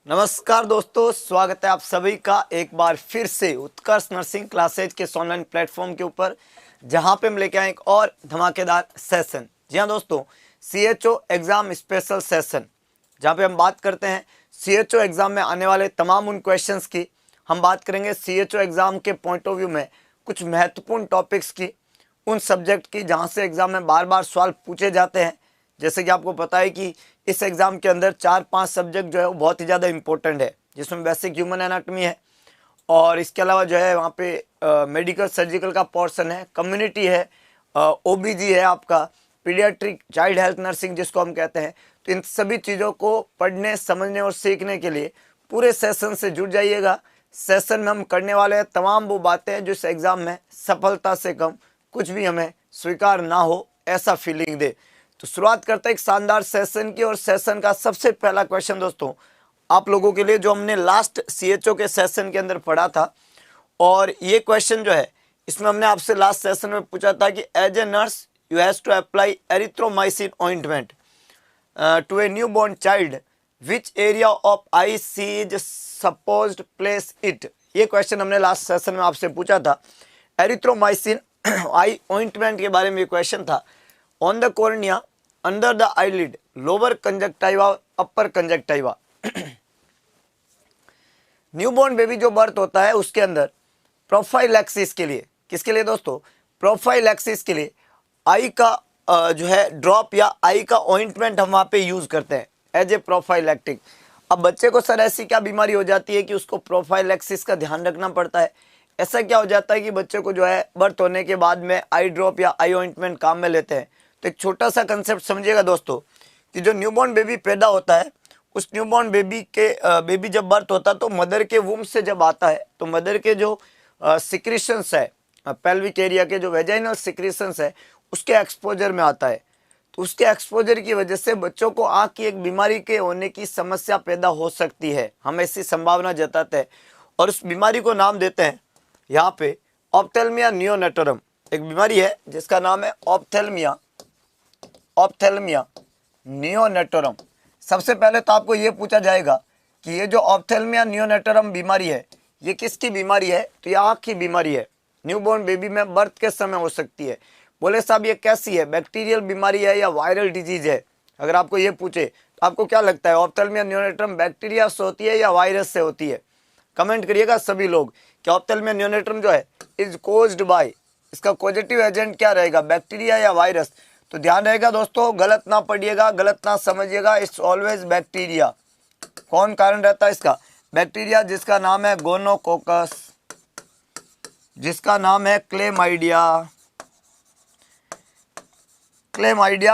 नमस्कार दोस्तों, स्वागत है आप सभी का एक बार फिर से उत्कर्ष नर्सिंग क्लासेज के ऑनलाइन प्लेटफॉर्म के ऊपर, जहां पे हम लेके आए एक और धमाकेदार सेशन। जी हाँ दोस्तों, CHO एग्जाम स्पेशल सेशन, जहां पे हम बात करते हैं CHO एग्जाम में आने वाले तमाम उन क्वेश्चंस की। हम बात करेंगे CHO एग्जाम के पॉइंट ऑफ व्यू में कुछ महत्वपूर्ण टॉपिक्स की, उन सब्जेक्ट की जहाँ से एग्जाम में बार बार सवाल पूछे जाते हैं। जैसे कि आपको पता है कि इस एग्ज़ाम के अंदर 4-5 सब्जेक्ट जो है वो बहुत ही ज़्यादा इंपॉर्टेंट है, जिसमें बेसिक ह्यूमन एनाटॉमी है और इसके अलावा जो है वहाँ पे मेडिकल सर्जिकल का पोर्शन है, कम्युनिटी है, OBG है, आपका पीडियाट्रिक चाइल्ड हेल्थ नर्सिंग जिसको हम कहते हैं। तो इन सभी चीज़ों को पढ़ने, समझने और सीखने के लिए पूरे सेशन से जुड़ जाइएगा। सेशन में हम करने वाले हैं तमाम वो बातें जो इस एग्ज़ाम में सफलता से कम कुछ भी हमें स्वीकार ना हो ऐसा फीलिंग दे। तो शुरुआत करते हैं एक शानदार सेशन की, और सेशन का सबसे पहला क्वेश्चन दोस्तों आप लोगों के लिए जो हमने लास्ट CHO के सेशन के अंदर पढ़ा था। और ये क्वेश्चन जो है इसमें हमने आपसे लास्ट सेशन में पूछा था कि as a nurse you has to apply erythromycin ointment to a new born child, which area of eye she is supposed place it. ये क्वेश्चन हमने लास्ट सेशन में आपसे पूछा था। एरिथ्रोमाइसिन आई ऑइंटमेंट के बारे में ये क्वेश्चन था। On the cornea, under the eyelid, lower conjunctiva, upper conjunctiva. Newborn baby जो बर्थ होता है उसके अंदर प्रोफाइलैक्सिस के लिए, किसके लिए दोस्तों? प्रोफाइलैक्सिस के लिए आई का जो है ड्रॉप या आई का ऑइंटमेंट हम वहाँ पे यूज करते हैं एज ए प्रोफाइलैक्टिक। अब बच्चे को सर ऐसी क्या बीमारी हो जाती है कि उसको प्रोफाइलैक्सिस का ध्यान रखना पड़ता है? ऐसा क्या हो जाता है कि बच्चे को जो है बर्थ होने के बाद में आई ड्रॉप या आई ऑइंटमेंट काम में लेते हैं? तो एक छोटा सा कंसेप्ट समझिएगा दोस्तों कि जो न्यूबॉर्न बेबी पैदा होता है, उस न्यूबॉर्न बेबी जब बर्थ होता है तो मदर के वूम से जब आता है तो मदर के जो सिक्रीशंस है, पेल्विक एरिया के जो वेजाइनल सिक्रीशंस है, उसके एक्सपोजर में आता है। तो उसके एक्सपोजर की वजह से बच्चों को आँख की एक बीमारी के होने की समस्या पैदा हो सकती है, हम ऐसी संभावना जताते हैं और उस बीमारी को नाम देते हैं यहाँ पे ऑप्थेल्मिया नियोनेटोरम। एक बीमारी है जिसका नाम है ऑप्थेल्मिया नियोनेटोरम। सबसे पहले तो आपको ये पूछा जाएगा कि ये जो ऑप्थेल्मिया नियोनेटोरम बीमारी है ये किसकी बीमारी है? तो ये आँख की बीमारी है। न्यूबॉर्न बेबी में बर्थ के समय हो सकती है। बोले साहब ये कैसी है, बैक्टीरियल बीमारी है या वायरल डिजीज है? अगर आपको ये पूछे तो आपको क्या लगता है, ऑप्थेल्मिया नियोनेटोरम बैक्टीरिया से होती है या वायरस से होती है? कमेंट करिएगा सभी लोग कि ऑप्थेल्मिया नियोनेटोरम जो है इज कोज्ड बाय, इसका पॉजिटिव एजेंट क्या रहेगा, बैक्टीरिया या वायरस? तो ध्यान रहेगा दोस्तों, गलत ना पढ़िएगा, गलत ना समझिएगा, इट्स ऑलवेज बैक्टीरिया। कौन कारण रहता है इसका? बैक्टीरिया, जिसका नाम है गोनोकोकस, जिसका नाम है क्लेमाइडिया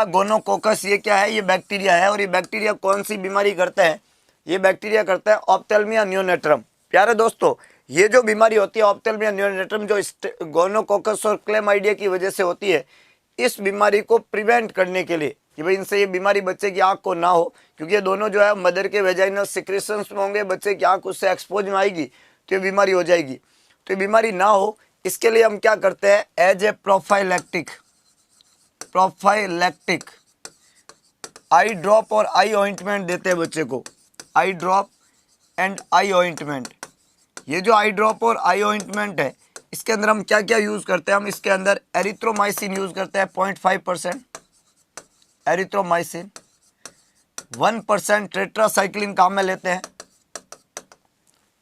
गोनोकोकस। ये क्या है? ये बैक्टीरिया है। और ये बैक्टीरिया कौन सी बीमारी करता है? ये बैक्टीरिया करता है ऑप्थेल्मिया नियोनेटोरम। प्यारे दोस्तों, ये जो बीमारी होती है ऑप्थेल्मिया नियोनेटोरम, जो गोनोकोकस और क्लेमाइडिया की वजह से होती है, इस बीमारी को प्रिवेंट करने के लिए कि भाई इनसे ये बीमारी बच्चे की आंख को ना हो, क्योंकि ये दोनों जो है मदर के वेजाइनल सिक्रेशंस में होंगे, बच्चे की आंख उससे एक्सपोज में आएगी तो ये बीमारी हो जाएगी। तो ये बीमारी ना हो इसके लिए हम क्या करते हैं, as a prophylactic eye drop और आई ऑइंटमेंट देते हैं बच्चे को। Eye drop and eye ointment. ये जो आई ड्रॉप और आई ऑइंटमेंट है इसके अंदर हम क्या क्या यूज करते हैं? हम इसके अंदर एरिथ्रोमाइसिन यूज करते हैं 0.5% एरिथ्रोमाइसिन, 1% टेट्रासाइक्लिन काम में लेते हैं।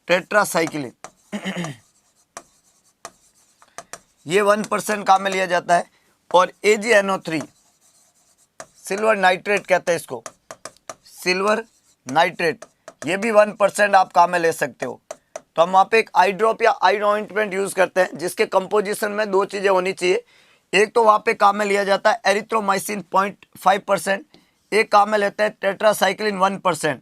टेट्रासाइक्लिन ये 1% काम में लिया जाता है। और AgNO3 सिल्वर नाइट्रेट कहते हैं इसको, सिल्वर नाइट्रेट, ये भी 1% आप काम में ले सकते हो। तो हम वहाँ पे एक आई ड्रॉप या आई ऑइंटमेंट यूज करते हैं जिसके कंपोजिशन में दो चीजें होनी चाहिए। एक तो वहाँ पे काम में लिया जाता है एरिथ्रोमाइसिन 0.5%, एक काम में लेते हैं टेट्रासाइक्लिन 1%।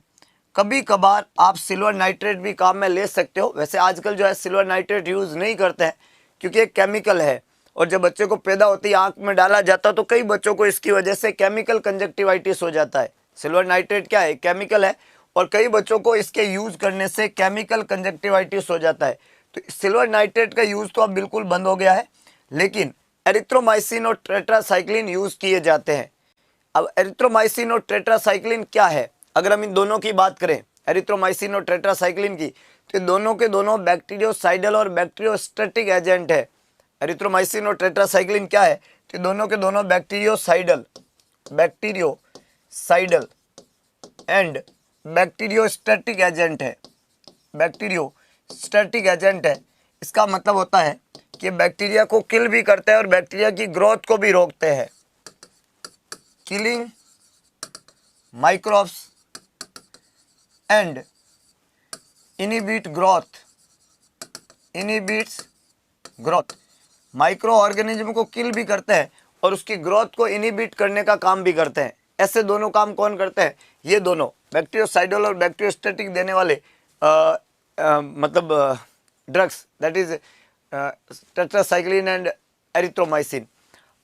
कभी कभार आप सिल्वर नाइट्रेट भी काम में ले सकते हो। वैसे आजकल जो है सिल्वर नाइट्रेट यूज नहीं करते हैं क्योंकि एक केमिकल है, और जब बच्चे को पैदा होती है आंख में डाला जाता है तो कई बच्चों को इसकी वजह से केमिकल कंजक्टिवाइटिस हो जाता है। सिल्वर नाइट्रेट क्या है? केमिकल है, और कई बच्चों को इसके यूज करने से केमिकल कंजक्टिवाइटिस हो जाता है। तो सिल्वर नाइट्रेट का यूज तो अब बिल्कुल बंद हो गया है, लेकिन एरिथ्रोमाइसिन और टेट्रासाइक्लिन यूज किए जाते हैं। अब एरिथ्रोमाइसिन और टेट्रासाइक्लिन क्या है? अगर हम इन दोनों की बात करें एरिथ्रोमाइसिन और टेट्रासाइक्लिन की, तो दोनों के दोनों बैक्टीरियोसाइडल और बैक्टीरियोस्टैटिक एजेंट है। एरिथ्रोमाइसिन और टेट्रासाइक्लिन क्या है, तो दोनों के दोनों बैक्टीरियोसाइडल एंड बैक्टीरियोस्टैटिक एजेंट है। बैक्टीरियोस्टैटिक एजेंट है, इसका मतलब होता है कि बैक्टीरिया को किल भी करते हैं और बैक्टीरिया की ग्रोथ को भी रोकते हैं। Killing microbes and inhibits growth. Micro organism को किल भी करते हैं और उसकी ग्रोथ को इनहिबिट करने का काम भी करते हैं। ऐसे दोनों काम कौन करते हैं, ये दोनों बैक्टीरियोसाइडल और बैक्टीरियोस्टैटिक देने वाले मतलब drugs, that is tetracycline and erythromycin.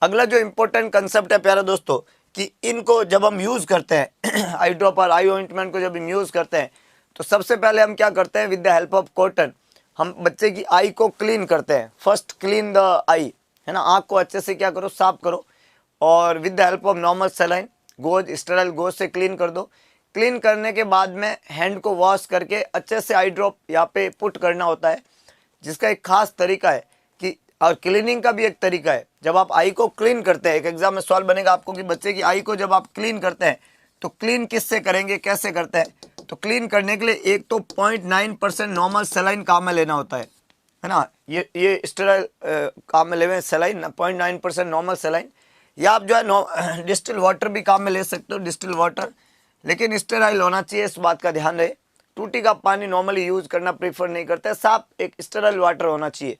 अगला जो इंपॉर्टेंट कंसेप्ट है प्यारे दोस्तों, कि इनको जब हम यूज़ करते हैं आई ड्रॉप और आई ऑइंटमेंट को जब हम यूज़ करते हैं, तो सबसे पहले हम क्या करते हैं, with the help of cotton हम बच्चे की आई को क्लीन करते हैं। फर्स्ट क्लीन द आई, है ना, आँख को अच्छे से क्या करो, साफ करो, और with the help of normal saline goes, sterile goes से क्लीन कर दो। क्लीन करने के बाद में हैंड को वॉश करके अच्छे से आई ड्रॉप यहाँ पे पुट करना होता है, जिसका एक खास तरीका है कि, और क्लीनिंग का भी एक तरीका है। जब आप आई को क्लीन करते हैं, एक एग्जाम में सवाल बनेगा आपको कि बच्चे की आई को जब आप क्लीन करते हैं तो क्लीन किससे करेंगे, कैसे करते हैं, तो क्लीन करने के लिए एक तो 0.9% नॉर्मल सलाइन काम में लेना होता है ना, ये स्टेराइल काम में लेवे सलाइन 0.9% नॉर्मल सलाइन, या आप जो है डिस्टिल वाटर भी काम में ले सकते हो, डिस्टिल वाटर, लेकिन स्टेराइल होना चाहिए, इस बात का ध्यान रहे। टूटी का पानी नॉर्मली यूज करना प्रीफर नहीं करते, साफ एक स्टेराइल वाटर होना चाहिए।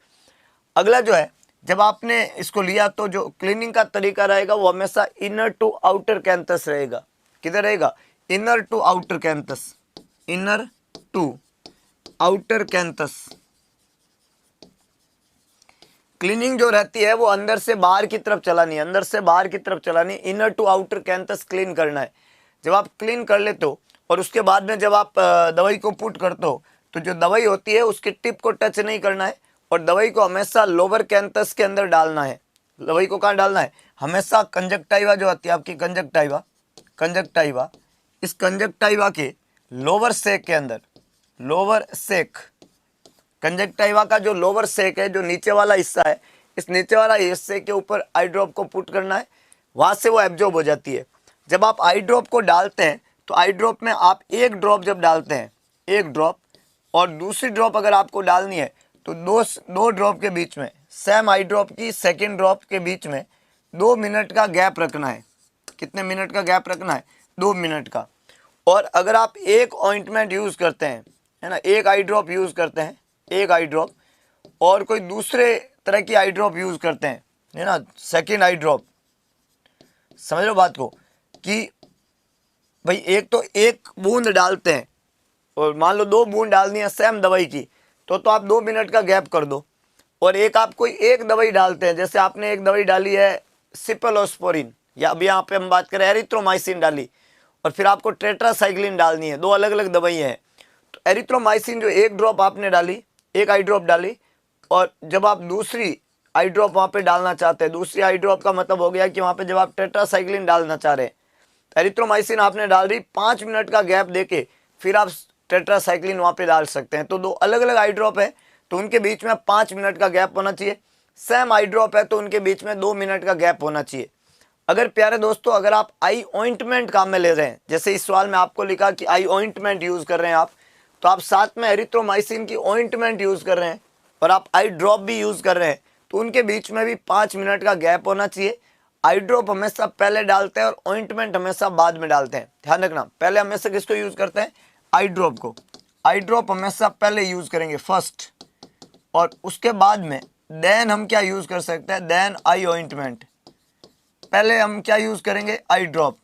अगला जो है, जब आपने इसको लिया तो जो क्लीनिंग का तरीका रहेगा वो हमेशा इनर टू आउटर कैंथस रहेगा। किधर रहेगा, inner to outer canthus, inner to outer canthus. Cleaning जो रहती है वो अंदर से बाहर की तरफ चलानी है, अंदर से बाहर की तरफ चलानी, inner to outer canthus clean करना है। जब आप क्लीन कर लेते हो और उसके बाद में जब आप दवाई को पुट करते हो, तो जो दवाई होती है उसकी टिप को टच नहीं करना है और दवाई को हमेशा लोअर कैंथस के अंदर डालना है। दवाई को कहाँ डालना है, हमेशा कंजक्टाइवा जो आती है आपकी, कंजक्टाइवा, इस कंजक्टाइवा के लोअर सेक के अंदर, लोअर सेक, कंजक्टाइवा का जो लोअर सेक है, जो नीचे वाला हिस्सा है, इस नीचे वाला हिस्से के ऊपर आई ड्रॉप को पुट करना है, वहाँ से वो एब्जॉर्ब हो जाती है। जब आप आई ड्रॉप को डालते हैं तो आई ड्रॉप में आप एक ड्रॉप जब डालते हैं, एक ड्रॉप, और दूसरी ड्रॉप अगर आपको डालनी है तो दो ड्रॉप के बीच में, सेम आई ड्रॉप की सेकेंड ड्रॉप के बीच में 2 मिनट का गैप रखना है। कितने मिनट का गैप रखना है, 2 मिनट का। और अगर आप एक ऑइंटमेंट यूज़ करते हैं, है ना, एक आई ड्रॉप यूज़ करते हैं, एक आई ड्रॉप, और कोई दूसरे तरह की आई ड्रॉप यूज़ करते हैं, है ना, सेकेंड आई ड्रॉप, समझ लो बात को, कि भाई एक तो एक बूंद डालते हैं और मान लो 2 बूंद डालनी है सेम दवाई की, तो आप 2 मिनट का गैप कर दो। और एक आप कोई एक दवाई डालते हैं, जैसे आपने एक दवाई डाली है सिफेलोस्पोरिन, या अभी यहाँ पे हम बात करें एरिथ्रोमाइसिन डाली, और फिर आपको टेट्रासाइक्लिन डालनी है, 2 अलग अलग दवाई हैं। तो एरिथ्रोमाइसिन जो एक ड्रॉप आपने डाली, एक आई ड्रॉप डाली, और जब आप दूसरी आई ड्रॉप वहाँ पे डालना चाहते हैं, दूसरी आई ड्रॉप का मतलब हो गया कि वहाँ पे जब आप टेट्रासाइक्लिन डालना चाह रहे हैं, एरिथ्रोमाइसिन आपने डाल दी, 5 मिनट का गैप देके फिर आप टेट्रासाइक्लिन वहाँ पे डाल सकते हैं। तो 2 अलग अलग आई ड्रॉप है तो उनके बीच में 5 मिनट का गैप होना चाहिए। सेम आई ड्रॉप है तो उनके बीच में 2 मिनट का गैप होना चाहिए। अगर प्यारे दोस्तों, अगर आप आई ऑइंटमेंट काम में ले रहे हैं, जैसे इस सवाल में आपको लिखा कि आई ऑइंटमेंट यूज़ कर रहे हैं आप, तो आप साथ में एरिथ्रोमाइसिन की ऑइंटमेंट यूज़ कर रहे हैं और आप आई ड्रॉप भी यूज़ कर रहे हैं, तो उनके बीच में भी 5 मिनट का गैप होना चाहिए। आई ड्रॉप हमेशा पहले डालते हैं और ऑइंटमेंट हमेशा बाद में डालते हैं, ध्यान रखना। पहले हमेशा किसको यूज़ करते हैं, आई ड्रॉप को। आई ड्रॉप हमेशा पहले यूज़ करेंगे फर्स्ट, और उसके बाद में देन हम क्या यूज़ कर सकते हैं, देन आई ऑइंटमेंट। पहले हम क्या यूज़ करेंगे, आई ड्रॉप,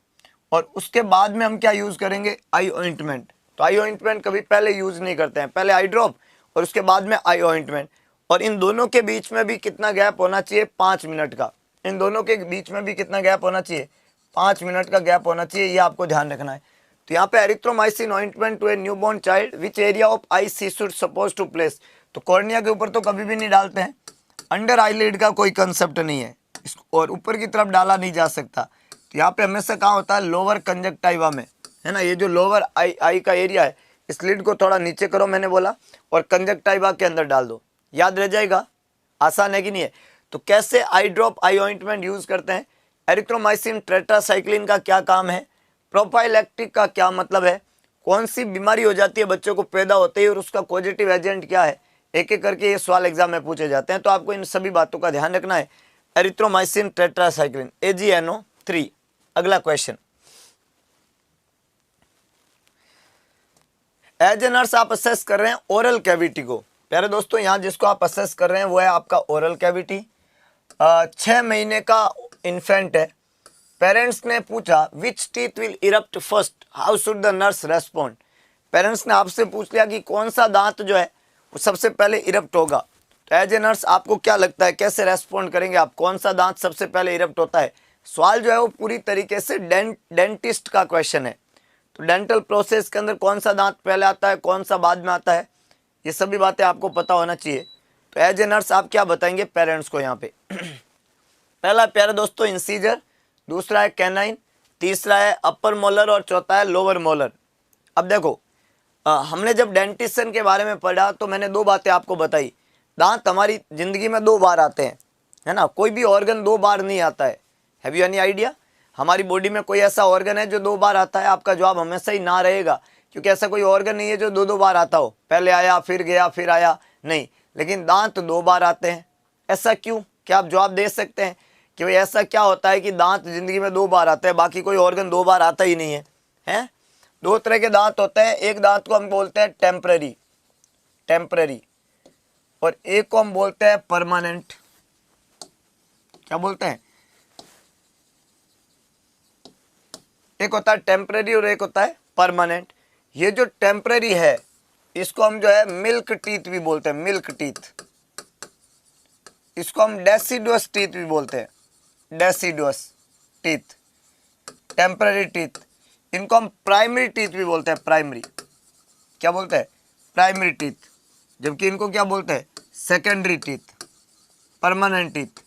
और उसके बाद में हम क्या यूज़ करेंगे, आई ऑइंटमेंट। तो आई ऑइंटमेंट कभी पहले यूज़ नहीं करते हैं, पहले आई ड्रॉप और उसके बाद में आई ऑइंटमेंट। और इन दोनों के बीच में भी कितना गैप होना चाहिए, 5 मिनट का। इन दोनों के बीच में भी कितना गैप होना चाहिए, 5 मिनट का गैप होना चाहिए, ये आपको ध्यान रखना है। तो यहाँ पे erythromycin ointment to a newborn child which area of eye she should suppose to place. तो कॉर्निया के ऊपर तो कभी भी नहीं डालते हैं, अंडर आईलिड का कोई कंसेप्ट नहीं है, और ऊपर की तरफ डाला नहीं जा सकता। तो यहाँ पे हमेशा कहाँ होता है, लोअर कंजक्टाइवा में, है ना। ये जो लोअर आई का एरिया है इस लिड को थोड़ा नीचे करो मैंने बोला, और कंजक्टाइवा के अंदर डाल दो। याद रह जाएगा, आसान है कि नहीं है। तो कैसे आई ड्रॉप आई ऑइंटमेंट यूज करते हैं, एरिथ्रोमाइसिन टेट्रासाइक्लिन का क्या काम है, प्रोफाइलैक्टिक का क्या मतलब है, कौन सी बीमारी हो जाती है बच्चों को पैदा होते ही और उसका पॉजिटिव एजेंट क्या है, एक एक करके ये सवाल एग्जाम में पूछे जाते हैं। तो आपको इन सभी बातों का ध्यान रखना है। Erythromycin tetracycline AgNO3। अगला क्वेश्चन, एज ए नर्स आप असेस कर रहे हैं ओरल कैविटी को। प्यारे दोस्तों, यहाँ जिसको आप असेस कर रहे हैं वो है आपका ओरल कैविटी। 6 महीने का इन्फेंट है। पेरेंट्स ने पूछा which teeth will erupt first, how should the nurse respond. Parents ने आपसे पूछ लिया कि कौन सा दांत जो है वो सबसे पहले इरप्ट होगा। तो एज ए नर्स आपको क्या लगता है, कैसे रेस्पॉन्ड करेंगे आप, कौन सा दांत सबसे पहले इरप्ट होता है। सवाल जो है वो पूरी तरीके से डेंटिस्ट का क्वेश्चन है। तो डेंटल प्रोसेस के अंदर कौन सा दांत पहले आता है, कौन सा बाद में आता है, ये सभी बातें आपको पता होना चाहिए। तो एज ए नर्स आप क्या बताएंगे पेरेंट्स को यहाँ पे। पहला प्यारे दोस्तों इंसीजर, दूसरा है कैनाइन, तीसरा है अपर मोलर और चौथा है लोअर मोलर। अब देखो, हमने जब डेंटिशन के बारे में पढ़ा तो मैंने 2 बातें आपको बताई। दांत हमारी जिंदगी में 2 बार आते हैं, है ना। कोई भी ऑर्गन 2 बार नहीं आता है। हैव यू एनी आइडिया, हमारी बॉडी में कोई ऐसा ऑर्गन है जो 2 बार आता है। आपका जवाब हमेशा ही ना रहेगा, क्योंकि ऐसा कोई ऑर्गन नहीं है जो 2 बार आता हो, पहले आया फिर गया फिर आया, नहीं। लेकिन दांत 2 बार आते हैं। ऐसा क्यों, क्या आप जवाब दे सकते हैं कि भाई ऐसा क्या होता है कि दांत जिंदगी में 2 बार आता है, बाकी कोई ऑर्गन 2 बार आता ही नहीं है, हैं। 2 तरह के दांत होते हैं। एक दांत को हम बोलते हैं टेम्पररी, और एक को हम बोलते हैं परमानेंट। क्या बोलते हैं, एक होता है टेम्पररी और एक होता है परमानेंट। ये जो टेम्पररी है इसको हम जो है मिल्क टीथ भी बोलते हैं, मिल्क टीथ। इसको हम डेसिडुअस टीथ भी बोलते हैं, डेसिडुअस टीथ, टेम्पररी टीथ। इनको हम प्राइमरी टीथ भी बोलते हैं, प्राइमरी। क्या बोलते हैं, प्राइमरी टीथ। जबकि इनको क्या बोलते हैं, secondary teeth, permanent teeth,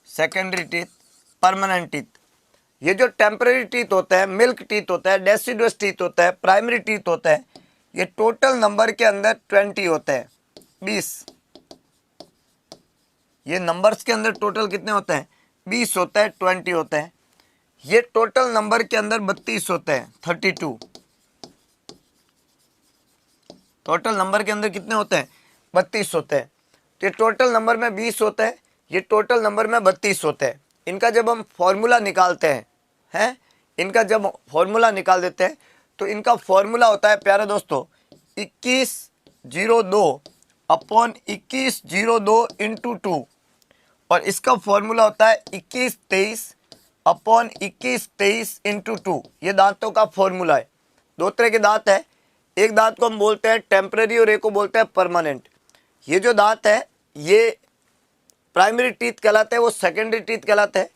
secondary teeth, permanent teeth. ये जो टेम्पररी टीथ होता है, मिल्क टीथ होता है, डेसिडुअस टीथ होता है, प्राइमरी टीथ होता है, ये टोटल नंबर के अंदर 20 होते हैं, 20। ये नंबर्स के अंदर टोटल कितने होते हैं, 20 होता है, 20 होते हैं। ये टोटल नंबर के अंदर 32 होते हैं, 32। टोटल नंबर के अंदर कितने होते हैं, 32 होते हैं। तो ये टोटल नंबर में 20 होते हैं, ये टोटल नंबर में 32 होते हैं। इनका जब हम फॉर्मूला निकालते हैं, इनका जब फॉर्मूला निकाल देते हैं तो इनका फॉर्मूला होता है प्यारे दोस्तों 2102 अपॉन 2102 इंटू 2, और इसका फॉर्मूला होता है 2123 अपॉन 2123 इंटू 2। ये दांतों का फॉर्मूला है। 2 तरह के दांत है, एक दांत को हम बोलते हैं टेम्पररी और एक को बोलते हैं परमानेंट। ये जो दांत है ये प्राइमरी टीथ कहलाते हैं, वो सेकेंडरी टीथ कहलाते हैं।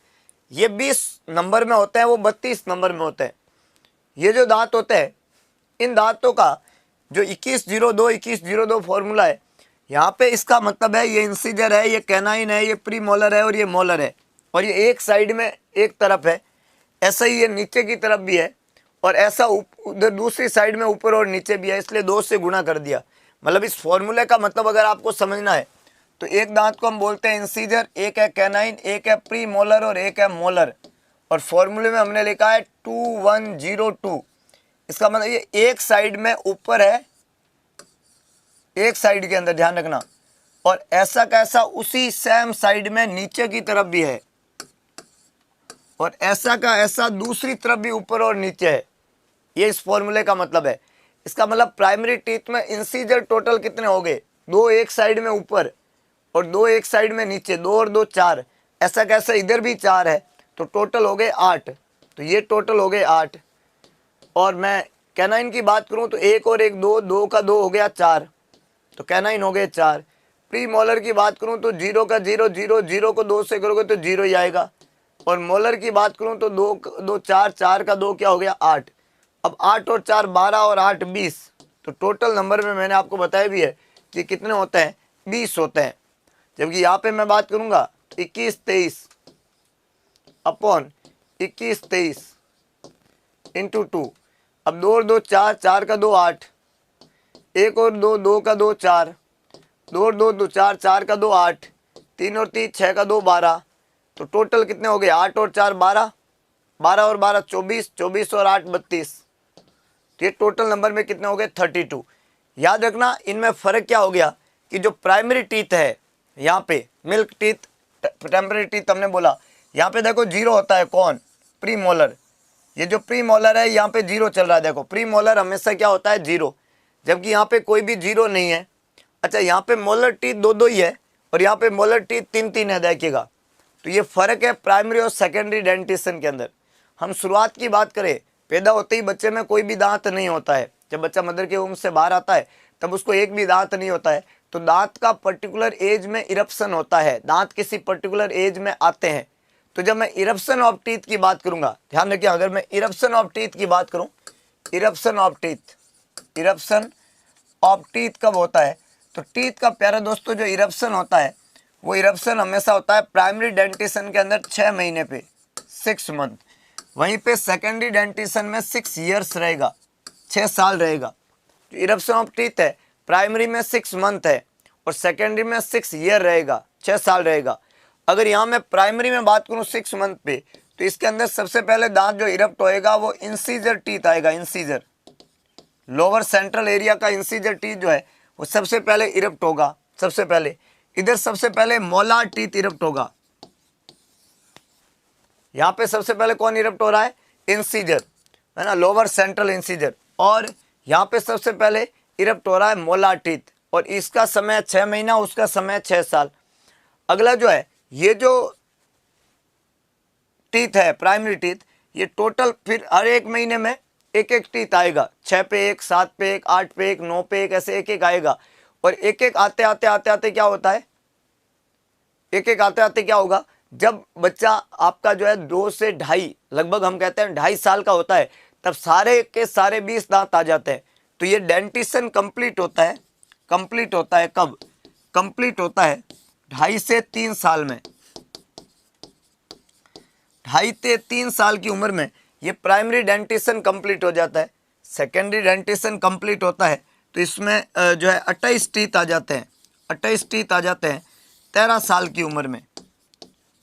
ये 20 नंबर में होते हैं, वो 32 नंबर में होते हैं। ये जो दांत होते हैं, इन दांतों का जो 2102 फॉर्मूला है, यहाँ पे इसका मतलब है ये इंसीजर है, ये कैनाइन है, ये प्री मोलर है और ये मोलर है, और ये एक साइड में एक तरफ है। ऐसा ही ये नीचे की तरफ भी है, और ऐसा उधर दूसरी साइड में ऊपर और नीचे भी है, इसलिए 2 से गुणा कर दिया। मतलब इस फॉर्मूले का मतलब अगर आपको समझना है तो एक दांत को हम बोलते हैं इंसीजर, एक है कैनाइन, एक है प्री मोलर और एक है मोलर, और फॉर्मूले में हमने लिखा है 2102। इसका मतलब ये एक साइड में ऊपर है, एक साइड के अंदर, ध्यान रखना, और ऐसा कैसा उसी सेम साइड में नीचे की तरफ भी है, और ऐसा का ऐसा दूसरी तरफ भी ऊपर और नीचे है। ये इस फॉर्मूले का मतलब है। इसका मतलब प्राइमरी टीथ में इंसीजर टोटल कितने हो गए, 2 एक साइड में ऊपर और 2 एक साइड में नीचे, 2 और 2 4, ऐसा कैसा इधर भी 4 है, तो टोटल हो गए 8। तो ये टोटल हो गए 8। और मैं कैनाइन की बात करूं तो 1 और 1 2, 2 का 2 हो गया 4, तो कैनाइन हो गए 4। प्री मोलर की बात करूं तो 0 का 0, 0, 0 को 2 से करोगे तो 0 ही आएगा। और मोलर की बात करूं तो 2 4, 4 का 2 क्या हो गया 8। अब 8 और 4 12 और 8 20, तो टोटल नंबर में मैंने आपको बताया भी है कि कितने होते हैं, 20 होते हैं। जबकि यहाँ पे मैं बात करूंगा 2123 अपॉन 2123 इंटू 2। अब 2 और 2 4, 4 का 2 8, 1 और 2, 2 का 2 4, 2 और 2 2 4, 4 का 2 8, 3 और 3 6 का 2 12। तो टोटल कितने हो गए? 8 और 4 12, 12 और 12 24, 24 और 8 32। तो ये टोटल नंबर में कितने हो गए? 32। याद रखना इनमें फ़र्क क्या हो गया कि जो प्राइमरी टीथ है यहाँ पे मिल्क टीथ, टेम्पररी टीथ हमने बोला, यहाँ पे देखो जीरो होता है। कौन? Pre molar. ये जो प्री मोलर है यहाँ पे जीरो चल रहा है। देखो प्री मोलर हमेशा क्या होता है? जीरो, जबकि यहाँ पे कोई भी जीरो नहीं है। अच्छा, यहाँ पे मोलर टीथ दो दो ही है और यहाँ पे मोलर टीथ तीन तीन है, देखिएगा। तो ये फ़र्क है प्राइमरी और सेकेंडरी डेंटिशन के अंदर। हम शुरुआत की बात करें, पैदा होते ही बच्चे में कोई भी दांत नहीं होता है। जब बच्चा मदर के वूम से बाहर आता है तब उसको एक भी दांत नहीं होता है। तो दांत का पर्टिकुलर एज में इरप्शन होता है, दांत किसी पर्टिकुलर एज में आते हैं। तो जब मैं इरप्शन ऑफ टीथ की बात करूंगा, ध्यान रखिए, अगर मैं इरप्शन ऑफ टीथ की बात करूं, eruption of teeth, eruption of teeth कब होता है? तो टीथ का प्यारे दोस्तों जो इरप्शन होता है वो इरप्शन हमेशा होता है प्राइमरी डेंटिशन के अंदर 6 महीने पे, 6 मंथ। वहीं पे सेकेंडरी डेंटिशन में 6 ईयर्स रहेगा, 6 साल रहेगा। जो इरप्शन ऑफ टीथ है प्राइमरी में 6 मंथ है और सेकेंडरी में 6 ईयर रहेगा, 6 साल रहेगा। अगर यहाँ मैं प्राइमरी में बात करूँ 6 मंथ पे, तो इसके अंदर सबसे पहले दांत जो इरप्ट होएगा वो इंसीजर टीथ आएगा। इंसीजर, लोअर सेंट्रल एरिया का इंसीजर टीथ जो है वो सबसे पहले इरप्ट होगा। सबसे पहले इधर सबसे पहले मोलार टीथ इरप्ट होगा। यहाँ पे सबसे पहले कौन इरप्ट हो रहा है? इंसीजर, है ना, लोअर सेंट्रल इंसीजर। और यहाँ पे सबसे पहले इरप्ट हो रहा है मोलार टीथ और इसका समय 6 महीना, उसका समय 6 साल। अगला जो है ये जो टीथ है प्राइमरी टीथ, ये टोटल फिर हर एक महीने में एक एक टीथ आएगा। 6 पे 1, 7 पे 1, 8 पे 1, 9 पे 1, ऐसे एक एक आएगा। और एक एक आते आते आते आते क्या होता है? एक एक आते आते क्या होगा? जब बच्चा आपका जो है 2 से 2.5, लगभग हम कहते हैं 2.5 साल का होता है, तब सारे के सारे 20 दांत आ जाते हैं। तो ये डेंटिशन कंप्लीट होता है। कंप्लीट होता है कब? कंप्लीट होता है 2.5 से 3 साल में। 2.5 से 3 साल की उम्र में ये प्राइमरी डेंटिशन कंप्लीट हो जाता है। सेकेंडरी डेंटिशन कंप्लीट होता है तो इसमें जो है 28 टीथ आ जाते हैं। 28 टीथ आ जाते हैं 13 साल की उम्र में।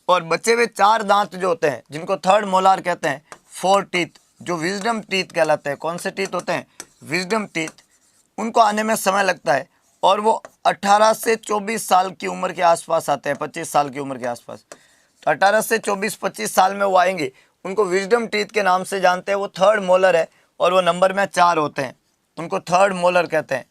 और बचे हुए 4 दांत जो होते हैं जिनको थर्ड मोलार कहते हैं, 4 टीथ जो विजडम टीथ कहलाते हैं। कौन से टीथ होते हैं? Wisdom teeth. उनको आने में समय लगता है और वो 18 से 24 साल की उम्र के आसपास आते हैं, 25 साल की उम्र के आसपास। तो 18 से 24-25 साल में वो आएंगे। उनको विजडम टीथ के नाम से जानते हैं। वो थर्ड मोलर है और वो नंबर में 4 होते हैं, उनको थर्ड मोलर कहते हैं,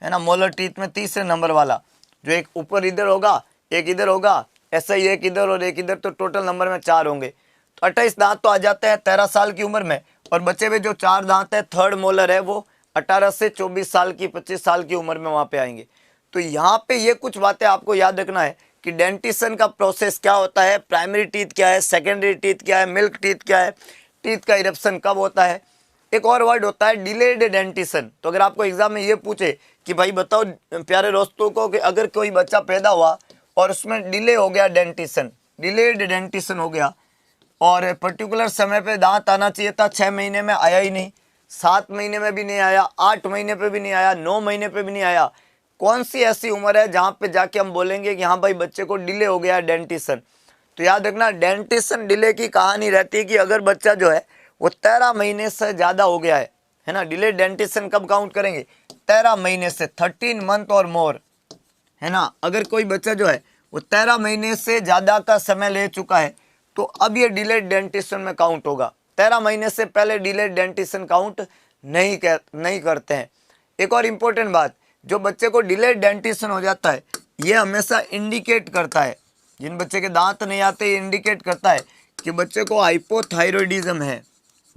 है ना। मोलर टीथ में तीसरे नंबर वाला, जो एक ऊपर इधर होगा, एक इधर होगा, ऐसा ही एक इधर और एक इधर, तो टोटल नंबर में 4 होंगे। तो 28 दांत तो आ जाते हैं 13 साल की उम्र में। और बचे हुए जो 4 दांत है थर्ड मोलर है वो 18 से 24 साल की, 25 साल की उम्र में वहाँ पे आएंगे। तो यहाँ पे ये कुछ बातें आपको याद रखना है कि डेंटिशन का प्रोसेस क्या होता है, प्राइमरी टीथ क्या है, सेकेंडरी टीथ क्या है, मिल्क टीथ क्या है, टीथ का इरप्शन कब होता है। एक और वर्ड होता है डिलेड डेंटिशन। तो अगर आपको एग्जाम में ये पूछे कि भाई बताओ प्यारे दोस्तों को कि अगर कोई बच्चा पैदा हुआ और उसमें डिले हो गया डेंटिशन, डिलेड डेंटिशन हो गया और पर्टिकुलर समय पे दांत आना चाहिए था, 6 महीने में आया ही नहीं, 7 महीने में भी नहीं आया, 8 महीने पे भी नहीं आया, 9 महीने पे भी नहीं आया, कौन सी ऐसी उम्र है जहाँ पे जाके हम बोलेंगे कि हाँ भाई बच्चे को डिले हो गया डेंटिशन? तो याद रखना डेंटिशन डिले की कहानी रहती है कि अगर बच्चा जो है वो 13 महीने से ज़्यादा हो गया है ना। डिले डेंटिशन कब काउंट करेंगे? 13 महीने से, 13 मंथ और मोर, है ना। अगर कोई बच्चा जो है वो 13 महीने से ज़्यादा का समय ले चुका है तो अब ये डिलेड डेंटिशन में काउंट होगा। 13 महीने से पहले डिलेड डेंटिशन काउंट नहीं करते हैं। एक और इम्पोर्टेंट बात, जो बच्चे को डिलेड डेंटिशन हो जाता है ये हमेशा इंडिकेट करता है, जिन बच्चे के दांत नहीं आते ये इंडिकेट करता है कि बच्चे को हाइपोथायरॉयडिज्म है,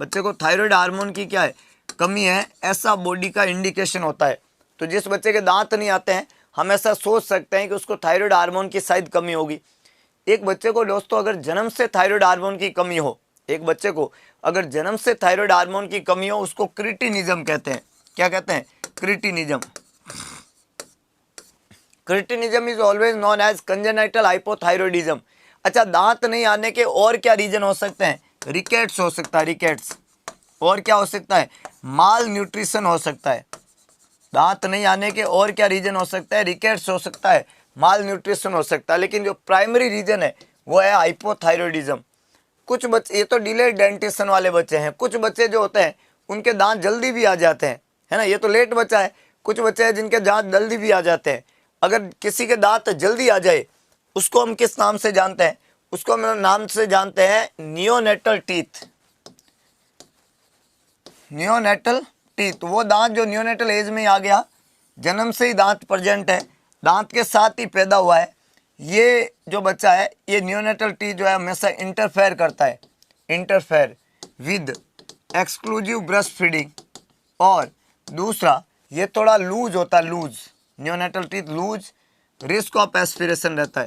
बच्चे को थायराइड हार्मोन की क्या है, कमी है, ऐसा बॉडी का इंडिकेशन होता है। तो जिस बच्चे के दांत नहीं आते हैं हम ऐसा सोच सकते हैं कि उसको थायराइड हार्मोन की शायद कमी होगी। एक बच्चे को दोस्तों अगर जन्म से थायराइड हार्मोन की कमी हो, एक बच्चे को अगर जन्म से थायराइड हार्मोन की कमी हो, उसको क्रिटिनिज्म कहते हैं। क्या कहते हैं? Cretinism. Cretinism is always known as congenital hypothyroidism. अच्छा, दांत नहीं आने के और क्या रीजन हो सकते हैं? रिकेट्स हो सकता है, रिकेट्स। और क्या हो सकता है, माल न्यूट्रिशन हो सकता है। दांत नहीं आने के और क्या रीजन हो सकता है, रिकेट्स हो सकता है, माल न्यूट्रिशन हो सकता है। लेकिन जो प्राइमरी रीजन है वो है हाइपोथायरॉयडिज्म। कुछ बच्चे, ये तो डिलेड डेंटिशन वाले बच्चे हैं, कुछ बच्चे जो होते हैं उनके दांत जल्दी भी आ जाते हैं, है ना, ये तो लेट बच्चा है। कुछ बच्चे हैं जिनके दांत जल्दी भी आ जाते हैं। अगर किसी के दांत जल्दी आ जाए उसको हम किस नाम से जानते हैं, उसको हम नाम से जानते हैं नियोनेटल टीथ। नियोनेटल टीथ, वो दांत जो नियोनेटल एज में आ गया, जन्म से ही दांत प्रेजेंट है, दांत के साथ ही पैदा हुआ है, ये जो बच्चा है, ये नियोनेटल टीथ जो है हमेशा इंटरफेयर करता है, interfere with exclusive breast feeding. और दूसरा, ये थोड़ा लूज होता है, loose, neonatal teeth loose, risk of aspiration रहता है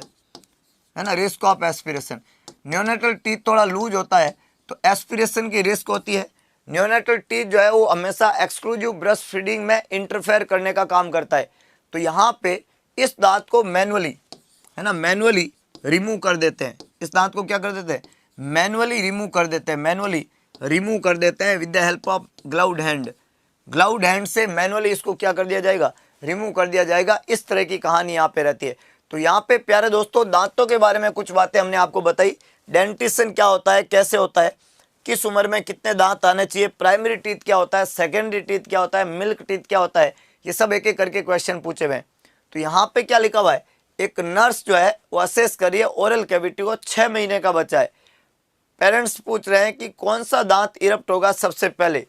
ना, risk of aspiration. Neonatal teeth थोड़ा लूज होता है तो एस्पिरेशन की रिस्क होती है। नियोनेटल टीथ जो है वो हमेशा एक्सक्लूसिव ब्रेस्ट फीडिंग में इंटरफेयर करने का काम करता है। तो यहाँ पे इस दांत को मैनुअली, है ना, मैनुअली रिमूव कर देते हैं। इस दांत को क्या कर देते हैं, मैनुअली रिमूव कर देते हैं, मैनुअली रिमूव कर देते हैं with the help of gloved hand. Gloved hand से मैनुअली इसको क्या कर दिया जाएगा, रिमूव कर दिया जाएगा। इस तरह की कहानी यहाँ पे रहती है। तो यहाँ पे प्यारे दोस्तों दांतों के बारे में कुछ बातें हमने आपको बताई, डेंटिशन क्या होता है, कैसे होता है, किस उम्र में कितने दांत आने चाहिए, प्राइमरी टीथ क्या होता है, सेकेंडरी टीथ क्या होता है, मिल्क टीथ क्या होता है, ये सब एक एक करके क्वेश्चन पूछे हुए हैं। तो यहाँ पे क्या लिखा हुआ है, एक नर्स जो है वो असेस करिए ओरल कैविटी को, 6 महीने का बच्चा है, पेरेंट्स पूछ रहे हैं कि कौन सा दांत इरप्ट होगा सबसे पहले,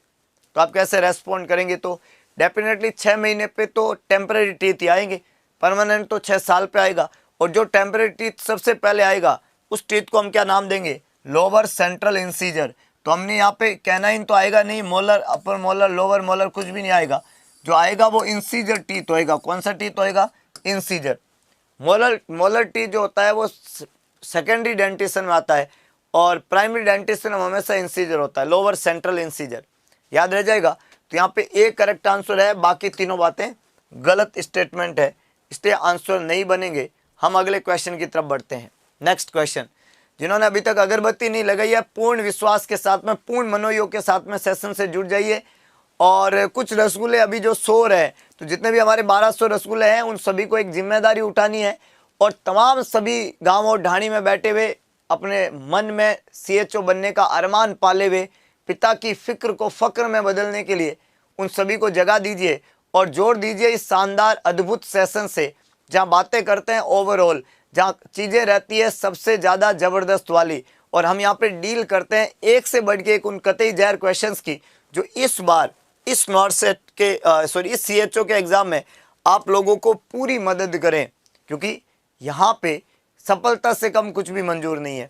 तो आप कैसे रेस्पॉन्ड करेंगे। तो डेफिनेटली 6 महीने पे तो टेम्पररी टीथ ही आएंगे, परमानेंट तो 6 साल पे आएगा। और जो टेम्पररी टीथ सबसे पहले आएगा उस टीथ को हम क्या नाम देंगे, लोअर सेंट्रल इंसीजर। तो हमने यहाँ पे कैनाइन तो आएगा नहीं, मोलर, अपर मोलर, लोअर मोलर कुछ भी नहीं आएगा, जो आएगा वो इंसीजर टीथ होएगा। कौन सा टीथ होएगा, इंसीजर। मोलर टीथ जो होता है वो सेकेंडरी डेंटिशन में आता है, और प्राइमरी डेंटिशन में हमेशा इंसीजर होता है, लोअर सेंट्रल इंसीजर, याद रह जाएगा। तो यहाँ पे एक करेक्ट आंसर है, बाकी तीनों बातें गलत स्टेटमेंट है, इसलिए आंसर नहीं बनेंगे। हम अगले क्वेश्चन की तरफ बढ़ते हैं। नेक्स्ट क्वेश्चन, जिन्होंने अभी तक अगरबत्ती नहीं लगाई है, पूर्ण विश्वास के साथ में, पूर्ण मनोयोग के साथ में सेशन से जुड़ जाइए। और कुछ रसगुल्ले अभी जो सो रहे हैं, तो जितने भी हमारे 1200 रसगुल्ले हैं उन सभी को एक जिम्मेदारी उठानी है, और तमाम सभी गाँव और ढाणी में बैठे हुए अपने मन में CHO बनने का अरमान पाले हुए पिता की फिक्र को फक्र में बदलने के लिए उन सभी को जगा दीजिए और जोड़ दीजिए इस शानदार अद्भुत सेशन से, जहां बातें करते हैं ओवरऑल, जहां चीज़ें रहती है सबसे ज़्यादा ज़बरदस्त वाली, और हम यहाँ पे डील करते हैं एक से बढ़ के एक उन कतई जहर क्वेश्चंस की, जो इस बार इस नॉर्सेट के इस CHO के एग्ज़ाम में आप लोगों को पूरी मदद करें, क्योंकि यहाँ पे सफलता से कम कुछ भी मंजूर नहीं है।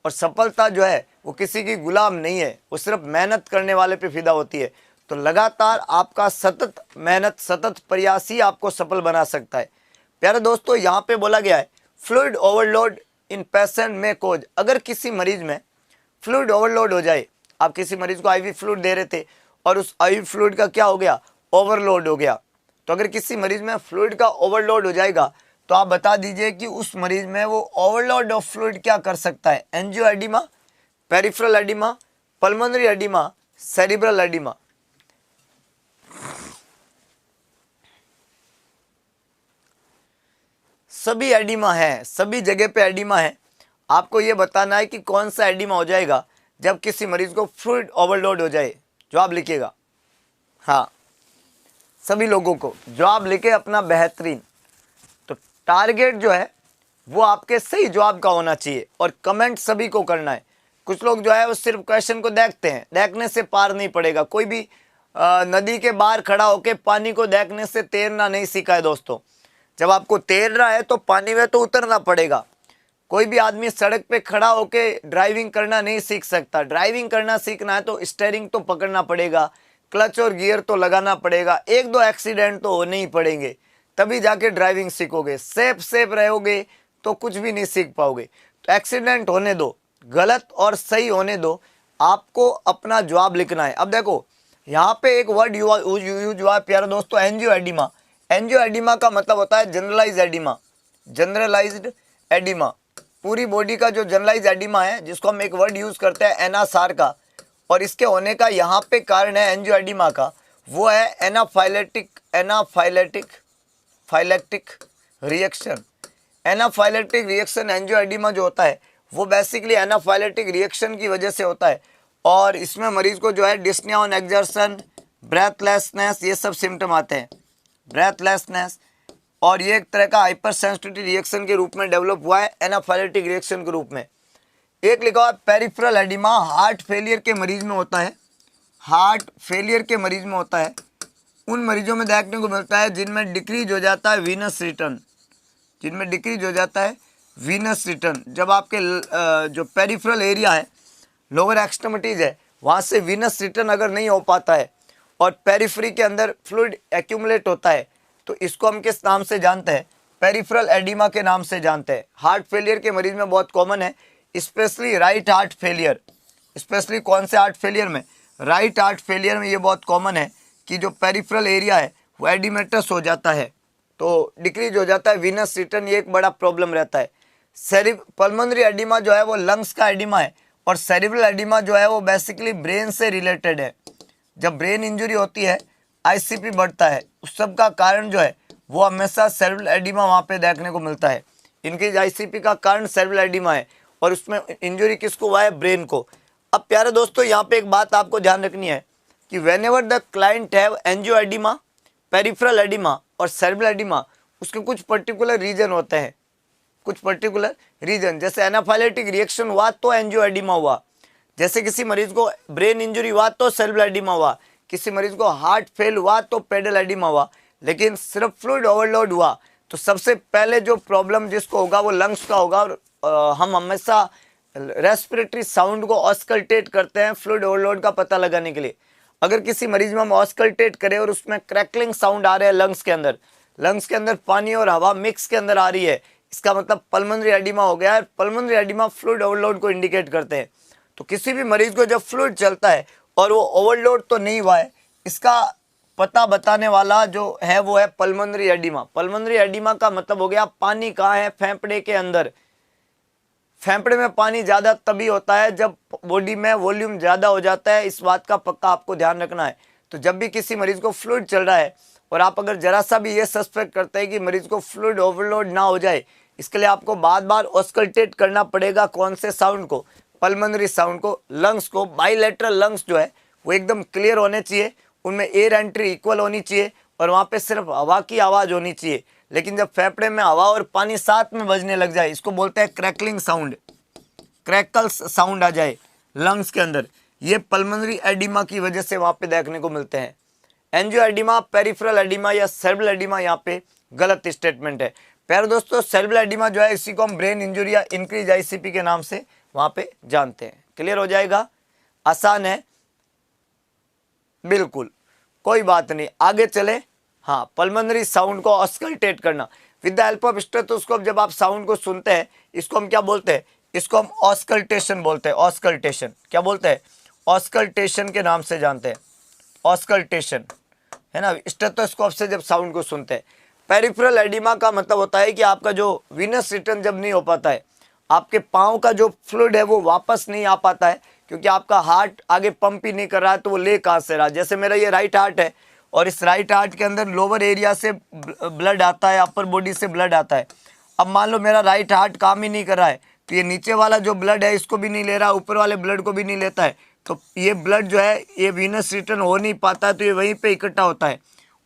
और सफलता जो है वो किसी की गुलाम नहीं है, वो सिर्फ मेहनत करने वाले पे फिदा होती है। तो लगातार आपका सतत मेहनत, सतत प्रयास ही आपको सफल बना सकता है। प्यारे दोस्तों, यहाँ पे बोला गया है फ्लूइड ओवरलोड इन पेशेंट में कोज। अगर किसी मरीज में फ्लूइड ओवरलोड हो जाए, आप किसी मरीज को IV फ्लूइड दे रहे थे और उस IV फ्लूइड का क्या हो गया, ओवरलोड हो गया, तो अगर किसी मरीज में फ्लूइड का ओवरलोड हो जाएगा तो आप बता दीजिए कि उस मरीज में वो ओवरलोड ऑफ फ्लूइड क्या कर सकता है, angio oedema, peripheral oedema, pulmonary oedema, cerebral oedema. सभी एडिमा है, सभी जगह पे एडिमा है। आपको ये बताना है कि कौन सा एडिमा हो जाएगा जब किसी मरीज को फ्लूइड ओवरलोड हो जाए। जवाब लिखिएगा, हाँ सभी लोगों को जवाब लिखे अपना बेहतरीन। तो टारगेट जो है वो आपके सही जवाब का होना चाहिए, और कमेंट सभी को करना है। कुछ लोग जो है वो सिर्फ क्वेश्चन को देखते हैं, देखने से पार नहीं पड़ेगा। कोई भी नदी के बाहर खड़ा होकर पानी को देखने से तैरना नहीं सीखा है दोस्तों। जब आपको तैरना है तो पानी में तो उतरना पड़ेगा। कोई भी आदमी सड़क पे खड़ा होके ड्राइविंग करना नहीं सीख सकता। ड्राइविंग करना सीखना है तो स्टीयरिंग तो पकड़ना पड़ेगा, क्लच और गियर तो लगाना पड़ेगा, एक दो एक्सीडेंट तो होने ही पड़ेंगे, तभी जाके ड्राइविंग सीखोगे। सेफ रहोगे तो कुछ भी नहीं सीख पाओगे। तो एक्सीडेंट होने दो, गलत और सही होने दो, आपको अपना जवाब लिखना है। अब देखो यहाँ पे एक वर्ड यूज हुआ प्यारे दोस्तों, एंजियो एडिमा। एंजियो एडिमा का मतलब होता है जनरलाइज एडिमा। जनरलाइज्ड एडिमा पूरी बॉडी का जो जनरलाइज एडिमा है, जिसको हम एक वर्ड यूज करते हैं एनासार का, और इसके होने का यहाँ पे कारण है एंजियोएडिमा का, वो है anaphylactic reaction. Anaphylactic reaction angioedema जो होता है वो बेसिकली एनाफाइलेटिक रिएक्शन की वजह से होता है, और इसमें मरीज को जो है डिस्निया ऑन एक्सर्शन, ब्रेथलेसनेस, ये सब सिम्टम आते हैं, ब्रेथलेसनेस। और ये एक तरह का हाइपर सेंसिटिविटी रिएक्शन के रूप में डेवलप हुआ है, एनाफाइलेटिक रिएक्शन के रूप में। एक लिखा हुआ है पेरिफेरल एडिमा, हार्ट फेलियर के मरीज में होता है, हार्ट फेलियर के मरीज में होता है। उन मरीजों में देखने को मिलता है जिनमें डिक्रीज हो जाता है वीनस रिटर्न, जिनमें डिक्रीज हो जाता है वीनस रिटर्न। जब आपके जो पेरिफेरल एरिया है, लोअर एक्सट्रीमिटीज है, वहाँ से वीनस रिटर्न अगर नहीं हो पाता है और पेरिफेरी के अंदर फ्लूइड एक्यूमुलेट होता है, तो इसको हम किस नाम से जानते हैं? पेरिफेरल एडिमा के नाम से जानते हैं। हार्ट फेलियर के मरीज में बहुत कॉमन है, specially right heart failure. Specially कौन से हार्ट फेलियर में? राइट हार्ट फेलियर में ये बहुत कॉमन है कि जो पेरिफेरल एरिया है वो एडिमेटस हो जाता है, तो डिक्रीज हो जाता है वीनस रिटर्न, ये एक बड़ा प्रॉब्लम रहता है। पल्मोनरी एडिमा जो है वो लंग्स का एडिमा है, और सेरिब्रल एडिमा जो है वो बेसिकली ब्रेन से रिलेटेड है। जब ब्रेन इंजरी होती है आईसीपी बढ़ता है, उस सब का कारण जो है वो हमेशा सेरिब्रल एडिमा वहाँ पे देखने को मिलता है। इनकी आईसीपी का कारण सेरिब्रल एडिमा है, और उसमें इंजरी किसको हुआ है? ब्रेन को। अब प्यारे दोस्तों, यहाँ पे एक बात आपको ध्यान रखनी है कि when ever the client have angioedema, peripheral oedema और सेरिब्रल एडिमा, उसके कुछ पर्टिकुलर रीजन होते हैं, कुछ पर्टिकुलर रीजन। जैसे एनाफाइलेटिक रिएक्शन हुआ तो एंजियोएडिमा हुआ, जैसे किसी मरीज को ब्रेन इंजरी हुआ तो सेरिब्रल एडिमा हुआ, किसी मरीज को हार्ट फेल हुआ तो पेडल एडिमा हुआ। लेकिन सिर्फ फ्लूइड ओवरलोड हुआ तो सबसे पहले जो प्रॉब्लम जिसको होगा वो लंग्स का होगा। और हम हमेशा रेस्पिरेटरी साउंड को ऑस्कल्टेट करते हैं फ्लूइड ओवरलोड का पता लगाने के लिए। अगर किसी मरीज में हम ऑस्कल्टेट करें और उसमें क्रैकलिंग साउंड आ रहा है लंग्स के अंदर पानी और हवा मिक्स के अंदर आ रही है, इसका मतलब पल्मोनरी एडिमा हो गया है। पल्मोनरी एडिमा फ्लूइड ओवरलोड को इंडिकेट करते हैं। तो किसी भी मरीज को जब फ्लूइड चलता है और वो ओवरलोड तो नहीं हुआ है, इसका पता बताने वाला जो है वो है पल्मोनरी एडिमा। पल्मोनरी एडिमा का मतलब हो गया पानी कहाँ है? फेफड़े के अंदर। फेफड़े में पानी ज्यादा तभी होता है जब बॉडी में वॉल्यूम ज्यादा हो जाता है, इस बात का पक्का आपको ध्यान रखना है। तो जब भी किसी मरीज को फ्लूइड चल रहा है और आप अगर जरा सा भी ये सस्पेक्ट करते हैं कि मरीज को फ्लूइड ओवरलोड ना हो जाए, इसके लिए आपको बार बार ऑस्कल्टेट करना पड़ेगा। कौन से साउंड को? पल्मोनरी साउंड को। लंग्स को, बाइलेटरल लंग्स जो है वो एकदम क्लियर होने चाहिए, उनमें एयर एंट्री इक्वल होनी चाहिए और वहाँ पे सिर्फ हवा की आवाज़ होनी चाहिए। लेकिन जब फेफड़े में हवा और पानी साथ में बजने लग जाए, इसको बोलते हैं क्रैकलिंग साउंड, क्रैकल्स साउंड आ जाए लंग्स के अंदर, ये पल्मोनरी एडिमा की वजह से वहाँ पे देखने को मिलते हैं। एंजियोएडिमा, पेरिफेरल एडिमा या सेरिब्रल एडिमा यहाँ पे गलत स्टेटमेंट है। प्यारे दोस्तों, सेरिब्रल एडिमा जो है इसी को हम ब्रेन इंजरी या इंक्रीज आईसीपी के नाम से वहाँ पे जानते हैं। क्लियर हो जाएगा? आसान है, बिल्कुल कोई बात नहीं, आगे चले। हाँ, पल्मोनरी साउंड को ऑस्कल्टेट करना with the help of stethoscope. जब आप साउंड को सुनते हैं, इसको हम क्या बोलते हैं? इसको हम ऑस्कल्टेशन बोलते हैं। ऑस्कल्टेशन क्या बोलते हैं? ऑस्कल्टेशन के नाम से जानते हैं, ऑस्कल्टेशन, है ना, स्टेथोस्कोप से जब साउंड को सुनते हैं। पेरिफेरल एडिमा का मतलब होता है कि आपका जो वीनस रिटर्न जब नहीं हो पाता है, आपके पाँव का जो फ्लूइड है वो वापस नहीं आ पाता है, क्योंकि आपका हार्ट आगे पंप ही नहीं कर रहा है, तो वो ले कहाँ से रहा? जैसे मेरा ये राइट हार्ट है और इस राइट हार्ट के अंदर लोअर एरिया से ब्लड आता है, अपर बॉडी से ब्लड आता है। अब मान लो मेरा राइट हार्ट काम ही नहीं कर रहा है, तो ये नीचे वाला जो ब्लड है इसको भी नहीं ले रहा, ऊपर वाले ब्लड को भी नहीं लेता है, तो ये ब्लड जो है ये वीनस रिटर्न हो नहीं पाता है, तो ये वहीं पे इकट्ठा होता है,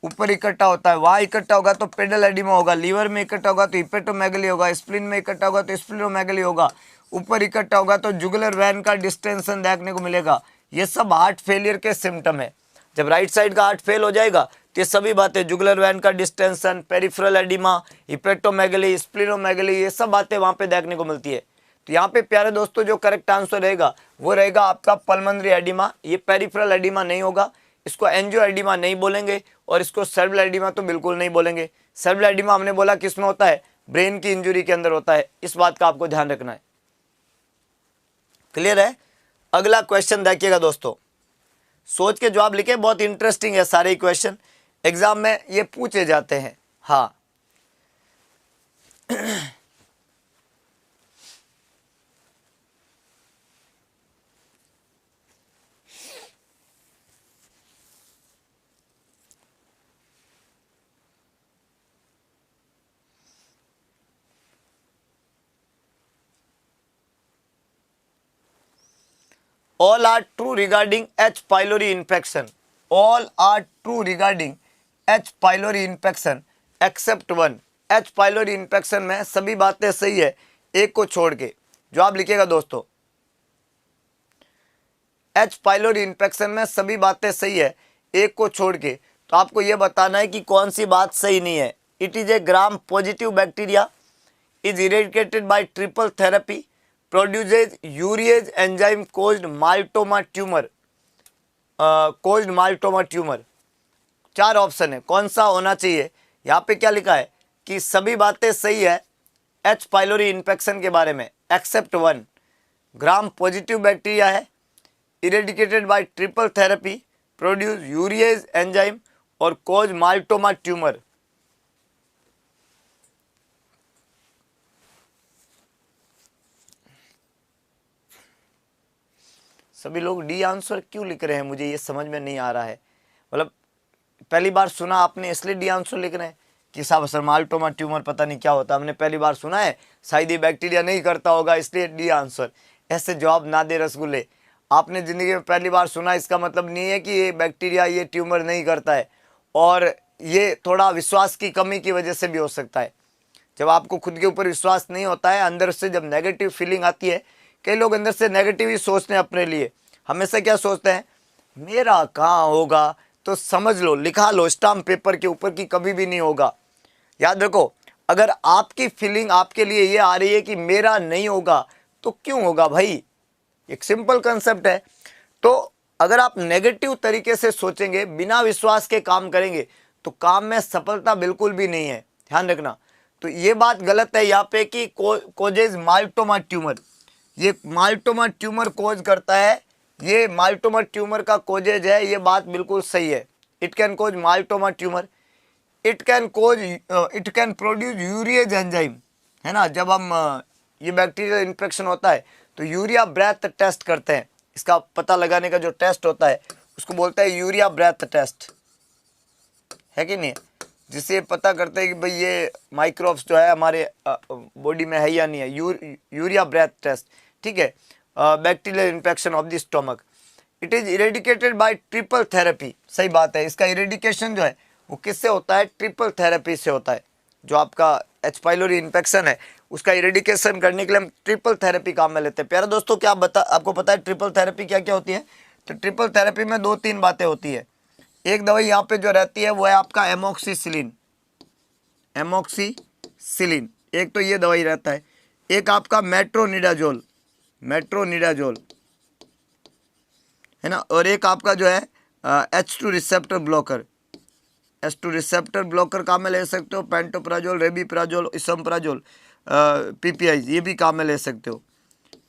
ऊपर इकट्ठा होता है। वहाँ इकट्ठा होगा तो पेडल एडिमा होगा, लीवर में इकट्ठा होगा तो हिपेटोमेगली होगा, स्प्लीन में इकट्ठा होगा तो स्प्लीनोमेगली होगा, ऊपर इकट्ठा होगा तो जुगुलर वैन का डिस्टेंशन देखने को मिलेगा। ये सब हार्ट फेलियर के सिम्टम है। जब राइट साइड का हार्ट फेल हो जाएगा तो ये सभी बातें, जुगुलर वैन का डिस्टेंशन, पेरिफेरल एडिमा, हिपेटोमेगली, स्प्लीनोमेगली, ये सब बातें वहाँ पे देखने को मिलती है। तो यहाँ पे प्यारे दोस्तों जो करेक्ट आंसर रहेगा वो रहेगा आपका पल्मोनरी एडिमा। ये पेरिफेरल एडिमा नहीं होगा, इसको एंजियोएडिमा नहीं बोलेंगे, और इसको सेरिब्रल एडिमा तो बिल्कुल नहीं बोलेंगे। सेरिब्रल एडिमा हमने बोला किस में होता है? ब्रेन की इंजरी के अंदर होता है, इस बात का आपको ध्यान रखना है। क्लियर है? अगला क्वेश्चन देखिएगा दोस्तों, सोच के जवाब लिखे, बहुत इंटरेस्टिंग है, सारे क्वेश्चन एग्जाम में ये पूछे जाते हैं। हाँ all are true regarding H pylori infection, all are true regarding H pylori infection except one. H pylori infection में सभी बातें सही है एक को छोड़ के। जो आप लिखिएगा दोस्तों, एच पाइलोरी इन्फेक्शन में सभी बातें सही है एक को छोड़ के, तो आपको यह बताना है कि कौन सी बात सही नहीं है। It is a gram positive bacteria is eradicated by triple therapy, produces urease enzyme caused myeloma tumor, caused myeloma tumor। चार ऑप्शन है, कौन सा होना चाहिए। यहाँ पे क्या लिखा है कि सभी बातें सही है एच पाइलोरी इन्फेक्शन के बारे में except one. Gram positive bacteria है, eradicated by triple therapy, produce urease enzyme और कॉज माइल्टोमा ट्यूमर। सभी लोग डी आंसर क्यों लिख रहे हैं, मुझे ये समझ में नहीं आ रहा है। मतलब पहली बार सुना आपने इसलिए डी आंसर लिख रहे हैं कि साहब सर माइल्टोमा ट्यूमर पता नहीं क्या होता, हमने पहली बार सुना है, शायद ये बैक्टीरिया नहीं करता होगा इसलिए डी आंसर। ऐसे जवाब ना दे रसगुल्ले। आपने ज़िंदगी में पहली बार सुना इसका मतलब नहीं है कि ये बैक्टीरिया ये ट्यूमर नहीं करता है, और ये थोड़ा विश्वास की कमी की वजह से भी हो सकता है। जब आपको खुद के ऊपर विश्वास नहीं होता है, अंदर से जब नेगेटिव फीलिंग आती है, कई लोग अंदर से नेगेटिव ही सोचते हैं अपने लिए। हमेशा क्या सोचते हैं, मेरा कहाँ होगा, तो समझ लो, लिखा लो स्टाम्प पेपर के ऊपर कि कभी भी नहीं होगा। याद रखो, अगर आपकी फीलिंग आपके लिए ये आ रही है कि मेरा नहीं होगा, तो क्यों होगा भाई। एक सिंपल कंसेप्ट है। तो अगर आप नेगेटिव तरीके से सोचेंगे, बिना विश्वास के काम करेंगे, तो काम में सफलता बिल्कुल भी नहीं है, ध्यान रखना। तो ये बात गलत है यहाँ पे कि कोजेज माइल्टोमा ट्यूमर, ये माइल्टोमा ट्यूमर कोज करता है, ये माइल्टोमा ट्यूमर का कोजेज है, ये बात बिल्कुल सही है। It can cause maltoma tumour, it can produce urease enzyme, है ना। जब हम ये बैक्टीरियल इन्फेक्शन होता है तो यूरिया ब्रेथ टेस्ट करते हैं, इसका पता लगाने का जो टेस्ट होता है उसको बोलता है यूरिया ब्रेथ टेस्ट, है कि नहीं, जिससे पता करते हैं कि भाई ये माइक्रोब्स जो है हमारे बॉडी में है या नहीं है, यूरिया ब्रेथ टेस्ट, ठीक है। Bacterial infection of the stomach, it is eradicated by triple therapy, सही बात है। इसका इरेडिकेशन जो है वो किससे होता है, ट्रिपल थेरेपी से होता है। जो आपका एच पाइलोरी इन्फेक्शन है उसका इरेडिकेशन करने के लिए हम ट्रिपल थेरेपी काम में लेते हैं। प्यारे दोस्तों, क्या आपको पता है ट्रिपल थेरेपी क्या क्या होती है। तो ट्रिपल थेरेपी में 2-3 बातें होती है। एक दवाई यहाँ पे जो रहती है वो है आपका एमोक्सिसिलिन, एमोक्सिसिलिन, एक तो ये दवाई रहता है। एक आपका मेट्रोनिडाजोल, मेट्रोनिडाजोल, है ना। और एक आपका जो है H2 receptor blocker, H2 receptor blocker काम में ले सकते हो। पेंटोप्राजोल, रेबिप्राजोल, इसोमप्राजोल, PPI, ये भी काम में ले सकते हो।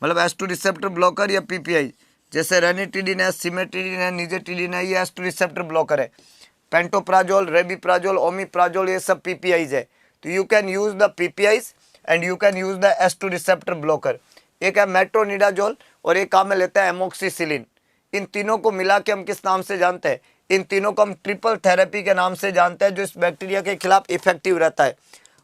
मतलब H2 रिसेप्टर ब्लॉकर या PPI, जैसे रेनिटिडिन है, सिमेटिडिन है, निजेटिडिन है, ये H2 रिसेप्टर ब्लॉकर है। पेंटोप्राजोल, रेबिप्राजोल, ओमिप्राजोल, ये सब PPIs है। तो you can use the PPIs and you can use the H2 receptor blocker. एक है मेट्रोनिडाजोल और एक काम में लेता है एमोक्सिसिलिन। इन तीनों को मिला के हम किस नाम से जानते हैं, इन तीनों को हम ट्रिपल थेरेपी के नाम से जानते हैं, जो इस बैक्टीरिया के खिलाफ इफेक्टिव रहता है।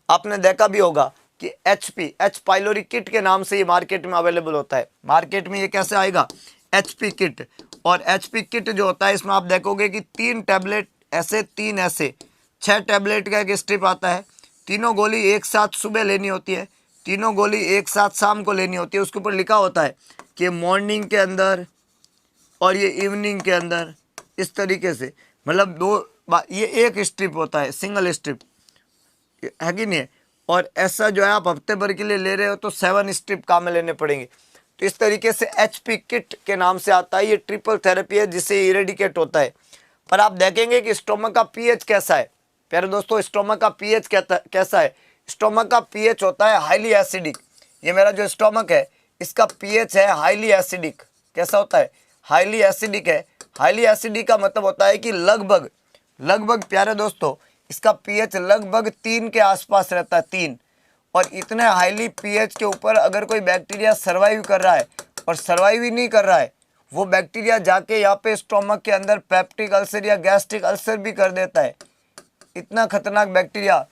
आपने देखा भी होगा कि एच पाइलोरी किट के नाम से ये मार्केट में अवेलेबल होता है। मार्केट में ये कैसे आएगा, HP किट। और HP किट जो होता है इसमें आप देखोगे कि 3 टैबलेट ऐसे, 3 ऐसे, 6 टैबलेट का एक स्ट्रिप आता है। तीनों गोली एक साथ सुबह लेनी होती है, तीनों गोली एक साथ शाम को लेनी होती है। उसके ऊपर लिखा होता है कि मॉर्निंग के अंदर और ये इवनिंग के अंदर, इस तरीके से। मतलब ये एक स्ट्रिप होता है, सिंगल स्ट्रिप, है कि नहीं। और ऐसा जो है आप हफ्ते भर के लिए ले रहे हो तो 7 स्ट्रिप काम में लेने पड़ेंगे। तो इस तरीके से HP किट के नाम से आता है। ये ट्रिपल थेरेपी है जिससे इरेडिकेट होता है। पर आप देखेंगे कि स्टोमक का pH कैसा है। प्यारे दोस्तों, स्टोमक का pH कैसा है। स्टोमक का pH होता है हाईली एसिडिक। ये मेरा जो स्टोमक है इसका pH है हाईली एसिडिक। कैसा होता है, हाईली एसिडिक है। हाईली एसिडिक का मतलब होता है कि लगभग प्यारे दोस्तों इसका pH लगभग 3 के आसपास रहता है, 3। और इतने हाईली pH के ऊपर अगर कोई बैक्टीरिया सर्वाइव कर रहा है और सर्वाइव ही नहीं कर रहा है, वो बैक्टीरिया जाके यहाँ पे स्टोमक के अंदर पेप्टिक अल्सर या गैस्ट्रिक अल्सर भी कर देता है। इतना खतरनाक बैक्टीरिया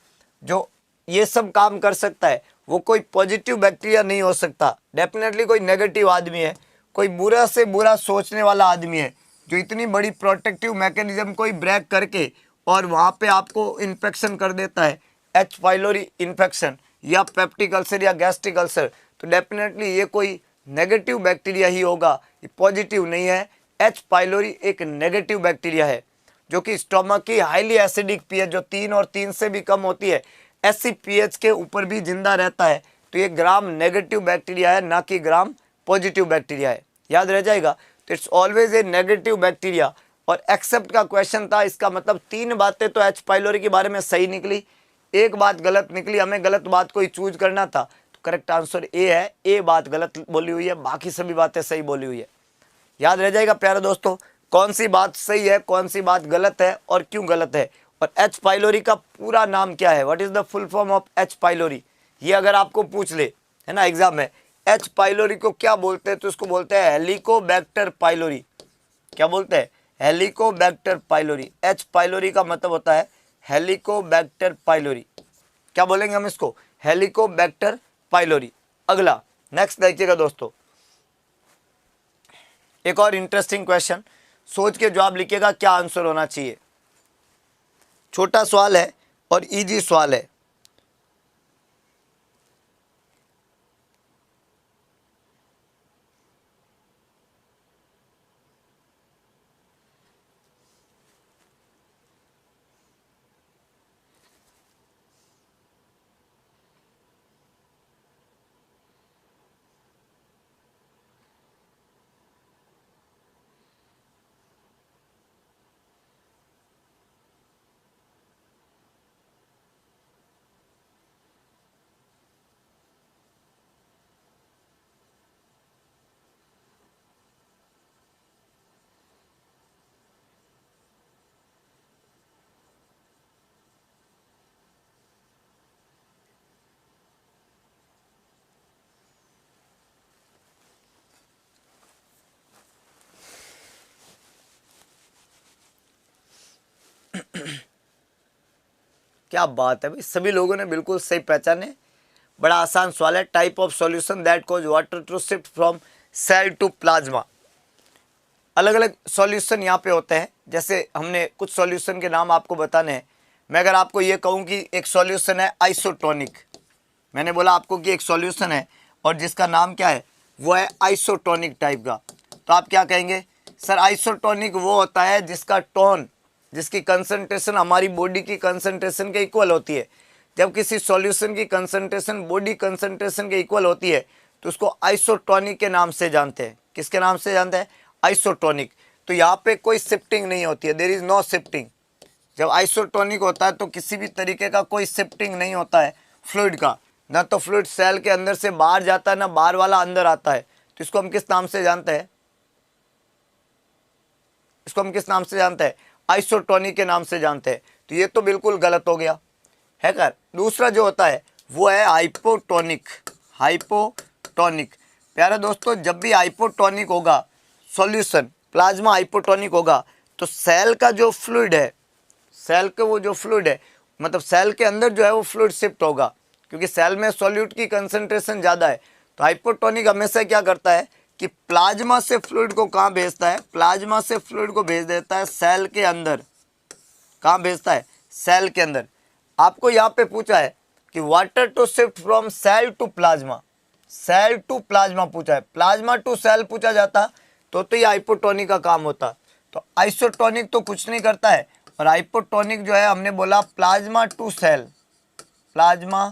जो ये सब काम कर सकता है, वो कोई पॉजिटिव बैक्टीरिया नहीं हो सकता। डेफिनेटली कोई नेगेटिव आदमी है, कोई बुरा से बुरा सोचने वाला आदमी है जो इतनी बड़ी प्रोटेक्टिव मैकेनिज्म को ही ब्रेक करके और वहाँ पे आपको इन्फेक्शन कर देता है, एच पाइलोरी इन्फेक्शन या पेप्टिक अल्सर या गैस्ट्रिक अल्सर, तो डेफिनेटली ये कोई नेगेटिव बैक्टीरिया ही होगा, ये पॉजिटिव नहीं है। एच पाइलोरी एक नेगेटिव बैक्टीरिया है जो कि स्टोमक की हाईली एसिडिक पीएच जो 3 और 3 से भी कम होती है, ऐसी पीएच के ऊपर भी जिंदा रहता है। तो ये ग्राम नेगेटिव बैक्टीरिया है, ना कि ग्राम पॉजिटिव बैक्टीरिया है, याद रह जाएगा। तो it's always a negative bacteria. और एक्सेप्ट का क्वेश्चन था, इसका मतलब 3 बातें तो एच पाइलोरी के बारे में सही निकली, एक बात गलत निकली, हमें गलत बात को ही चूज करना था। तो करेक्ट आंसर ए है, ए बात गलत बोली हुई है, बाकी सभी बातें सही बोली हुई है। याद रह जाएगा प्यारे दोस्तों, कौन सी बात सही है, कौन सी बात गलत है और क्यों गलत है। और एच पाइलोरी का पूरा नाम क्या है, what is the full form of H pylori, ये अगर आपको पूछ ले, है ना, एग्जाम में, एच पाइलोरी को क्या बोलते हैं, तो इसको बोलते हैं हेलिकोबैक्टर पाइलोरी। क्या बोलते हैं, हेलिकोबैक्टर पाइलोरी। एच पाइलोरी का मतलब होता है हेलिकोबैक्टर पाइलोरी। क्या बोलेंगे हम इसको, हेलिकोबैक्टर पाइलोरी। अगला नेक्स्ट देखिएगा दोस्तों, एक और इंटरेस्टिंग क्वेश्चन, सोच के जवाब लिखिएगा क्या आंसर होना चाहिए। छोटा सवाल है और इजी सवाल है। क्या बात है भाई, सभी लोगों ने बिल्कुल सही पहचाने। बड़ा आसान सवाल है। Type of solution that cause water to shift from cell to plasma. अलग अलग सॉल्यूशन यहाँ पे होते हैं, जैसे हमने कुछ सॉल्यूशन के नाम आपको बताने हैं। मैं अगर आपको ये कहूँ कि एक सॉल्यूशन है आइसोटोनिक, मैंने बोला आपको कि एक सॉल्यूशन है और जिसका नाम क्या है, वो है आइसोटोनिक टाइप का, तो आप क्या कहेंगे, सर आइसोटोनिक वो होता है जिसका टोन, जिसकी कंसंट्रेशन हमारी बॉडी की कंसंट्रेशन के इक्वल होती है। जब किसी सॉल्यूशन की कंसंट्रेशन बॉडी कंसंट्रेशन के इक्वल होती है तो उसको आइसोटोनिक के नाम से जानते हैं। किसके नाम से जानते हैं, आइसोटोनिक। तो यहाँ पे कोई शिफ्टिंग नहीं होती है, देयर इज नो शिफ्टिंग। जब आइसोटोनिक होता है तो किसी भी तरीके का कोई शिफ्टिंग नहीं होता है फ्लूइड का, ना तो फ्लूइड सेल के अंदर से बाहर जाता है, ना बाहर वाला अंदर आता है। तो इसको हम किस नाम से जानते हैं, इसको हम किस नाम से जानते हैं, आइसोटोनिक के नाम से जानते हैं। तो ये तो बिल्कुल गलत हो गया है कर। दूसरा जो होता है वो है हाइपोटोनिक। हाइपोटोनिक प्यारे दोस्तों, जब भी हाइपोटोनिक होगा सॉल्यूशन, प्लाज्मा हाइपोटोनिक होगा, तो सेल का जो फ्लूइड है, सेल के वो जो फ्लूइड है, मतलब सेल के अंदर जो है वो फ्लूइड शिफ्ट होगा, क्योंकि सेल में सॉल्यूट की कंसंट्रेशन ज़्यादा है। तो हाइपोटोनिक हमेशा क्या करता है कि प्लाज्मा से फ्लूइड को कहाँ भेजता है, प्लाज्मा से फ्लूइड को भेज देता है सेल के अंदर। कहाँ भेजता है, सेल के अंदर। आपको यहाँ पे पूछा है कि water to shift from cell to plasma, cell to plasma पूछा है, प्लाज्मा टू सेल पूछा जाता तो ये हाइपोटोनिक का काम होता। तो आइसोटोनिक तो कुछ नहीं करता है, और हाइपोटोनिक जो है हमने बोला plasma to cell, plasma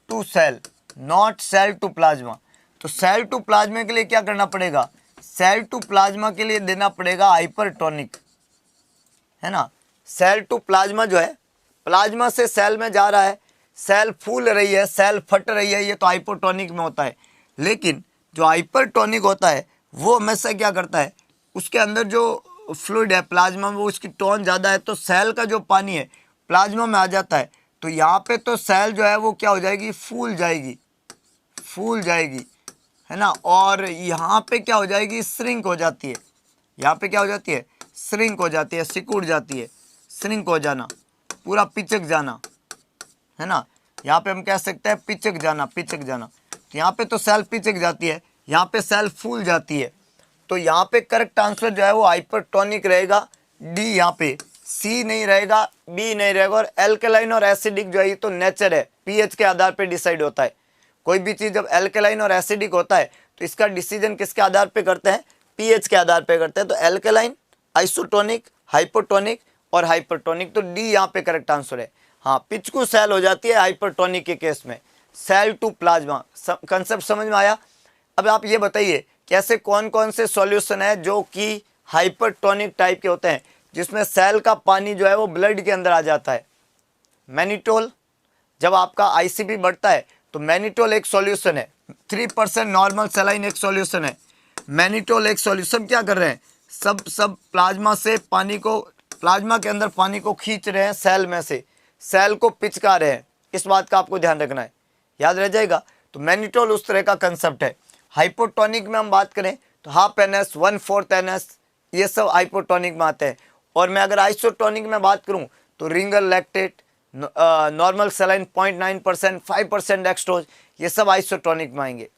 to cell, not cell to plasma. तो सेल टू प्लाज्मा के लिए क्या करना पड़ेगा, सेल टू प्लाज्मा के लिए देना पड़ेगा हाइपरटोनिक, है ना। सेल टू प्लाज्मा जो है, प्लाज्मा से सेल में जा रहा है, सेल फूल रही है, सेल फट रही है, ये तो हाइपोटोनिक में होता है। लेकिन जो हाइपरटोनिक होता है वो हमेशा क्या करता है, उसके अंदर जो फ्लूइड है प्लाज्मा में, वो उसकी टोन ज़्यादा है, तो सेल का जो पानी है प्लाज्मा में आ जाता है। तो यहाँ पे तो सेल जो है वो क्या हो जाएगी, फूल जाएगी, फूल जाएगी, है ना। और यहाँ पे क्या हो जाएगी, श्रिंक हो जाती है। यहाँ पे क्या हो जाती है, श्रिंक हो जाती है, सिकुड़ जाती है, श्रिंक हो जाना, पूरा पिचक जाना, है ना। यहाँ पे हम कह सकते हैं पिचक जाना, पिचक जाना। तो यहाँ पे तो सेल पिचक जाती है, यहाँ पे सेल फूल जाती है। तो यहाँ पे करेक्ट आंसर जो है वो हाइपरटोनिक रहेगा, डी यहाँ पे, सी नहीं रहेगा, बी नहीं रहेगा। और एल्केलाइन और एसिडिक जो है ये तो नेचर है, पीएच के आधार पे डिसाइड होता है। कोई भी चीज जब एल्केलाइन और एसिडिक होता है तो इसका डिसीजन किसके आधार पे करते हैं, पीएच के आधार पे करते हैं। तो एल्केलाइन, आइसोटोनिक, हाइपोटोनिक और हाइपरटोनिक, तो डी यहाँ पे करेक्ट आंसर है। हाँ, पिचकू सेल हो जाती है हाइपरटोनिक के केस में, सेल टू प्लाज्मा। कंसेप्ट समझ में आया। अब आप ये बताइए कि ऐसे कौन कौन से सॉल्यूशन है जो कि हाइपरटोनिक टाइप के होते हैं, जिसमें सेल का पानी जो है वो ब्लड के अंदर आ जाता है। मैनिटोल, जब आपका आईसीपी बढ़ता है तो मैनिटोल एक सॉल्यूशन है, 3% नॉर्मल सेलाइन एक सॉल्यूशन है, मैनिटोल एक सॉल्यूशन। क्या कर रहे हैं, सब प्लाज्मा से पानी को, प्लाज्मा के अंदर पानी को खींच रहे हैं सेल में से, सेल को पिचका रहे हैं। इस बात का आपको ध्यान रखना है, याद रह जाएगा। तो मैनिटोल उस तरह का कंसेप्ट है। हाइपोटोनिक में हम बात करें तो हाफ एनएस, 1/4 एनएस, ये सब हाइपोटोनिक में आते हैं। और मैं अगर आइसोटोनिक में बात करूं तो Ringer lactate, normal saline 0.9%, 5% dextrose, ये सब आइसोटोनिक में आएंगे।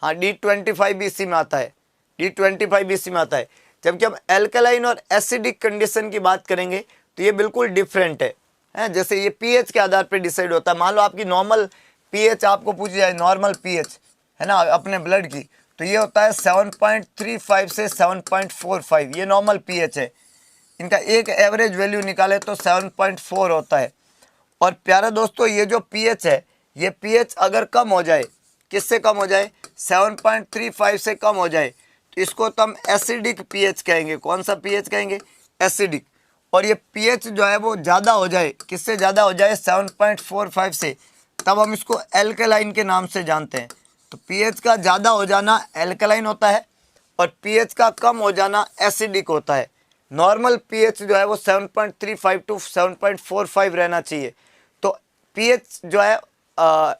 हाँ, D25 भी इसी में आता है, D25 भी इसी में आता है। जबकि हम एल्कलाइन और एसिडिक कंडीशन की बात करेंगे तो ये बिल्कुल डिफरेंट है। जैसे ये पीएच के आधार पर डिसाइड होता है। मान लो आपकी नॉर्मल पीएच आपको पूछी जाए, नॉर्मल पीएच है ना अपने ब्लड की, तो ये होता है 7.35 से 7.45, ये नॉर्मल पीएच है। इनका एक एवरेज वैल्यू निकाले तो 7.4 होता है। और प्यारे दोस्तों, ये जो पीएच है, ये पीएच अगर कम हो जाए, किससे कम हो जाए, 7.35 से कम हो जाए, तो इसको तो हम एसिडिक पीएच कहेंगे। कौन सा पीएच कहेंगे, एसिडिक। और ये पीएच जो है वो ज़्यादा हो जाए, किससे ज़्यादा हो जाए, 7.45 से, तब हम इसको एल्कलाइन के नाम से जानते हैं। तो पीएच का ज़्यादा हो जाना एल्कलाइन होता है और पीएच का कम हो जाना एसिडिक होता है। नॉर्मल पीएच जो है वो 7.35 टू 7.45 रहना चाहिए। तो पीएच जो है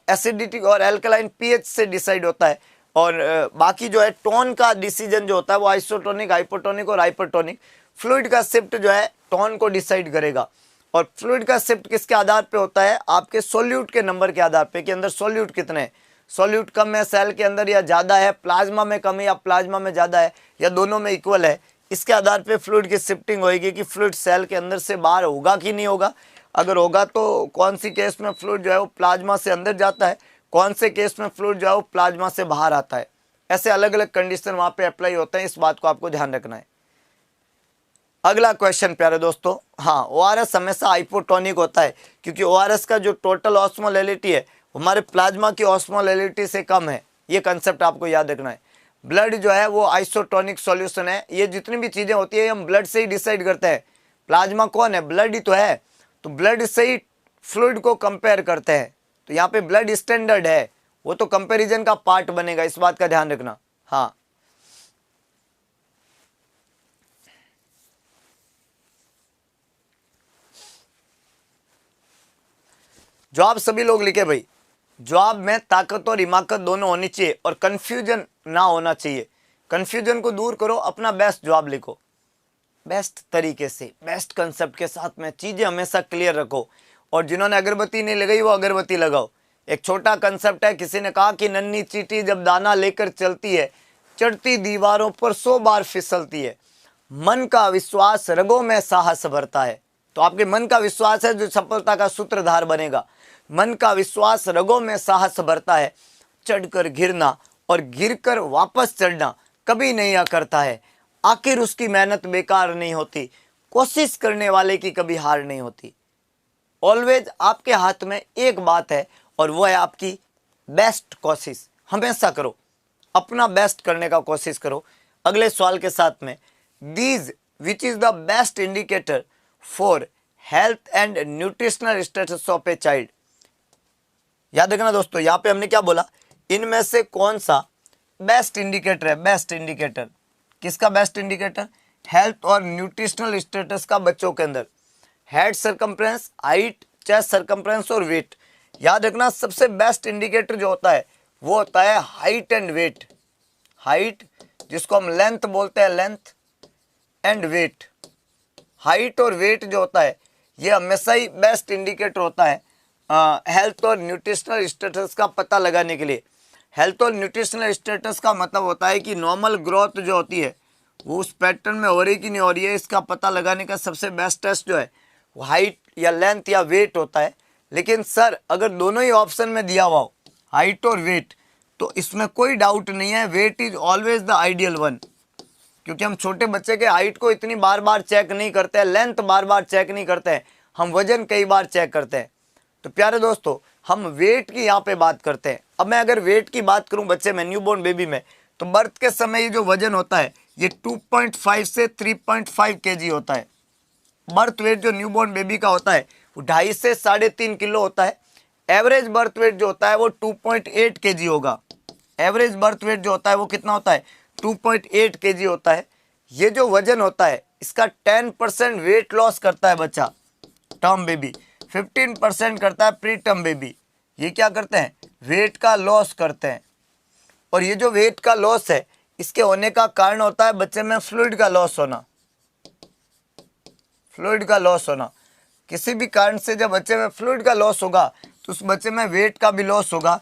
एसिडिटी और एल्कलाइन पीएच से डिसाइड होता है। और बाकी जो है टोन का डिसीजन जो होता है वो आइसोटोनिक, हाइपोटोनिक और हाइपरटोनिक, फ्लूइड का शिफ्ट जो है टोन को डिसाइड करेगा। और फ्लूइड का शिफ्ट किसके आधार पे होता है, आपके सोल्यूट के नंबर के आधार पे, कि अंदर सोल्यूट कितने हैं, सोल्यूट कम है सेल के अंदर या ज़्यादा है, प्लाज्मा में कम है या प्लाज्मा में ज़्यादा है, या दोनों में इक्वल है। इसके आधार पे फ्लूइड की शिफ्टिंग होगी कि फ्लूइड सेल के अंदर से बाहर होगा कि नहीं होगा। अगर होगा तो कौन सी केस में फ्लूइड जो है वो प्लाज्मा से अंदर जाता है, कौन से केस में फ्लूइड जो है वो प्लाज्मा से बाहर आता है। ऐसे अलग अलग कंडीशन वहाँ पे अप्लाई होते हैं, इस बात को आपको ध्यान रखना है। अगला क्वेश्चन प्यारे दोस्तों, हाँ, ओआरएस हमेशा हाइपोटोनिक होता है क्योंकि ओआरएस का जो टोटल ऑस्मोलैलिटी है हमारे प्लाज्मा की ऑस्मोलैलिटी से कम है। ये कंसेप्ट आपको याद रखना है। ब्लड जो है वो आइसोटोनिक सॉल्यूशन है। ये जितनी भी चीज़ें होती है हम ब्लड से ही डिसाइड करते हैं। प्लाज्मा कौन है, ब्लड ही तो है, तो ब्लड से ही फ्लूइड को कंपेयर करते हैं। तो यहाँ पे ब्लड स्टैंडर्ड है, वो तो कंपेरिजन का पार्ट बनेगा, इस बात का ध्यान रखना। हाँ, जवाब सभी लोग लिखे भाई। जवाब में ताकत और हिमाकत दोनों होनी चाहिए और कंफ्यूजन ना होना चाहिए। कंफ्यूजन को दूर करो, अपना बेस्ट जवाब लिखो, बेस्ट तरीके से, बेस्ट कंसेप्ट के साथ में चीज़ें हमेशा क्लियर रखो। और जिन्होंने अगरबत्ती नहीं लगाई वो अगरबत्ती लगाओ। एक छोटा कंसेप्ट है, किसी ने कहा कि नन्ही चींटी जब दाना लेकर चलती है, चढ़ती दीवारों पर 100 बार फिसलती है। मन का विश्वास रगों में साहस भरता है। तो आपके मन का विश्वास है जो सफलता का सूत्रधार बनेगा। मन का विश्वास रगों में साहस भरता है, चढ़कर गिरना और गिरकर वापस चढ़ना कभी नहीं करता है। आखिर उसकी मेहनत बेकार नहीं होती, कोशिश करने वाले की कभी हार नहीं होती। ऑलवेज आपके हाथ में एक बात है और वो है आपकी बेस्ट कोशिश। हमेशा करो, अपना बेस्ट करने का कोशिश करो। अगले सवाल के साथ में, these which is the best indicator for health and nutritional status of a child. याद रखना दोस्तों, यहाँ पे हमने क्या बोला, इनमें से कौन सा बेस्ट इंडिकेटर है। बेस्ट इंडिकेटर किसका, बेस्ट इंडिकेटर हेल्थ और न्यूट्रिशनल स्टेटस का बच्चों के अंदर। Head circumference, height, chest circumference और वेट। याद रखना सबसे बेस्ट इंडिकेटर जो होता है वो होता है हाइट एंड वेट। हाइट जिसको हम लेंथ बोलते हैं, लेंथ एंड वेट। हाइट और वेट जो होता है ये हमेशा ही बेस्ट इंडिकेटर होता है हेल्थ और न्यूट्रिशनल स्टेटस का पता लगाने के लिए। हेल्थ और न्यूट्रिशनल स्टेटस का मतलब होता है कि नॉर्मल ग्रोथ जो होती है वो उस पैटर्न में हो रही कि नहीं हो रही है, इसका पता लगाने का सबसे बेस्ट टेस्ट जो है वो हाइट या लेंथ या वेट होता है। लेकिन सर अगर दोनों ही ऑप्शन में दिया हुआ हो हाइट और वेट, तो इसमें कोई डाउट नहीं है, weight is always the ideal one, क्योंकि हम छोटे बच्चे के हाइट को इतनी बार बार चेक नहीं करते हैं, लेंथ बार बार चेक नहीं करते हैं, हम वजन कई बार चेक करते हैं। तो प्यारे दोस्तों हम वेट की यहाँ पे बात करते हैं। अब मैं अगर वेट की बात करूं बच्चे में, न्यूबॉर्न बेबी में, तो बर्थ के समय ये जो वजन होता है ये 2.5 से 3.5 केजी होता है। बर्थ वेट जो न्यूबॉर्न बेबी का होता है वो 2.5 से 3.5 किलो होता है। एवरेज बर्थ वेट जो होता है वो 2.8 केजी होगा। एवरेज बर्थ वेट जो होता है वो कितना होता है, 2.8 केजी होता है। ये जो वजन होता है इसका 10% वेट लॉस करता है बच्चा टर्म बेबी, 15% करता है प्री टर्म बेबी। ये क्या करते हैं, वेट का लॉस करते हैं। और ये जो वेट का लॉस है इसके होने का कारण होता है बच्चे में फ्लूइड का लॉस होना। फ्लूइड का लॉस होना, किसी भी कारण से जब बच्चे में फ्लूइड का लॉस होगा तो उस बच्चे में वेट का भी लॉस होगा।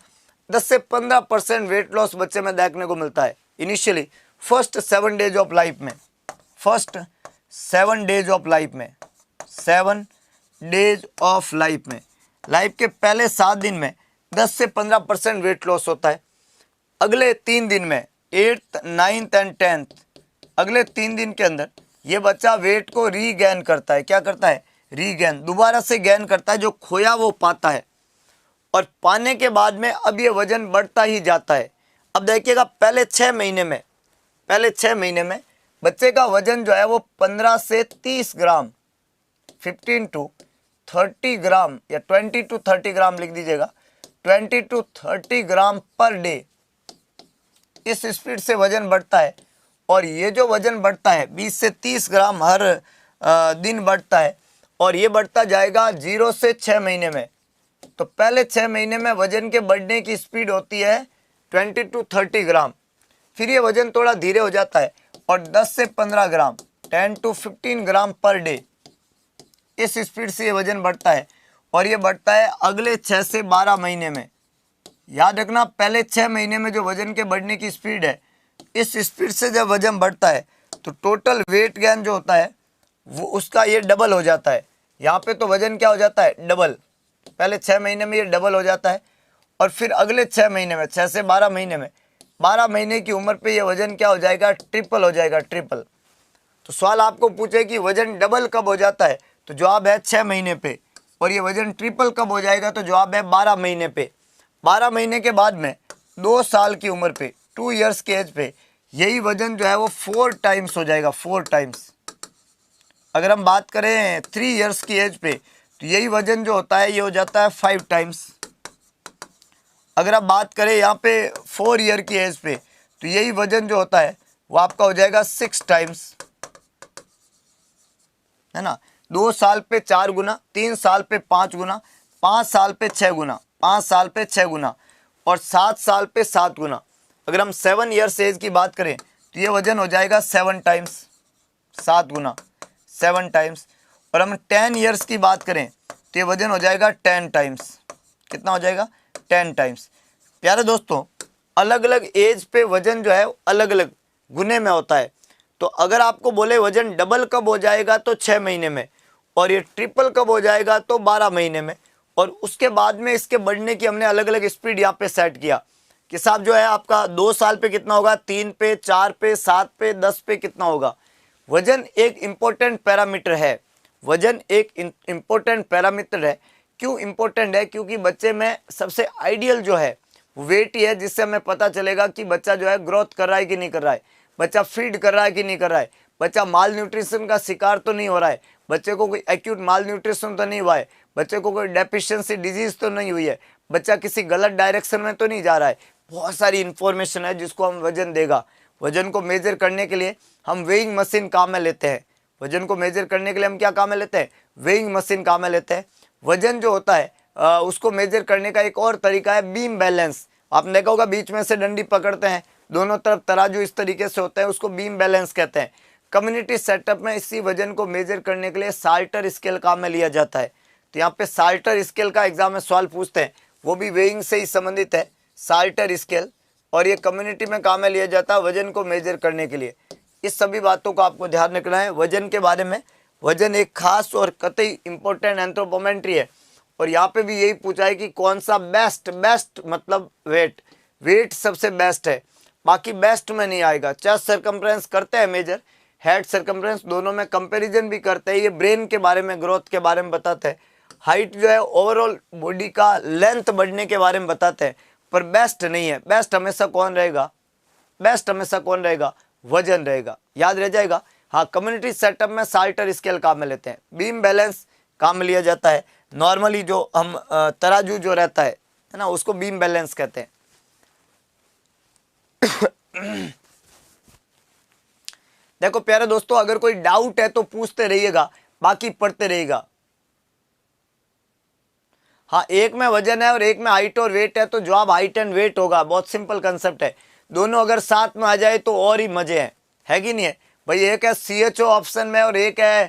10 से 15% वेट लॉस बच्चे में देखने को मिलता है initially first 7 days of life में। फर्स्ट 7 डेज ऑफ लाइफ में, 7 डेज ऑफ लाइफ में, लाइफ के पहले 7 दिन में 10 से 15% वेट लॉस होता है। अगले 3 दिन में 8th 9th एंड 10th, अगले 3 दिन के अंदर ये बच्चा वेट को रीगेन करता है। क्या करता है, रीगेन, दोबारा से गेन करता है, जो खोया वो पाता है। और पाने के बाद में अब ये वजन बढ़ता ही जाता है। अब देखिएगा पहले 6 महीने में, पहले 6 महीने में बच्चे का वजन जो है वो 15 से 30 ग्राम, 15 to 30 ग्राम या 20 to 30 ग्राम लिख दीजिएगा, 20 to 30 ग्राम पर डे, इस स्पीड से वजन बढ़ता है। और ये जो वजन बढ़ता है 20 से 30 ग्राम हर दिन बढ़ता है, और ये बढ़ता जाएगा 0 से 6 महीने में। तो पहले 6 महीने में वजन के बढ़ने की स्पीड होती है 20 to 30 ग्राम, फिर ये वजन थोड़ा धीरे हो जाता है और 10 से 15 ग्राम, 10 to 15 ग्राम पर डे, इस स्पीड से ये वजन बढ़ता है। और ये बढ़ता है अगले 6 से 12 महीने में। याद रखना पहले 6 महीने में जो वजन के बढ़ने की स्पीड है, इस स्पीड से जब वजन बढ़ता है तो टोटल वेट गेन जो होता है वो उसका ये डबल हो जाता है। यहाँ पे तो वजन क्या हो जाता है, डबल, पहले 6 महीने में ये डबल हो जाता है। और फिर अगले 6 महीने में, 6 से 12 महीने में, 12 महीने की उम्र पे ये वजन क्या हो जाएगा, ट्रिपल हो जाएगा, ट्रिपल। तो सवाल आपको पूछे कि वजन डबल कब हो जाता है, तो जवाब है 6 महीने पे। और ये वजन ट्रिपल कब हो जाएगा, तो जवाब है 12 महीने पे। 12 महीने के बाद में 2 साल की उम्र पे, 2 इयर्स के एज पे, यही वजन जो है वो 4 टाइम्स हो जाएगा, 4 टाइम्स। अगर हम बात करें 3 इयर्स की एज पे, तो यही वजन जो होता है ये हो जाता है 5 टाइम्स। अगर आप बात करें यहाँ पे 4 ईयर की एज पे, तो यही वजन जो होता है वो आपका हो जाएगा 6 टाइम्स, है ना। 2 साल पे 4 गुना, 3 साल पे 5 गुना, 5 साल पे 6 गुना, 5 साल पे 6 गुना, और 7 साल पे 7 गुना। अगर हम 7 ईयर्स एज की बात करें तो ये वजन हो जाएगा 7 टाइम्स, 7 गुना, 7 टाइम्स। और हम 10 ईयर्स की बात करें तो ये वजन हो जाएगा 10 टाइम्स। कितना हो जाएगा, 10 टाइम्स। प्यारे दोस्तों अलग अलग एज पे वजन जो है अलग अलग गुने में होता है। तो अगर आपको बोले वजन डबल कब हो जाएगा, तो 6 महीने में, और ये ट्रिपल कब हो जाएगा, तो 12 महीने में। और उसके बाद में इसके बढ़ने की हमने अलग अलग स्पीड यहाँ पे सेट किया कि साहब जो है आपका 2 साल पे कितना होगा, 3 पे, 4 पे, 7 पे, 10 पे कितना होगा। वजन एक इम्पोर्टेंट पैरामीटर है, वजन एक इम्पोर्टेंट पैरामीटर है। क्यों इम्पोर्टेंट है, क्योंकि बच्चे में सबसे आइडियल जो है वेट ही है, जिससे हमें पता चलेगा कि बच्चा जो है ग्रोथ कर रहा है कि नहीं कर रहा है, बच्चा फीड कर रहा है कि नहीं कर रहा है, बच्चा माल न्यूट्रिशन का शिकार तो नहीं हो रहा है, बच्चे को कोई एक्यूट माल न्यूट्रिशन तो नहीं हुआ है, बच्चे को कोई डेफिशिएंसी डिजीज तो नहीं हुई है, बच्चा किसी गलत डायरेक्शन में तो नहीं जा रहा है। बहुत सारी इंफॉर्मेशन है जिसको हम वजन देगा। वजन को मेजर करने के लिए हम वेइंग मशीन काम में लेते हैं। वजन को मेजर करने के लिए हम क्या काम में लेते हैं, वेइंग मशीन काम में लेते हैं। वजन जो होता है उसको मेजर करने का एक और तरीका है बीम बैलेंस। आपने देखा होगा बीच में से डंडी पकड़ते हैं, दोनों तरफ तराजू इस तरीके से होता है, उसको बीम बैलेंस कहते हैं। कम्युनिटी सेटअप में इसी वजन को मेजर करने के लिए साल्टर स्केल काम में लिया जाता है। तो यहाँ पे साल्टर स्केल का एग्जाम में सवाल पूछते हैं, वो भी वेइंग से ही संबंधित है। साल्टर स्केल, और ये कम्युनिटी में काम में लिया जाता है वजन को मेजर करने के लिए। इस सभी बातों का आपको ध्यान रखना है वजन के बारे में। वजन एक खास और कतई इंपॉर्टेंट एंथ्रोपोमेट्री है और यहाँ पे भी यही पूछा है कि कौन सा बेस्ट मतलब वेट सबसे बेस्ट है, बाकी बेस्ट में नहीं आएगा। चेस्ट सर्कम्फ्रेंस करते हैं मेजर, हेड सर्कम्फ्रेंस दोनों में कंपैरिजन भी करते हैं, ये ब्रेन के बारे में ग्रोथ के बारे में बताते हैं। हाइट जो है ओवरऑल बॉडी का लेंथ बढ़ने के बारे में बताते हैं, पर बेस्ट नहीं है। बेस्ट हमेशा कौन रहेगा? बेस्ट हमेशा कौन रहेगा? वजन रहेगा, याद रह जाएगा। हाँ, कम्युनिटी सेटअप में साल्टर स्केल काम में लेते हैं, बीम बैलेंस काम में लिया जाता है। नॉर्मली जो हम तराजू जो रहता है ना, उसको बीम बैलेंस कहते हैं। देखो प्यारे दोस्तों, अगर कोई डाउट है तो पूछते रहिएगा, बाकी पढ़ते रहिएगा। हाँ, एक में वजन है और एक में हाइट और वेट है, तो जवाब हाइट एंड वेट होगा। बहुत सिंपल कंसेप्ट है, दोनों अगर साथ में आ जाए तो और ही मजे हैं, है कि नहीं है भाई? एक है CHO ऑप्शन में और एक है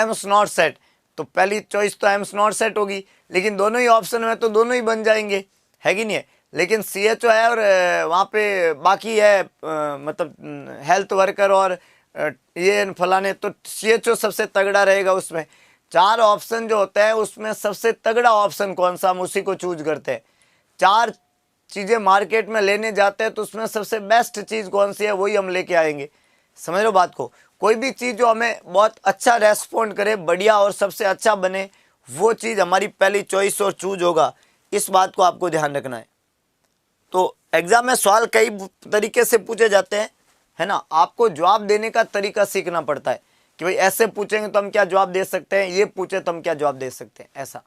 एम्स नॉट सेट, तो पहली चॉइस तो एम्स नॉट सेट होगी, लेकिन दोनों ही ऑप्शन में तो दोनों ही बन जाएंगे, है कि नहीं है? लेकिन CHO है और वहाँ पे बाकी है मतलब हेल्थ वर्कर और ये फलाने, तो CHO सबसे तगड़ा रहेगा। उसमें 4 ऑप्शन जो होते हैं उसमें सबसे तगड़ा ऑप्शन कौन सा, हम उसी को चूज करते हैं। 4 चीज़ें मार्केट में लेने जाते हैं तो उसमें सबसे बेस्ट चीज़ कौन सी है, वही हम लेके आएंगे। समझ लो बात को? कोई भी चीज़ जो हमें बहुत अच्छा रेस्पॉन्ड करे, बढ़िया और सबसे अच्छा बने, वो चीज़ हमारी पहली चॉइस और चूज होगा। इस बात को आपको ध्यान रखना है। तो एग्जाम में सवाल कई तरीके से पूछे जाते हैं, है ना? आपको जवाब देने का तरीका सीखना पड़ता है कि भाई ऐसे पूछेंगे तो हम क्या जवाब दे सकते हैं, ये पूछे तो हम क्या जवाब दे सकते हैं, ऐसा।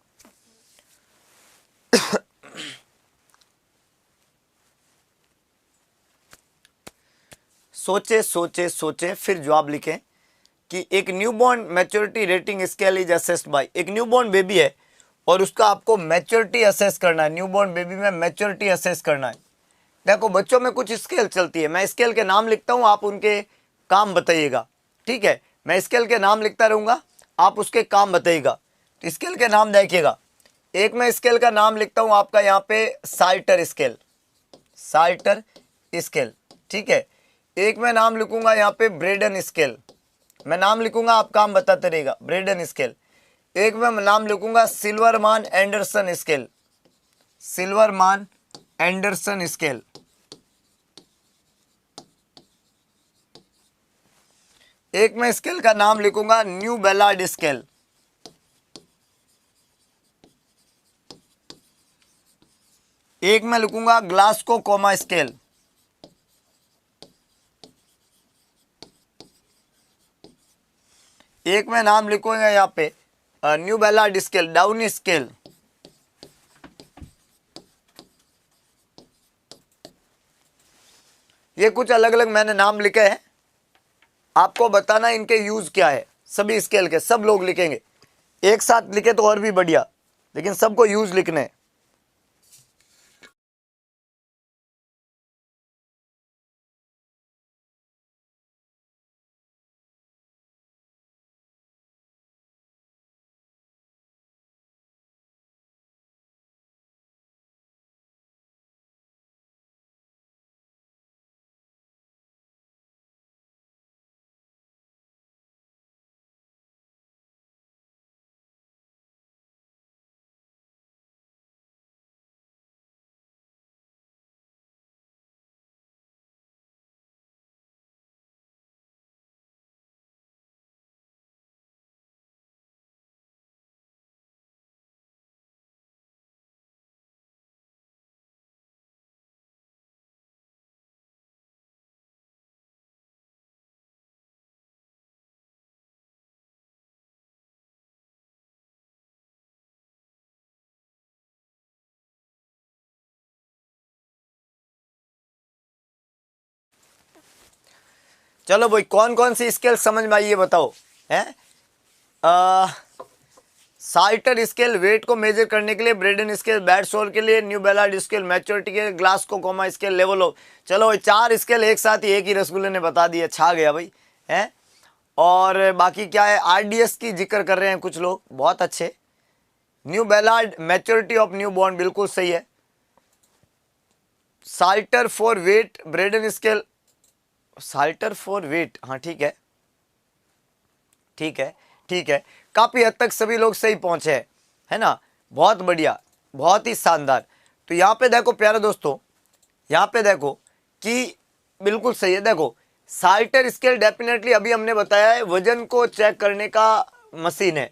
सोचे सोचे सोचे फिर जवाब लिखें कि एक newborn maturity rating scale is assessed by. एक न्यूबॉर्न बेबी है और उसका आपको मैच्योरिटी असेस करना है। न्यूबॉर्न बेबी में मैच्योरिटी असेस करना है। देखो बच्चों में कुछ स्केल चलती है, मैं स्केल के नाम लिखता हूँ, आप उनके काम बताइएगा, ठीक है? मैं स्केल के नाम लिखता रहूँगा, आप उसके काम बताइएगा। तो स्केल के नाम देखिएगा, एक मैं स्केल का नाम लिखता हूँ आपका यहाँ पे साल्टर स्केल, साल्टर स्केल, ठीक है? एक मैं नाम लिखूंगा यहाँ पे ब्रेडन स्केल, मैं नाम लिखूंगा, आप काम बताते रहिएगा, ब्रेडन स्केल। एक मैं नाम लिखूंगा सिल्वरमान एंडरसन स्केल, सिल्वरमान एंडरसन स्केल। एक मैं स्केल का नाम लिखूंगा न्यू बेलार्ड स्केल। एक मैं लिखूंगा ग्लासको कोमा स्केल। एक मैं नाम लिखूंगा यहाँ पे new Ballard scale, Downey scale. ये कुछ अलग अलग मैंने नाम लिखे हैं, आपको बताना इनके यूज क्या है। सभी स्केल के सब लोग लिखेंगे, एक साथ लिखे तो और भी बढ़िया, लेकिन सबको यूज लिखने हैं। चलो भाई, कौन कौन सी स्केल समझ में आई ये बताओ। है साल्टर स्केल वेट को मेजर करने के लिए, ब्रेडन स्केल बैड सोल के लिए, न्यू बेलार्ड स्केल मैच्योरिटी के लिए, ग्लासको कोमा स्केल लेवल ऑफ। चलो भाई 4 स्केल एक साथ ही एक ही रसगुल्ले ने बता दिया, छा गया भाई, है। और बाकी क्या है, RDS की जिक्र कर रहे हैं कुछ लोग, बहुत अच्छे। New Ballard maturity of new born बिल्कुल सही है। Salter for weight, Braden scale, Salter for weight, हाँ ठीक है, ठीक है, ठीक है, काफी हद तक सभी लोग सही पहुंचे हैं, है ना, बहुत बढ़िया, बहुत ही शानदार। तो यहाँ पे देखो प्यारे दोस्तों, यहाँ पे देखो कि बिल्कुल सही है। देखो साल्टर स्केल डेफिनेटली अभी हमने बताया है वजन को चेक करने का मशीन है।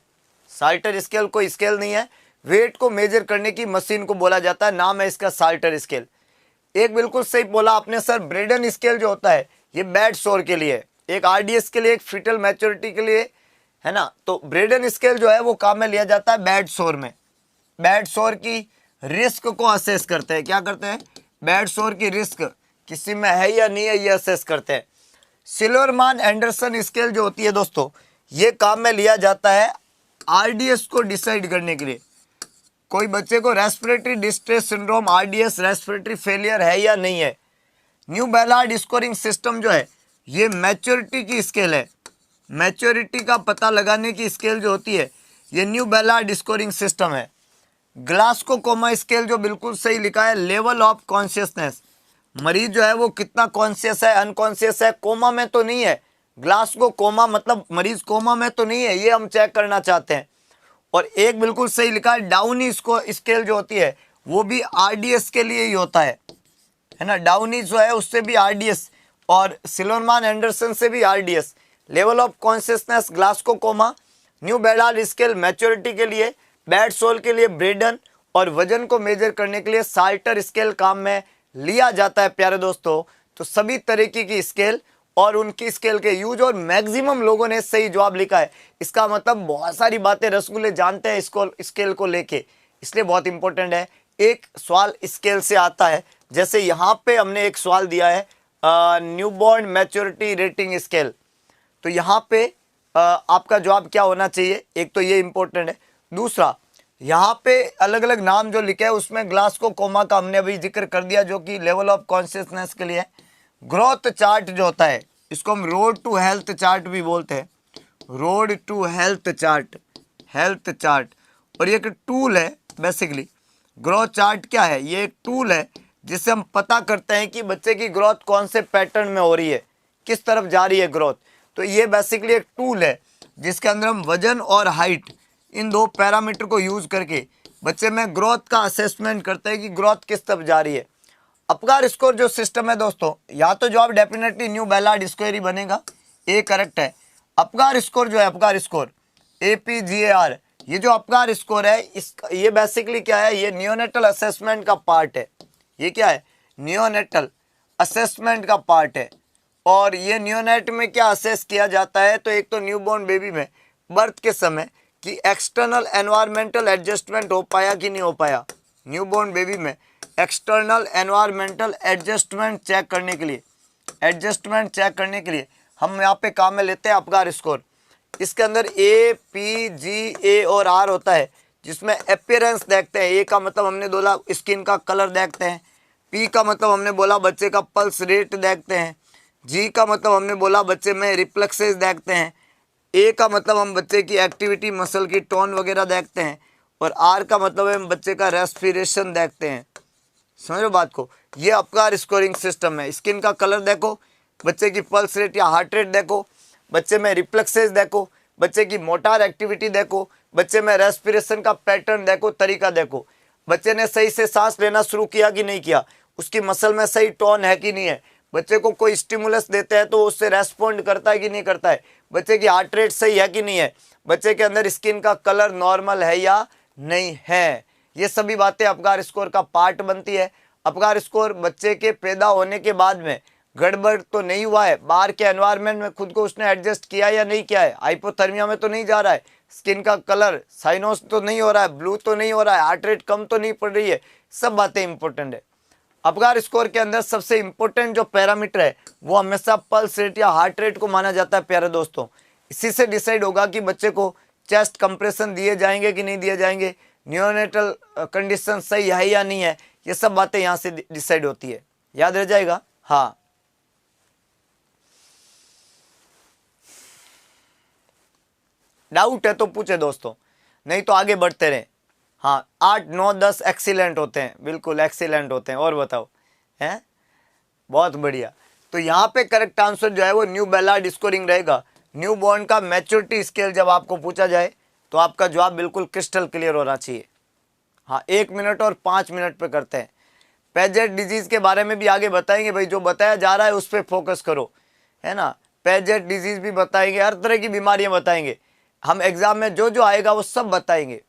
साल्टर स्केल कोई स्केल नहीं है, वेट को मेजर करने की मशीन को बोला जाता है, नाम है इसका साल्टर स्केल। एक बिल्कुल सही बोला आपने सर, ब्रेडन स्केल जो होता है ये बेड शोर के लिए, एक आरडीएस के लिए, एक फीटल मैच्योरिटी के लिए, है ना। तो ब्रेडन स्केल जो है वो काम में लिया जाता है बेड शोर में। बेड शोर की रिस्क को असेस करते हैं, क्या करते हैं, बेड शोर की रिस्क किसी में है या नहीं है ये असेस करते हैं। सिल्वरमान एंडरसन स्केल जो होती है दोस्तों, ये काम में लिया जाता है आरडीएस को डिसाइड करने के लिए, कोई बच्चे को respiratory distress syndrome, RDS, respiratory failure है या नहीं है। न्यू बैलार्ड स्कोरिंग सिस्टम जो है ये मैच्योरिटी की स्केल है, मैच्योरिटी का पता लगाने की स्केल जो होती है ये न्यू बैलार्ड स्कोरिंग सिस्टम है। ग्लास्को कोमा स्केल जो बिल्कुल सही लिखा है, लेवल ऑफ कॉन्शियसनेस, मरीज जो है वो कितना कॉन्शियस है, अनकॉन्शियस है, कोमा में तो नहीं है। ग्लास्को कोमा मतलब मरीज कोमा में तो नहीं है, ये हम चेक करना चाहते हैं। और एक बिल्कुल सही लिखा है डाउनी स्केल जो होती है वो भी आरडीएस के लिए ही होता है ना, डाउनी जो है उससे भी आरडीएस, और सिल्वरमान एंडरसन से भी RDS. Level of consciousness Glasgow coma, New Ballard scale maturity के लिए, बेड सोल के लिए ब्रेडन, और वजन को मेजर करने के लिए साल्टर स्केल काम में लिया जाता है प्यारे दोस्तों। तो सभी तरीके की स्केल और उनकी स्केल के यूज, और मैक्सिमम लोगों ने सही जवाब लिखा है। इसका मतलब बहुत सारी बातें रसगुल्ले जानते हैं इसको, स्केल को लेके, इसलिए बहुत इंपॉर्टेंट है। एक सवाल स्केल से आता है, जैसे यहाँ पे हमने एक सवाल दिया है न्यूबॉर्न मैच्योरिटी रेटिंग स्केल, तो यहाँ पे आपका जवाब क्या होना चाहिए, एक तो ये इंपॉर्टेंट है। दूसरा, यहाँ पे अलग अलग नाम जो लिखे है उसमें ग्लास्को कोमा का हमने अभी जिक्र कर दिया जो कि लेवल ऑफ कॉन्शियसनेस के लिए है। ग्रोथ चार्ट जो होता है इसको हम रोड टू हेल्थ चार्ट भी बोलते हैं, road to health chart, health chart. और ये एक टूल है बेसिकली, ग्रोथ चार्ट क्या है, ये एक टूल है जिससे हम पता करते हैं कि बच्चे की ग्रोथ कौन से पैटर्न में हो रही है, किस तरफ जा रही है ग्रोथ। तो ये बेसिकली एक टूल है जिसके अंदर हम वजन और हाइट, इन दो पैरामीटर को यूज करके बच्चे में ग्रोथ का असेसमेंट करते हैं कि ग्रोथ किस तरफ जा रही है। अपगार स्कोर जो सिस्टम है दोस्तों, या तो जवाब डेफिनेटली न्यू बैलार्ड स्क्वायर ही बनेगा, ए करेक्ट है। अपगार स्कोर जो है, अपगार स्कोर APGAR, ये जो अपगार स्कोर है ये बेसिकली क्या है, ये नियोनेटल असेसमेंट का पार्ट है। ये क्या है, नियोनेटल असेसमेंट का पार्ट है। और ये नियोनेट में क्या असेस किया जाता है, तो एक तो न्यूबॉर्न बेबी में बर्थ के समय कि एक्सटर्नल एनवायरमेंटल एडजस्टमेंट हो पाया कि नहीं हो पाया। न्यूबॉर्न बेबी में एक्सटर्नल एनवायरमेंटल एडजस्टमेंट चेक करने के लिए, एडजस्टमेंट चेक करने के लिए हम यहाँ पे काम में लेते हैं अपगार स्कोर। इसके अंदर APGA और R होता है, जिसमें अपीयरेंस देखते हैं। A का मतलब हमने बोला स्किन का कलर देखते हैं, P का मतलब हमने बोला बच्चे का पल्स रेट देखते हैं, G का मतलब हमने बोला बच्चे में रिफ्लेक्सेस देखते हैं, A का मतलब हम बच्चे की एक्टिविटी, मसल की टोन वगैरह देखते हैं, और R का मतलब हम बच्चे का रेस्पिरेशन देखते हैं। समझो बात को, ये अपगार स्कोरिंग सिस्टम है। स्किन का कलर देखो, बच्चे की पल्स रेट या हार्ट रेट देखो, बच्चे में रिफ्लेक्सेस देखो, बच्चे की मोटार एक्टिविटी देखो, बच्चे में रेस्पिरेशन का पैटर्न देखो, तरीका देखो, बच्चे ने सही से सांस लेना शुरू किया कि नहीं किया, उसकी मसल में सही टोन है कि नहीं है, बच्चे को कोई स्टिमुलस देते हैं तो उससे रेस्पॉन्ड करता है कि नहीं करता है, बच्चे की हार्ट रेट सही है कि नहीं है, बच्चे के अंदर स्किन का कलर नॉर्मल है या नहीं है। ये सभी बातें अपगार स्कोर का पार्ट बनती है। अपगार स्कोर बच्चे के पैदा होने के बाद में गड़बड़ तो नहीं हुआ है, बाहर के एनवायरनमेंट में खुद को उसने एडजस्ट किया या नहीं किया है, हाइपोथर्मिया में तो नहीं जा रहा है, स्किन का कलर साइनोस तो नहीं हो रहा है, ब्लू तो नहीं हो रहा है, हार्ट रेट कम तो नहीं पड़ रही है, सब बातें इंपॉर्टेंट है। अपगार स्कोर के अंदर सबसे इंपॉर्टेंट जो पैरामीटर है वो हमेशा पल्स रेट या हार्ट रेट को माना जाता है प्यारे दोस्तों। इसी से डिसाइड होगा कि बच्चे को चेस्ट कंप्रेशन दिए जाएंगे कि नहीं दिए जाएंगे, नियोनेटल कंडीशन सही है या नहीं है, ये सब बातें यहाँ से डिसाइड होती है। याद रह जाएगा। हाँ, डाउट है तो पूछे दोस्तों, नहीं तो आगे बढ़ते रहे। हाँ, 8, 9, 10 एक्सीलेंट होते हैं, बिल्कुल एक्सीलेंट होते हैं। और बताओ, हैं, बहुत बढ़िया। तो यहाँ पे करेक्ट आंसर जो है वो न्यू बैलार्ड स्कोरिंग रहेगा। न्यू बॉर्न का मैच्योरिटी स्केल जब आपको पूछा जाए तो आपका जवाब बिल्कुल क्रिस्टल क्लियर होना चाहिए। हाँ, 1 मिनट और 5 मिनट पे करते हैं। पेजेट डिजीज के बारे में भी आगे बताएंगे भाई, जो बताया जा रहा है उस पर फोकस करो, है ना। पेजेट डिजीज भी बताएंगे, हर तरह की बीमारियां बताएंगे हम, एग्जाम में जो जो आएगा वो सब बताएंगे।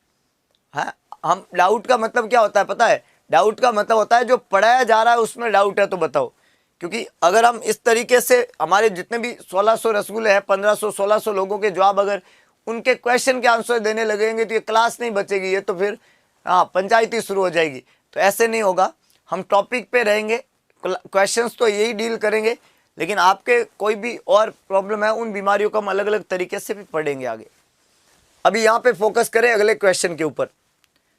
हाँ, हम डाउट का मतलब क्या होता है पता है? डाउट का मतलब होता है जो पढ़ाया जा रहा है उसमें डाउट है तो बताओ। क्योंकि अगर हम इस तरीके से हमारे जितने भी 1600 रसगुल्ले हैं, 1500-1600 लोगों के जवाब अगर उनके क्वेश्चन के आंसर देने लगेंगे तो ये क्लास नहीं बचेगी, ये तो फिर हाँ पंचायती शुरू हो जाएगी। तो ऐसे नहीं होगा, हम टॉपिक पे रहेंगे, क्वेश्चंस तो यही डील करेंगे, लेकिन आपके कोई भी और प्रॉब्लम है उन बीमारियों को हम अलग अलग तरीके से भी पढ़ेंगे आगे। अभी यहाँ पे फोकस करें अगले क्वेश्चन के ऊपर।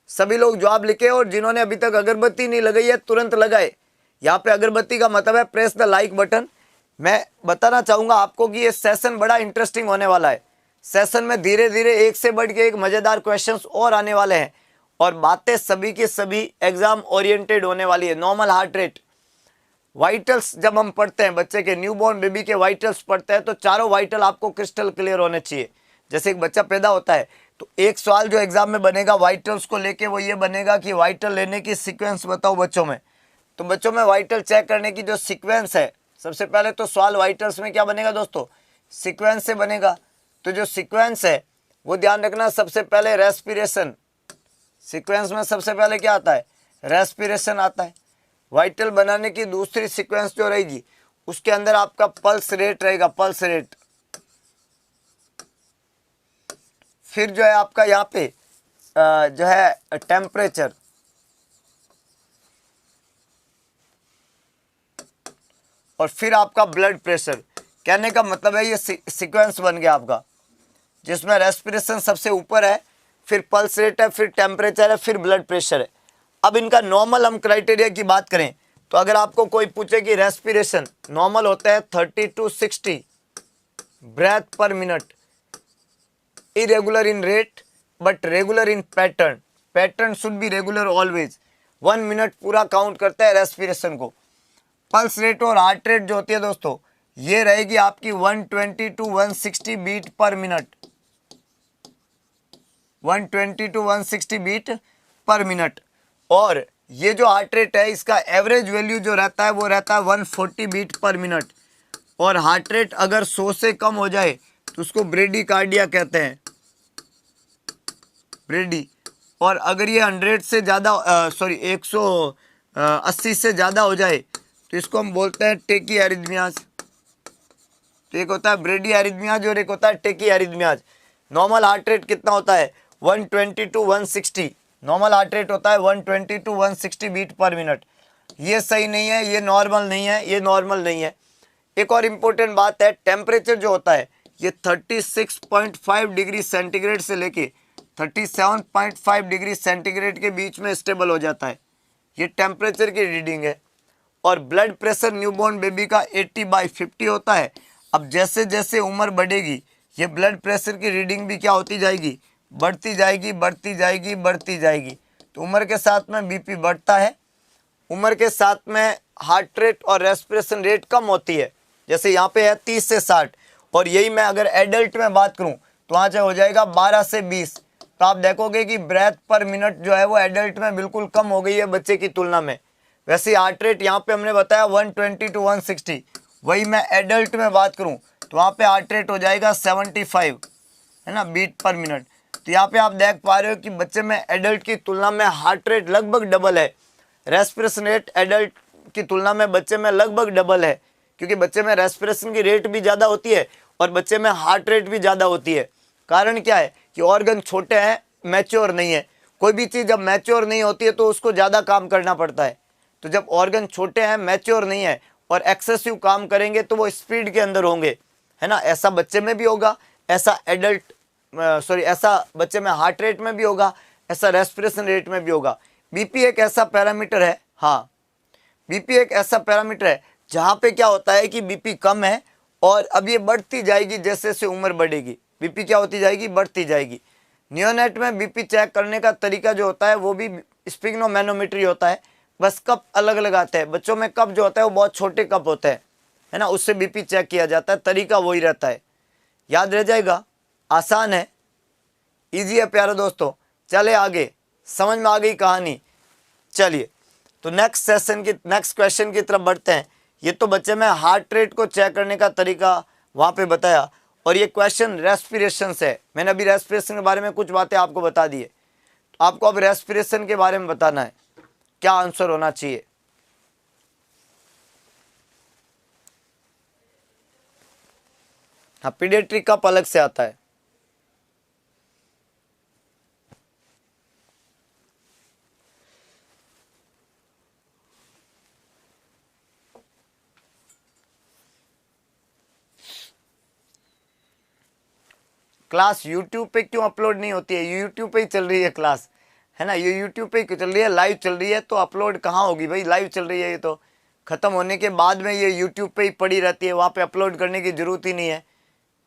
सभी लोग जवाब लिखे और जिन्होंने अभी तक अगरबत्ती नहीं लगाई है तुरंत लगाए। यहाँ पे अगरबत्ती का मतलब है प्रेस द लाइक बटन। मैं बताना चाहूंगा आपको कि ये सेशन बड़ा इंटरेस्टिंग होने वाला है। सेशन में धीरे धीरे एक से बढ़ के एक मजेदार क्वेश्चंस और आने वाले हैं और बातें सभी की सभी एग्जाम ओरिएंटेड होने वाली है। नॉर्मल हार्ट रेट, वाइटल्स जब हम पढ़ते हैं, बच्चे के न्यूबॉर्न बेबी के वाइटल्स पढ़ते हैं तो चारों वाइटल आपको क्रिस्टल क्लियर होने चाहिए। जैसे एक बच्चा पैदा होता है तो एक सवाल जो एग्जाम में बनेगा वाइटल्स को लेके वो ये बनेगा कि वाइटल लेने की सीक्वेंस बताओ बच्चों में। तो बच्चों में वाइटल चेक करने की जो सीक्वेंस है, सबसे पहले तो सवाल वाइटल्स में क्या बनेगा दोस्तों? सीक्वेंस से बनेगा। तो जो सीक्वेंस है वो ध्यान रखना, सबसे पहले रेस्पिरेशन, सीक्वेंस में सबसे पहले क्या आता है? रेस्पिरेशन आता है। वाइटल बनाने की दूसरी सीक्वेंस जो रहेगी उसके अंदर आपका पल्स रेट रहेगा, पल्स रेट। फिर जो है आपका यहाँ पे जो है टेम्परेचर, और फिर आपका ब्लड प्रेशर। कहने का मतलब है ये सीक्वेंस बन गया आपका, जिसमें रेस्पिरेशन सबसे ऊपर है, फिर पल्स रेट है, फिर टेम्परेचर है, फिर ब्लड प्रेशर है। अब इनका नॉर्मल हम क्राइटेरिया की बात करें तो अगर आपको कोई पूछे कि रेस्पिरेशन नॉर्मल होता है 30 to 60 breath per minute, irregular in rate but regular in pattern, pattern should be regular always. 1 minute पूरा काउंट करता है रेस्पिरेशन को। पल्स रेट और हार्ट रेट जो होती है दोस्तों ये रहेगी आपकी 120 to 160 beat per minute, 120 to 160 beat per minute. और ये जो हार्ट रेट है इसका एवरेज वैल्यू जो रहता है वो रहता है 140 बीट पर मिनट। और हार्ट रेट अगर 100 से कम हो जाए तो उसको ब्रेडिकार्डिया कहते हैं, ब्रेडी। और अगर ये 100 से ज़्यादा 180 से ज़्यादा हो जाए तो इसको हम बोलते हैं टेकी एरिथमियाज। तो एक होता है ब्रेडी एरिथमियाज और एक होता है टेकी एरिथमियाज। नॉर्मल हार्ट रेट कितना होता है? 120 to 160। नॉर्मल हार्ट रेट होता है 120 to 160 बीट पर मिनट। ये सही नहीं है, ये नॉर्मल नहीं है, ये नॉर्मल नहीं है। एक और इम्पोर्टेंट बात है, टेम्परेचर जो होता है ये 36.5 डिग्री सेंटीग्रेड से लेके 37.5 डिग्री सेंटीग्रेड के बीच में स्टेबल हो जाता है। ये टेम्परेचर की रीडिंग है। और ब्लड प्रेशर न्यूबॉर्न बेबी का 80/50 होता है। अब जैसे जैसे उम्र बढ़ेगी ये ब्लड प्रेशर की रीडिंग भी क्या होती जाएगी? बढ़ती जाएगी, बढ़ती जाएगी, बढ़ती जाएगी। तो उम्र के साथ में बीपी बढ़ता है, उम्र के साथ में हार्ट रेट और रेस्पिरेशन रेट कम होती है। जैसे यहाँ पे है 30 से 60, और यही मैं अगर एडल्ट में बात करूँ तो वहाँ से हो जाएगा 12 से 20। तो आप देखोगे कि ब्रेथ पर मिनट जो है वो एडल्ट में बिल्कुल कम हो गई है बच्चे की तुलना में। वैसे हार्ट रेट यहाँ पे हमने बताया 120 to 160, वही मैं एडल्ट में बात करूँ तो वहाँ पे हार्ट रेट हो जाएगा 75, है ना, बीट पर मिनट। तो यहाँ पे आप देख पा रहे हो कि बच्चे में एडल्ट की तुलना में हार्ट रेट लगभग डबल है, रेस्पिरेशन रेट एडल्ट की तुलना में बच्चे में लगभग डबल है, क्योंकि बच्चे में रेस्पिरेशन की रेट भी ज़्यादा होती है और बच्चे में हार्ट रेट भी ज़्यादा होती है। कारण क्या है कि ऑर्गन छोटे हैं, मैच्योर नहीं है। कोई भी चीज़ जब मैच्योर नहीं होती है तो उसको ज़्यादा काम करना पड़ता है। तो जब ऑर्गन छोटे हैं, मैच्योर नहीं है और एक्सेसिव काम करेंगे तो वो स्पीड के अंदर होंगे, है ना। ऐसा बच्चे में भी होगा, ऐसा ऐसा बच्चे में हार्ट रेट में भी होगा, ऐसा रेस्पिरेशन रेट में भी होगा। बीपी एक ऐसा पैरामीटर है, हाँ, बीपी एक ऐसा पैरामीटर है जहाँ पे क्या होता है कि बीपी कम है और अब ये बढ़ती जाएगी जैसे जैसे उम्र बढ़ेगी। बीपी क्या होती जाएगी? बढ़ती जाएगी। नियोनेट में बीपी चेक करने का तरीका जो होता है वो भी स्पिग्नोमेनोमेट्री होता है। बस कप अलग अलग आते हैं। बच्चों में कप जो होता है वो बहुत छोटे कप होते हैं, है ना, उससे बीपी चेक किया जाता है, तरीका वही रहता है। याद रह जाएगा, आसान है, इजी है प्यारे दोस्तों। चले आगे, समझ में आ गई कहानी। चलिए तो नेक्स्ट क्वेश्चन की तरफ बढ़ते हैं। ये तो बच्चे में हार्ट रेट को चेक करने का तरीका वहां पे बताया, और ये क्वेश्चन रेस्पिरेशन से है। मैंने अभी रेस्पिरेशन के बारे में कुछ बातें आपको बता दी है, तो आपको अब रेस्पिरेशन के बारे में बताना है, क्या आंसर होना चाहिए। हाँ, पीडियाट्रिक कप अलग से आता है। क्लास YouTube पे क्यों अपलोड नहीं होती है? YouTube पे ही चल रही है क्लास, है ना, ये YouTube पे ही चल रही है, लाइव चल रही है, तो अपलोड कहाँ होगी भाई, लाइव चल रही है, ये तो ख़त्म होने के बाद में ये YouTube पे ही पड़ी रहती है, वहाँ पे अपलोड करने की ज़रूरत ही नहीं है,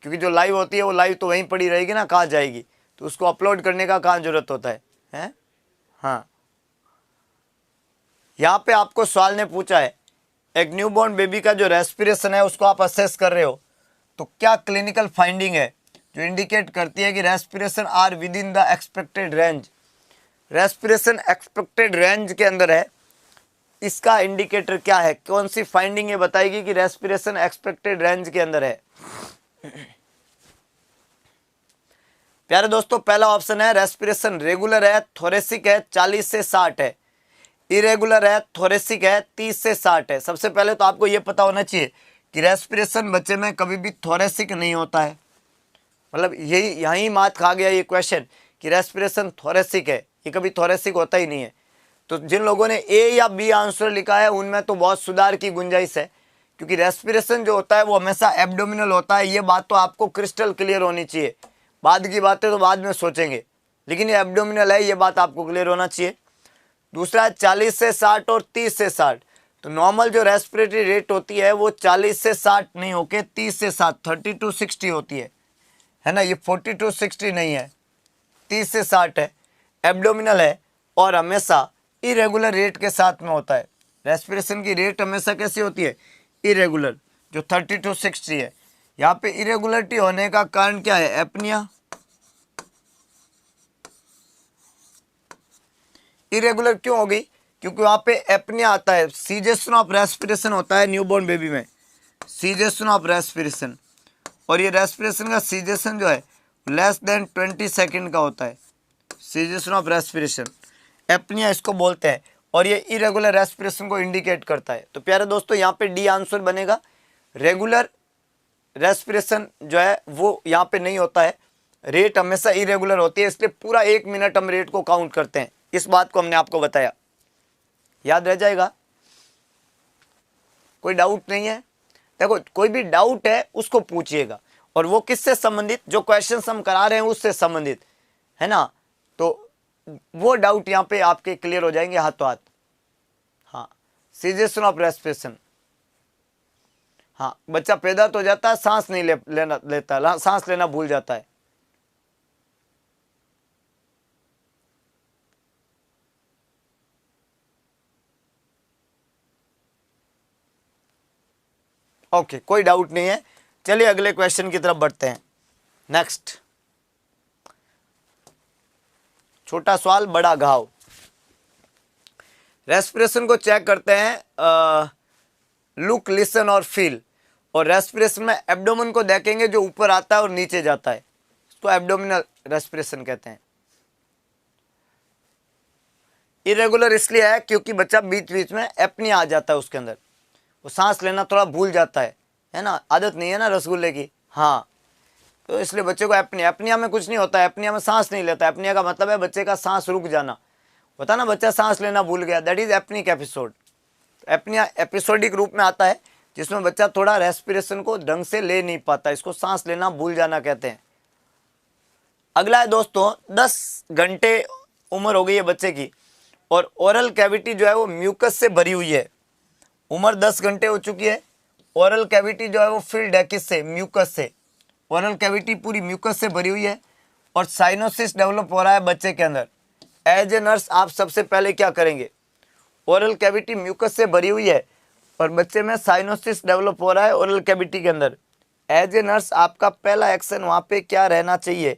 क्योंकि जो लाइव होती है वो लाइव तो वहीं पड़ी रहेगी ना, कहाँ जाएगी, तो उसको अपलोड करने का कहाँ ज़रूरत होता है? हाँ, यहाँ पे आपको सवाल ने पूछा है, एक न्यूबॉर्न बेबी का जो रेस्पिरेशन है उसको आप असेस कर रहे हो, तो क्या क्लिनिकल फाइंडिंग है जो इंडिकेट करती है कि respiration are within the expected range. Respiration expected range के अंदर है, इसका इंडिकेटर क्या है, कौन सी फाइंडिंग ये बताएगी कि रेस्पिरेशन एक्सपेक्टेड रेंज के अंदर है। प्यारे दोस्तों, पहला ऑप्शन है रेस्पिरेशन रेगुलर है, थोरेसिक है, 40 से 60 है, इरेगुलर है, थोरेसिक है, 30 से 60 है। सबसे पहले तो आपको यह पता होना चाहिए कि रेस्पिरेशन बच्चे में कभी भी थोरेसिक नहीं होता है, मतलब यही मात खा गया ये क्वेश्चन कि रेस्पिरेशन थोरेसिक है, ये कभी थोरेसिक होता ही नहीं है। तो जिन लोगों ने ए या बी आंसर लिखा है उनमें तो बहुत सुधार की गुंजाइश है, क्योंकि रेस्पिरेशन जो होता है वो हमेशा एब्डोमिनल होता है, ये बात तो आपको क्रिस्टल क्लियर होनी चाहिए। बाद की बातें तो बाद में सोचेंगे, लेकिन ये एब्डोमिनल है, ये बात आपको क्लियर होना चाहिए। दूसरा है 40 से 60 और 30 से 60। तो नॉर्मल जो रेस्पिरेटरी रेट होती है वो 40 से 60 नहीं होके 30 से 60, 30 to 60 होती है ना, ये 40 to 60 नहीं है, 30 से 60 है, एब्डोमिनल है, और हमेशा इरेगुलर रेट के साथ में होता है। रेस्पिरेशन की रेट हमेशा कैसी होती है? इरेगुलर, जो 30 to 60 है। यहाँ पे इरेगुलरिटी होने का कारण क्या है? एपनिया। इरेगुलर क्यों होगी? क्योंकि वहाँ पे एपनिया आता है, सीजेशन ऑफ रेस्पिरेशन होता है न्यूबॉर्न बेबी में, सीजेशन ऑफ रेस्पिरेशन, और ये रेस्पिरेशन का सीजेशन जो है लेस देन 20 सेकेंड का होता है, सीजेशन ऑफ रेस्पिरेशन, एपनिया इसको बोलते हैं, और ये इरेगुलर रेस्पिरेशन को इंडिकेट करता है। तो प्यारे दोस्तों, यहाँ पे डी आंसर बनेगा। रेगुलर रेस्पिरेशन जो है वो यहाँ पे नहीं होता है, रेट हमेशा इरेगुलर होती है, इसलिए पूरा 1 मिनट हम रेट को काउंट करते हैं। इस बात को हमने आपको बताया, याद रह जाएगा। कोई डाउट नहीं है? देखो, कोई भी डाउट है उसको पूछिएगा, और वो किससे संबंधित, जो क्वेश्चंस हम करा रहे हैं उससे संबंधित, है ना, तो वो डाउट यहाँ पे आपके क्लियर हो जाएंगे हाथों हाथ। हाँ, सीजेशन ऑफ रेस्पिरेशन, हाँ, बच्चा पैदा तो जाता है, सांस नहीं लेता, सांस लेना भूल जाता है। ओके, कोई डाउट नहीं है। चलिए अगले क्वेश्चन की तरफ बढ़ते हैं। नेक्स्ट, छोटा सवाल बड़ा घाव। रेस्पिरेशन को चेक करते हैं, लुक, लिसन और फील। और रेस्पिरेशन में एब्डोमेन को देखेंगे जो ऊपर आता है और नीचे जाता है, इसको एब्डोमिनल रेस्पिरेशन कहते हैं। इरेगुलर इसलिए है क्योंकि बच्चा बीच बीच में एपनिया आ जाता है, उसके अंदर वो सांस लेना थोड़ा भूल जाता है ना, आदत नहीं है ना रसगुल्ले की, हाँ, तो इसलिए बच्चे को एपनिया। एपनिया में कुछ नहीं होता है, एपनिया में सांस नहीं लेता। एपनिया का मतलब है बच्चे का सांस रुक जाना, होता ना, बच्चा सांस लेना भूल गया, that is apnoeic episode. Apnoea episodic रूप में आता है, जिसमें बच्चा थोड़ा रेस्पिरेशन को ढंग से ले नहीं पाता, इसको सांस लेना भूल जाना कहते हैं। अगला है दोस्तों, 10 घंटे उम्र हो गई है बच्चे की, और ओरल कैविटी जो है वो म्यूकस से भरी हुई है। उम्र 10 घंटे हो चुकी है, ओरल कैविटी जो है वो फिल्ड है किससे? म्यूकस से। ओरल कैविटी पूरी म्यूकस से भरी हुई है, और साइनोसिस डेवलप हो रहा है बच्चे के अंदर। एज ए नर्स आप सबसे पहले क्या करेंगे? ओरल कैविटी म्यूकस से भरी हुई है और बच्चे में साइनोसिस डेवलप हो रहा है ओरल कैविटी के अंदर। एज ए नर्स आपका पहला एक्शन वहाँ पे क्या रहना चाहिए,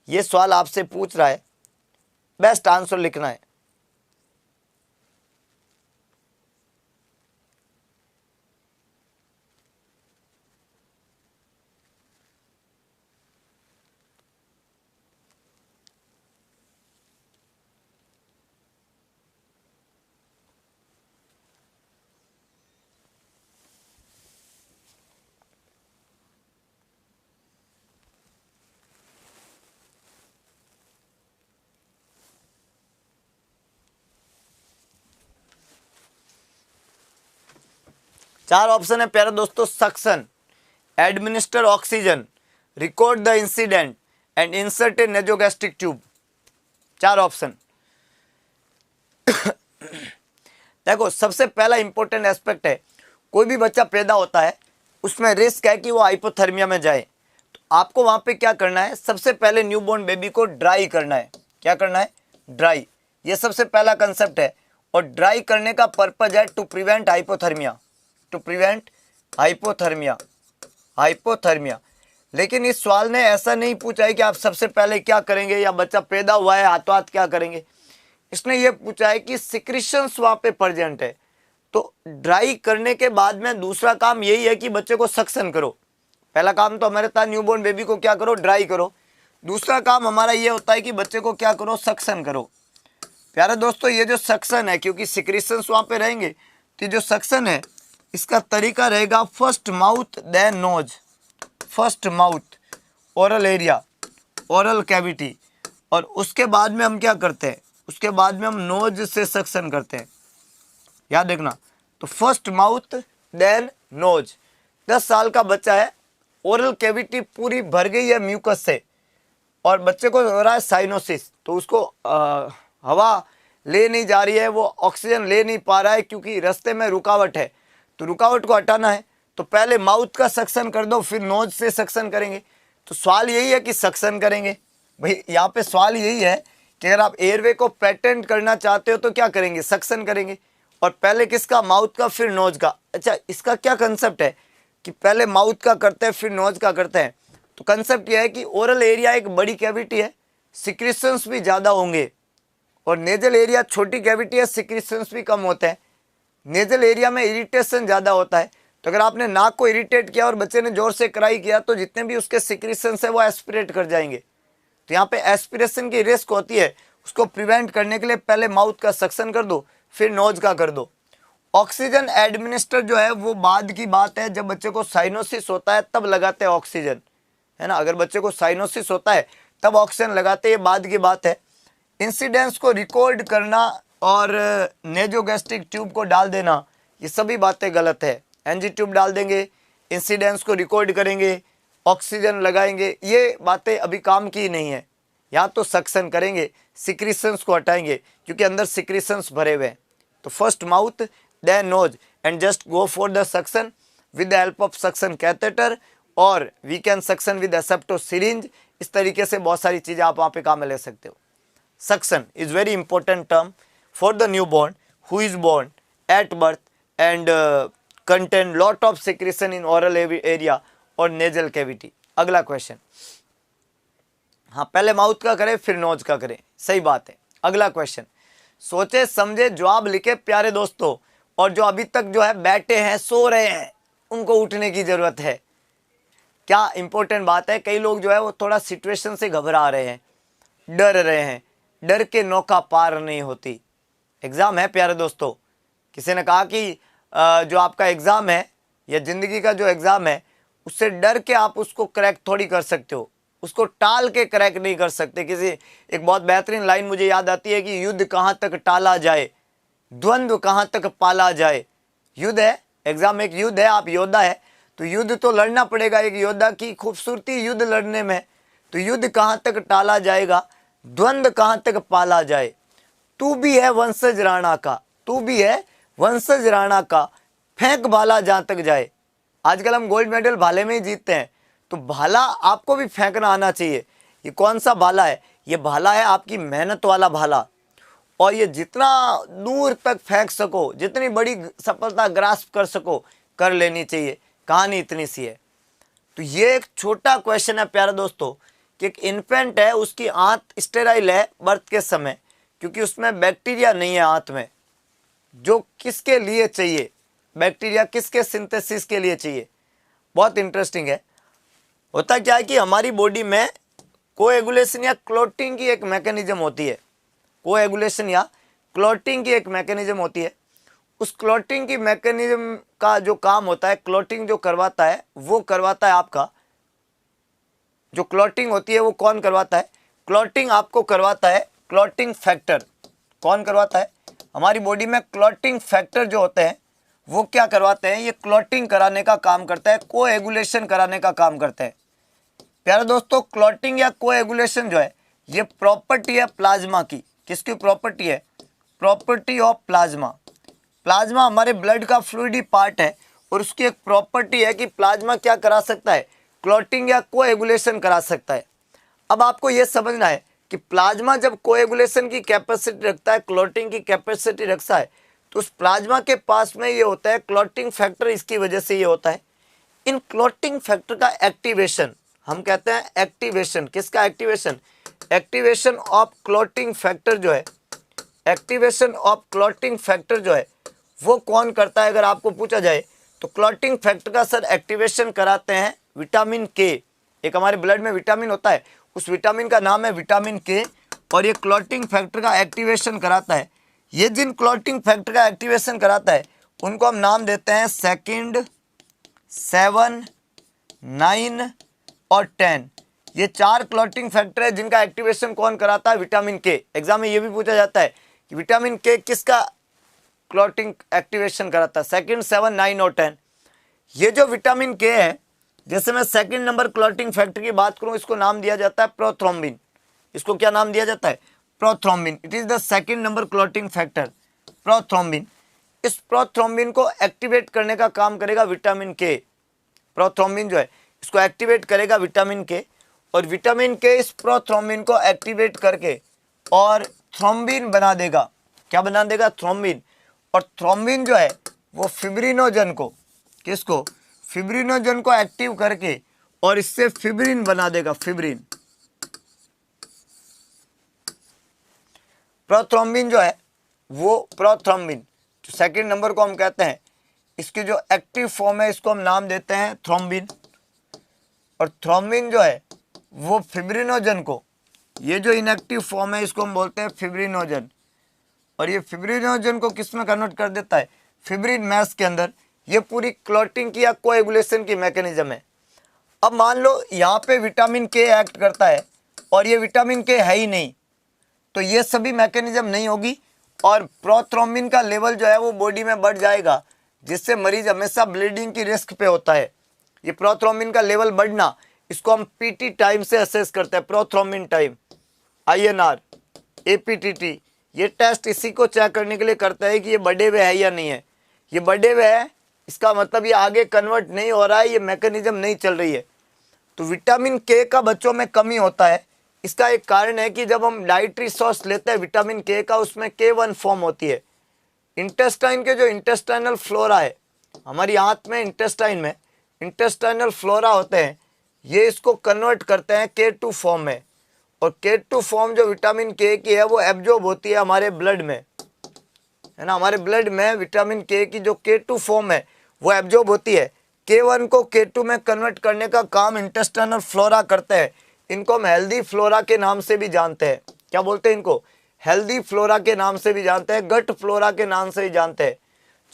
ये सवाल आपसे पूछ रहा है। बेस्ट आंसर लिखना है। चार ऑप्शन है प्यारे दोस्तों। Suction, administer oxygen, record the incident and insert A nasogastric tube. चार ऑप्शन। देखो सबसे पहला इंपॉर्टेंट एस्पेक्ट है, कोई भी बच्चा पैदा होता है उसमें रिस्क है कि वो हाइपोथर्मिया में जाए। तो आपको वहां पे क्या करना है, सबसे पहले न्यूबॉर्न बेबी को ड्राई करना है। क्या करना है? ड्राई। ये सबसे पहला कंसेप्ट है। और ड्राई करने का पर्पज है to prevent hypothermia, to prevent hypothermia, hypothermia. लेकिन इस सवाल ने ऐसा नहीं पूछा है कि आप सबसे पहले क्या करेंगे या बच्चा पैदा हुआ है हाथों हाथ क्या करेंगे। इसने ये पूछा है कि सिक्रीशंस वहां पे प्रेजेंट है। तो ड्राई करने के बाद में दूसरा काम यही है कि बच्चे को सक्शन करो। पहला काम तो हमारे था न्यूबॉर्न बेबी को क्या करो, ड्राई करो। दूसरा काम हमारा ये होता है कि बच्चे को क्या करो, सक्शन करो। प्यारे दोस्तों ये जो सक्शन है, क्योंकि सिक्रीशंस वहां पे रहेंगे, तो जो सक्शन है इसका तरीका रहेगा first mouth then nose. First mouth, oral area, oral cavity, और उसके बाद में हम क्या करते हैं, उसके बाद में हम नोज से सक्शन करते हैं। याद देखना, तो फर्स्ट माउथ देन नोज। 10 साल का बच्चा है, ओरल कैविटी पूरी भर गई है म्यूकस से और बच्चे को हो रहा है साइनोसिस। तो उसको हवा ले नहीं जा रही है, वो ऑक्सीजन ले नहीं पा रहा है क्योंकि रास्ते में रुकावट है। तो रुकावट को हटाना है तो पहले माउथ का सक्शन कर दो, फिर नोज से सक्शन करेंगे। तो सवाल यही है कि सक्शन करेंगे। भाई यहाँ पे सवाल यही है कि अगर आप एयरवे को पेटेंट करना चाहते हो तो क्या करेंगे, सक्शन करेंगे। और पहले किसका, माउथ का, फिर नोज का। अच्छा इसका क्या कंसेप्ट है कि पहले माउथ का करते हैं फिर नोज का करते हैं। तो कंसेप्ट यह है कि ओरल एरिया एक बड़ी कैविटी है, सिक्रीशंस भी ज़्यादा होंगे, और नेजल एरिया छोटी कैविटी है, सिक्रीशंस भी कम होते हैं। नेजल एरिया में इरिटेशन ज़्यादा होता है। तो अगर आपने नाक को इरिटेट किया और बच्चे ने जोर से क्राई किया तो जितने भी उसके सिक्रीशंस है वो एस्पिरेट कर जाएंगे। तो यहाँ पे एस्पिरेशन की रिस्क होती है, उसको प्रिवेंट करने के लिए पहले माउथ का सक्शन कर दो फिर नोज का कर दो। ऑक्सीजन एडमिनिस्टर जो है वो बाद की बात है, जब बच्चे को साइनोसिस होता है तब लगाते हैं ऑक्सीजन, है ना। अगर बच्चे को साइनोसिस होता है तब ऑक्सीजन लगाते हैं, ये बाद की बात है। इंसिडेंट्स को रिकॉर्ड करना और नेजोगैस्ट्रिक ट्यूब को डाल देना, ये सभी बातें गलत है। एनजी ट्यूब डाल देंगे, इंसिडेंट्स को रिकॉर्ड करेंगे, ऑक्सीजन लगाएंगे, ये बातें अभी काम की नहीं है। यहाँ तो सक्शन करेंगे, सिक्रीशंस को हटाएंगे क्योंकि अंदर सिक्रीशंस भरे हुए हैं। तो first mouth then nose and just go for the suction with the help of suction catheter और we can suction with Asepto syringe. इस तरीके से बहुत सारी चीज़ें आप वहाँ पे काम में ले सकते हो। Suction is very important term for the newborn who is born at birth and contain lot of secretion in oral area और nasal cavity। अगला क्वेश्चन, हाँ पहले माउथ का करें फिर नोज का करें, सही बात है। अगला क्वेश्चन, सोचे समझे जवाब लिखे प्यारे दोस्तों, और जो अभी तक जो है बैठे हैं सो रहे हैं उनको उठने की जरूरत है। क्या इंपॉर्टेंट बात है, कई लोग जो है वो थोड़ा सिचुएशन से घबरा रहे हैं, डर रहे हैं, डर के नौका पार नहीं होती। एग्ज़ाम है प्यारे दोस्तों, किसी ने कहा कि जो आपका एग्ज़ाम है या ज़िंदगी का जो एग्ज़ाम है उससे डर के आप उसको क्रैक थोड़ी कर सकते हो, उसको टाल के क्रैक नहीं कर सकते। किसी एक बहुत बेहतरीन लाइन मुझे याद आती है कि युद्ध कहाँ तक टाला जाए, द्वंद्व कहाँ तक पाला जाए। युद्ध है, एग्ज़ाम एक युद्ध है, आप योद्धा है तो युद्ध तो लड़ना पड़ेगा। एक योद्धा की खूबसूरती युद्ध लड़ने में। तो युद्ध कहाँ तक टाला जाएगा, द्वंद्व कहाँ तक पाला जाए। तू भी है वंशज राणा का, तू भी है वंशज राणा का, फेंक भाला जहाँ तक जाए। आजकल हम गोल्ड मेडल भाले में ही जीतते हैं, तो भाला आपको भी फेंकना आना चाहिए। ये कौन सा भाला है, ये भाला है आपकी मेहनत वाला भाला। और ये जितना दूर तक फेंक सको, जितनी बड़ी सफलता ग्रास्प कर सको, कर लेनी चाहिए। कहानी इतनी सी है। तो ये एक छोटा क्वेश्चन है प्यारे दोस्तों कि एक इन्फेंट है, उसकी आंत स्टेराइल है बर्थ के समय, क्योंकि उसमें बैक्टीरिया नहीं है आंत में, जो किसके लिए चाहिए, बैक्टीरिया किसके सिंथेसिस के लिए चाहिए। बहुत इंटरेस्टिंग है। होता क्या है कि हमारी बॉडी में कोएगुलेशन या क्लॉटिंग की एक मैकेनिज्म होती है। कोएगुलेशन या क्लॉटिंग की एक मैकेनिज्म होती है। उस क्लॉटिंग की मैकेनिज्म का जो काम होता है, क्लॉटिंग जो करवाता है वो करवाता है आपका, जो क्लॉटिंग होती है वो कौन करवाता है, क्लॉटिंग आपको करवाता है क्लॉटिंग फैक्टर। कौन करवाता है, हमारी बॉडी में क्लॉटिंग फैक्टर जो होते हैं वो क्या करवाते हैं, ये क्लॉटिंग कराने का काम करता है, कोएगुलेशन कराने का काम करते हैं। प्यारे दोस्तों, क्लॉटिंग या कोएगुलेशन जो है ये प्रॉपर्टी है प्लाज्मा की। किसकी प्रॉपर्टी है, प्रॉपर्टी ऑफ प्लाज्मा। प्लाज्मा हमारे ब्लड का फ्लूइडी पार्ट है और उसकी एक प्रॉपर्टी है कि प्लाज्मा क्या करा सकता है, क्लॉटिंग या कोएगुलेशन करा सकता है। अब आपको यह समझना है कि प्लाज्मा जब कोएगुलेशन की कैपेसिटी रखता है, क्लॉटिंग की कैपेसिटी रखता है, तो उस प्लाज्मा के पास में ये होता है क्लॉटिंग फैक्टर, इसकी वजह से ये होता है। इन क्लॉटिंग फैक्टर का एक्टिवेशन हम कहते हैं एक्टिवेशन। किसका activation, activation of clotting factor जो है, एक्टिवेशन ऑफ क्लॉटिंग फैक्टर जो है वो कौन करता है। अगर आपको पूछा जाए तो क्लॉटिंग फैक्टर का सर एक्टिवेशन कराते हैं विटामिन के। एक हमारे ब्लड में विटामिन होता है, उस विटामिन का नाम है विटामिन के, और ये क्लॉटिंग फैक्टर का एक्टिवेशन कराता है। ये जिन क्लॉटिंग फैक्टर का एक्टिवेशन कराता है उनको हम नाम देते हैं 2, 7, 9 और 10। ये 4 क्लॉटिंग फैक्टर है जिनका एक्टिवेशन कौन कराता है, विटामिन के। एग्जाम में ये भी पूछा जाता है कि विटामिन के किसका क्लॉटिंग एक्टिवेशन कराता है, 2, 7, 9 और 10। ये जो विटामिन के है, जैसे मैं सेकंड नंबर क्लॉटिंग फैक्टर की बात करूं, इसको नाम दिया जाता है प्रोथ्रोम्बिन। इसको क्या नाम दिया जाता है, prothrombin. It is the second number clotting factor, prothrombin. इस प्रोथ्रोम्बिन को एक्टिवेट करने का काम करेगा विटामिन के। प्रोथ्रोम्बिन जो है इसको एक्टिवेट करेगा विटामिन के, और विटामिन के इस प्रोथ्रोम्बिन को एक्टिवेट करके और थ्रोम्बिन बना देगा। क्या बना देगा, थ्रोम्बिन। और थ्रोम्बिन जो है वो फिब्रिनोजन को, किसको, फिब्रिनोजन को एक्टिव करके और इससे फिब्रिन बना देगा, फिब्रिन। प्रोथ्रोम्बिन जो है वो प्रोथ्रोम्बिन सेकंड नंबर को हम कहते हैं, इसकी जो एक्टिव फॉर्म है इसको हम नाम देते हैं थ्रोम्बिन। और थ्रोम्बिन जो है वो फिब्रिनोजन को, ये जो इनएक्टिव फॉर्म है इसको हम बोलते हैं फिब्रिनोजन, और ये फिब्रिनोजन को किस में कन्वर्ट कर देता है, फिब्रिन मैस के अंदर। ये पूरी क्लॉटिंग की या कोएगुलेशन की मैकेनिज्म है। अब मान लो यहाँ पे विटामिन के एक्ट करता है और ये विटामिन के है ही नहीं, तो ये सभी मैकेनिज्म नहीं होगी और प्रोथ्रोम्बिन का लेवल जो है वो बॉडी में बढ़ जाएगा, जिससे मरीज हमेशा ब्लीडिंग की रिस्क पे होता है। ये प्रोथ्रोम्बिन का लेवल बढ़ना, इसको हम पीटी टाइम से असेस करते हैं, प्रोथ्रोम्बिन टाइम, INR, APTT। ये टेस्ट इसी को चेक करने के लिए करता है कि ये बढ़े हुए है या नहीं है। ये बढ़े हुए है, इसका मतलब ये आगे कन्वर्ट नहीं हो रहा है, ये मैकेनिज्म नहीं चल रही है। तो विटामिन के का बच्चों में कमी होता है। इसका एक कारण है कि जब हम डाइटरी सोर्स लेते हैं विटामिन के का, उसमें K1 फॉर्म होती है। इंटेस्टाइन के जो इंटेस्टाइनल फ्लोरा है, हमारी आंत में इंटेस्टाइन में इंटेस्टाइनल फ्लोरा होते हैं, ये इसको कन्वर्ट करते हैं K2 फॉर्म में। और K2 फॉर्म जो विटामिन के की है वो एब्जॉर्ब होती है हमारे ब्लड में, है ना। हमारे ब्लड में विटामिन के की जो K2 फॉर्म है वो एब्जॉर्ब होती है। K1 को K2 में कन्वर्ट करने का काम इंटेस्टाइनल फ्लोरा करते हैं। इनको हम हेल्दी फ्लोरा के नाम से भी जानते हैं। क्या बोलते हैं इनको, हेल्दी फ्लोरा के नाम से भी जानते हैं, गट फ्लोरा के नाम से भी जानते हैं।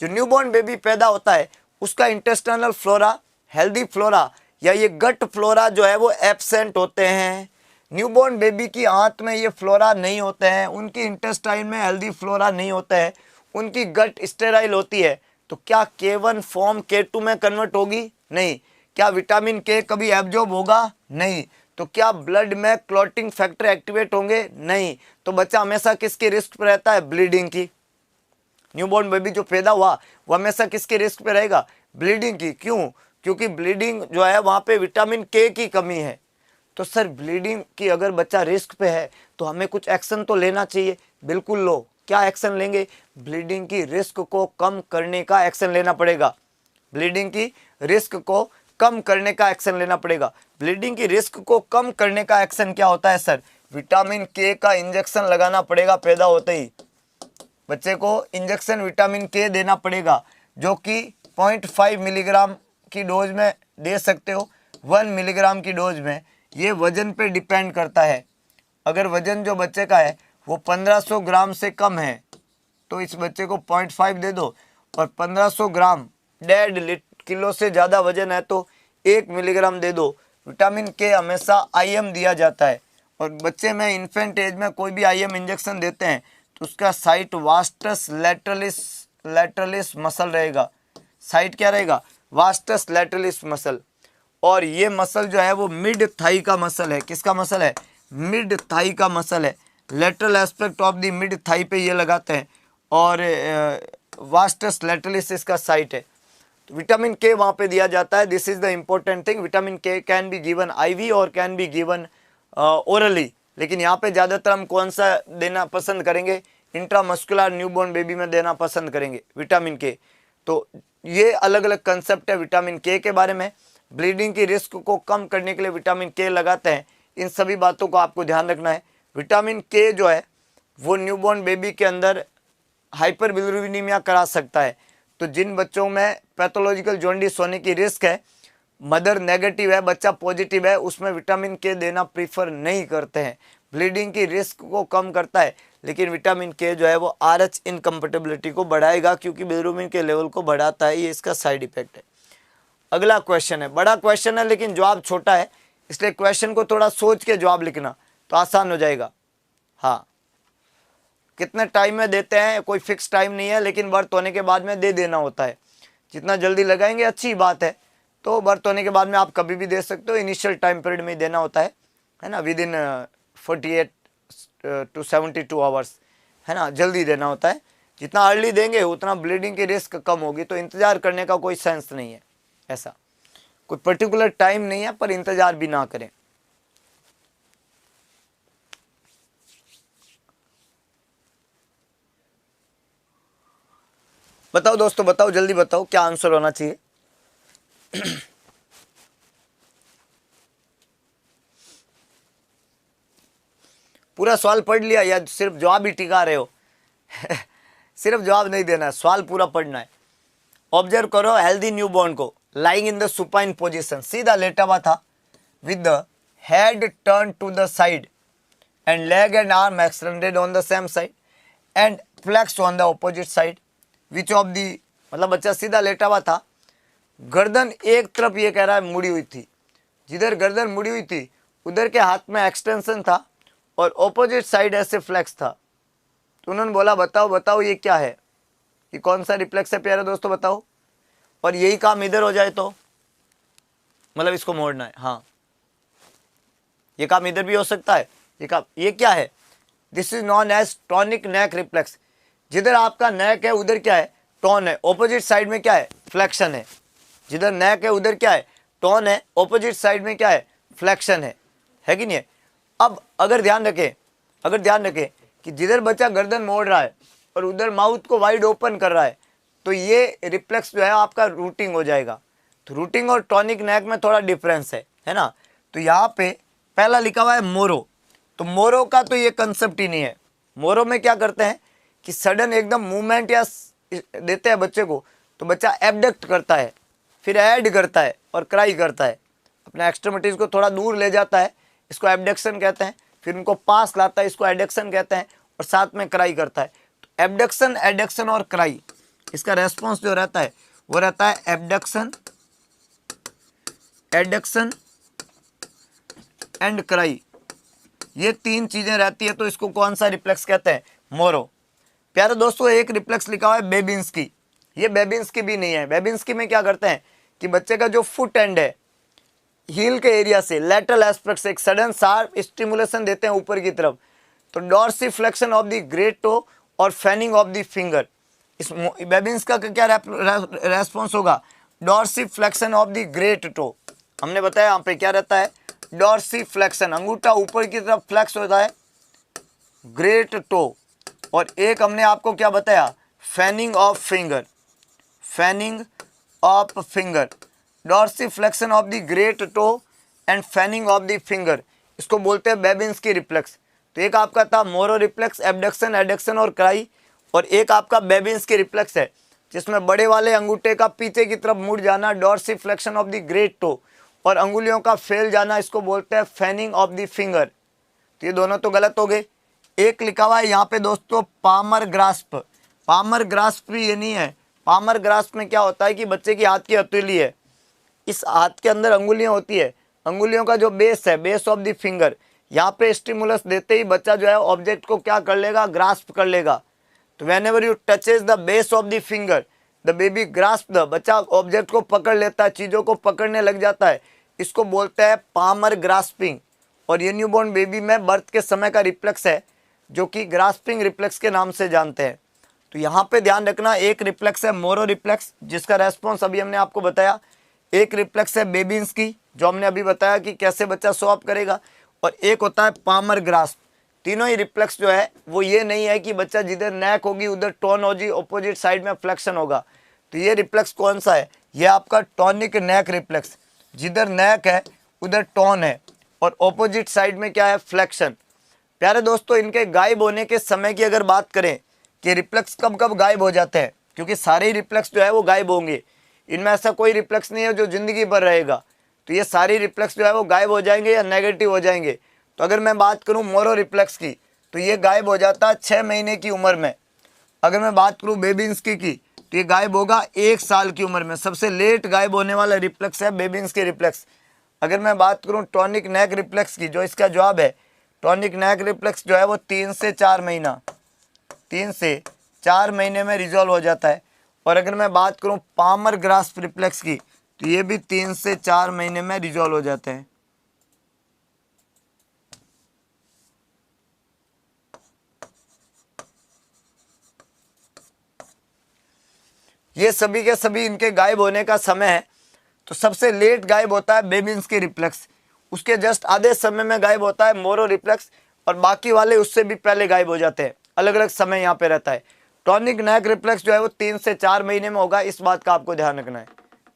जो न्यूबॉर्न बेबी पैदा होता है उसका इंटेस्टाइनल फ्लोरा, हेल्दी फ्लोरा या ये गट फ्लोरा जो है वो एब्सेंट होते हैं। न्यूबॉर्न बेबी की आंत में ये फ्लोरा नहीं होते हैं, उनकी इंटेस्टाइन में हेल्दी फ्लोरा नहीं होता है, उनकी गट स्टेराइल होती है। तो क्या K1 फॉर्म K2 में कन्वर्ट होगी, नहीं। क्या विटामिन के कभी एब्जॉर्ब होगा, नहीं। तो क्या ब्लड में क्लॉटिंग फैक्टर एक्टिवेट होंगे, नहीं। तो बच्चा हमेशा किसके रिस्क पे रहता है, ब्लीडिंग की। न्यूबॉर्न बेबी जो पैदा हुआ वो हमेशा किसके रिस्क पे रहेगा, ब्लीडिंग की। क्यों, क्योंकि ब्लीडिंग जो है वहाँ पे विटामिन के की कमी है। तो सर ब्लीडिंग की अगर बच्चा रिस्क पे है तो हमें कुछ एक्शन तो लेना चाहिए, बिल्कुल लो। क्या एक्शन लेंगे? ब्लीडिंग की रिस्क को कम करने का एक्शन लेना पड़ेगा। ब्लीडिंग की रिस्क को कम करने का एक्शन लेना पड़ेगा। ब्लीडिंग की रिस्क को कम करने का एक्शन क्या होता है सर? विटामिन के का इंजेक्शन लगाना पड़ेगा। पैदा होते ही बच्चे को इंजेक्शन विटामिन के देना पड़ेगा, जो कि 0.5 मिलीग्राम की डोज में दे सकते हो, 1 मिलीग्राम की डोज में। ये वजन पे डिपेंड करता है। अगर वजन जो बच्चे का है वो 1500 ग्राम से कम है तो इस बच्चे को 0.5 दे दो, और 1500 ग्राम 1.5 किलो से ज़्यादा वजन है तो 1 मिलीग्राम दे दो। विटामिन के हमेशा IM दिया जाता है, और बच्चे में इन्फेंट एज में कोई भी IM इंजेक्शन देते हैं तो उसका साइट वास्टस लैटरलिस मसल रहेगा। साइट क्या रहेगा? Vastus लैटरलिस muscle. और ये मसल जो है वो मिड थाई का मसल है। किसका मसल है? मिड थाई का मसल है। Lateral aspect of the mid thigh पे ये लगाते हैं, और वास्टस लैटरलिस इसका साइट है। तो विटामिन के वहाँ पे दिया जाता है। This is the important thing. Vitamin के कैन बी गिवन IV और कैन बी गिवन ओरली, लेकिन यहाँ पे ज़्यादातर हम कौन सा देना पसंद करेंगे? इंट्रामस्कुलर न्यूबॉर्न बेबी में देना पसंद करेंगे विटामिन के। तो ये अलग अलग कंसेप्ट है विटामिन के के बारे में। ब्लीडिंग की रिस्क को कम करने के लिए विटामिन के लगाते हैं। इन सभी बातों को आपको ध्यान रखना है। विटामिन के जो है वो न्यूबॉर्न बेबी के अंदर हाइपरबिलिरुबिनीमिया करा सकता है। तो जिन बच्चों में पैथोलॉजिकल जॉन्डिस होने की रिस्क है, मदर नेगेटिव है, बच्चा पॉजिटिव है, उसमें विटामिन के देना प्रीफर नहीं करते हैं। ब्लीडिंग की रिस्क को कम करता है, लेकिन विटामिन के जो है वो RH इनकम्पेटिबिलिटी को बढ़ाएगा, क्योंकि बिलिरुबिन के लेवल को बढ़ाता है। ये इसका साइड इफेक्ट है। अगला क्वेश्चन है, बड़ा क्वेश्चन है लेकिन जवाब छोटा है, इसलिए क्वेश्चन को थोड़ा सोच के जवाब लिखना तो आसान हो जाएगा। हाँ, कितने टाइम में देते हैं कोई फिक्स टाइम नहीं है, लेकिन बर्थ होने के बाद में दे देना होता है। जितना जल्दी लगाएंगे अच्छी बात है। तो बर्थ होने के बाद में आप कभी भी दे सकते हो, इनिशियल टाइम पीरियड में देना होता है ना, विद इन 48 to 72 आवर्स, है ना, जल्दी देना होता है। जितना अर्ली देंगे उतना ब्लीडिंग की रिस्क कम होगी। तो इंतज़ार करने का कोई सेंस नहीं है। ऐसा कोई पर्टिकुलर टाइम नहीं है, पर इंतज़ार भी ना करें। बताओ दोस्तों, बताओ जल्दी बताओ, क्या आंसर होना चाहिए? पूरा सवाल पढ़ लिया या सिर्फ जवाब ही टिका रहे हो? सिर्फ जवाब नहीं देना है, सवाल पूरा पढ़ना है। ऑब्जर्व करो हेल्दी न्यूबॉर्न को lying in the supine position, सीधा लेटा हुआ था, with the head turn to the side and leg and arm extended on the same side and flexed on the opposite side. Which of the, मतलब बच्चा सीधा लेटा हुआ था, गर्दन एक तरफ ये कह रहा है मुड़ी हुई थी, जिधर गर्दन मुड़ी हुई थी उधर के हाथ में एक्सटेंशन था, और ऑपोजिट साइड ऐसे फ्लेक्स था। तो उन्होंने बोला बताओ बताओ ये क्या है, ये कौन सा रिफ्लेक्स है प्यारे दोस्तों, बताओ। और यही काम इधर हो जाए तो, मतलब इसको मोड़ना है। हाँ, ये काम इधर भी हो सकता है। ये काम, ये क्या है? This is known as tonic neck reflex. जिधर आपका नेक है उधर क्या है? टोन है। ऑपोजिट साइड में क्या है? फ्लेक्शन है। जिधर नेक है उधर क्या है? टोन है। ऑपोजिट साइड में क्या है? फ्लेक्शन है कि नहीं है? अब अगर ध्यान रखें कि जिधर बच्चा गर्दन मोड़ रहा है और उधर माउथ को वाइड ओपन कर रहा है, तो ये रिफ्लेक्स जो है आपका रूटिंग हो जाएगा। तो रूटिंग और टॉनिक नेक में थोड़ा डिफरेंस है ना। तो यहाँ पे पहला लिखा हुआ है मोरो। तो मोरो का तो ये कंसेप्ट ही नहीं है। मोरो में क्या करते हैं कि सडन एकदम मूवमेंट या देते हैं बच्चे को, तो बच्चा एबडक्ट करता है, फिर ऐड करता है और क्राई करता है, अपने एक्सट्रीमिटीज को थोड़ा दूर ले जाता है, इसको एबडक्शन कहते हैं। फिर उनको पास लाता है, इसको एडक्शन कहते हैं, और साथ में क्राई करता है। तो एबडक्शन, एडक्शन और क्राई, इसका रेस्पॉन्स जो रहता है वो रहता है एबडक्शन, एडक्शन एंड क्राई। ये तीन चीजें रहती है। तो इसको कौन सा रिफ्लेक्स कहते हैं? मोरो। प्यारे दोस्तों, एक रिफ्लेक्स लिखा हुआ है बेबिंस्की। ये बेबिंस्की भी नहीं है। बेबिंस्की में क्या करते हैं कि बच्चे का जो फुट एंड है, हील के एरिया से, लेटरल एस्पेक्ट से एक सडन शार्प स्टिमुलेशन देते हैं ऊपर की तरफ। तो dorsiflexion of the great to और फैनिंग ऑफ द फिंगर। इस बेबिंस का क्या रेस्पॉन्स होगा? Dorsiflexion of the great to. हमने बताया यहाँ पे क्या रहता है? डॉर्सिफ्लेक्शन, अंगूठा ऊपर की तरफ फ्लेक्स होता है, ग्रेट टो, और एक हमने आपको क्या बताया, fanning of finger, fanning of finger, dorsiflexion of the great toe and fanning of the finger, इसको बोलते हैं बेबिंस्की रिफ्लेक्स। तो एक आपका था मोरो रिफ्लेक्स, एबडक्शन, एडक्शन और क्राई, और एक आपका बेबिंस्की रिफ्लेक्स है जिसमें बड़े वाले अंगूठे का पीछे की तरफ मुड़ जाना, dorsiflexion of the great to, और अंगुलियों का फैल जाना, इसको बोलते हैं फैनिंग ऑफ द फिंगर। तो ये दोनों तो गलत हो गए। एक लिखा हुआ है यहाँ पे दोस्तों पामर ग्रास्प, पामर ग्रास्प भी ये नहीं है। पामर ग्रास्प में क्या होता है कि बच्चे की हाथ की हथेली है, इस हाथ के अंदर अंगुलियां होती है, अंगुलियों का जो बेस है, बेस ऑफ द फिंगर, यहाँ पे स्टिमुलस देते ही बच्चा जो है ऑब्जेक्ट को क्या कर लेगा, ग्रास्प कर लेगा। तो when ever you touches the base of the finger the baby grasp the, बच्चा ऑब्जेक्ट को पकड़ लेता है, चीज़ों को पकड़ने लग जाता है, इसको बोलते हैं पामर ग्रास्पिंग। और ये न्यूबॉर्न बेबी में बर्थ के समय का रिफ्लेक्स है जो कि ग्रास्पिंग रिफ्लेक्स के नाम से जानते हैं। तो यहाँ पे ध्यान रखना, एक रिफ्लेक्स है मोरो रिफ्लेक्स जिसका रेस्पॉन्स अभी हमने आपको बताया, एक रिफ्लेक्स है बेबिंस्की जो हमने अभी बताया कि कैसे बच्चा शो अप करेगा, और एक होता है पामर ग्रास्प। तीनों ही रिफ्लेक्स जो है वो ये नहीं है कि बच्चा जिधर नेक होगी उधर टोन होगी, ऑपोजिट साइड में फ्लेक्शन होगा। तो ये रिफ्लेक्स कौन सा है, ये आपका टॉनिक नेक रिफ्लेक्स, जिधर नेक है उधर टोन है और ऑपोजिट साइड में क्या है, फ्लेक्शन। प्यारे दोस्तों, इनके गायब होने के समय की अगर बात करें कि रिफ्लेक्स कब कब गायब हो जाते हैं, क्योंकि सारे ही रिफ्लेक्स जो है वो गायब होंगे, इनमें ऐसा कोई रिफ्लेक्स नहीं है जो ज़िंदगी भर रहेगा। तो ये सारी रिफ्लेक्स जो है वो गायब हो जाएंगे या नेगेटिव हो जाएंगे। तो अगर मैं बात करूं मोरो रिफ्लेक्स की तो ये गायब हो जाता है 6 महीने की उम्र में। अगर मैं बात करूं बेबिंस्की की तो ये गायब होगा 1 साल की उम्र में। सबसे लेट गायब होने वाला रिफ्लेक्स है बेबिंस्की रिफ्लेक्स। अगर मैं बात करूं टॉनिक नेक रिफ्लेक्स की, जो इसका जवाब है टॉनिक नेक रिफ्लेक्स जो है वो 3 से 4 महीना, 3 से 4 महीने में रिजॉल्व हो जाता है। और अगर मैं बात करूं पामर ग्रास्प रिफ्लेक्स की तो ये भी 3 से 4 महीने में रिजॉल्व हो जाते हैं। ये सभी के सभी इनके गायब होने का समय है। तो सबसे लेट गायब होता है बेबिंस्की रिफ्लेक्स, उसके जस्ट आधे समय में गायब होता है मोरो रिफ्लेक्स, और बाकी वाले उससे भी पहले गायब हो जाते हैं। अलग अलग समय यहाँ पे रहता है। टॉनिक नेक रिफ्लेक्स जो है वो 3 से 4 महीने में होगा, इस बात का आपको ध्यान रखना है।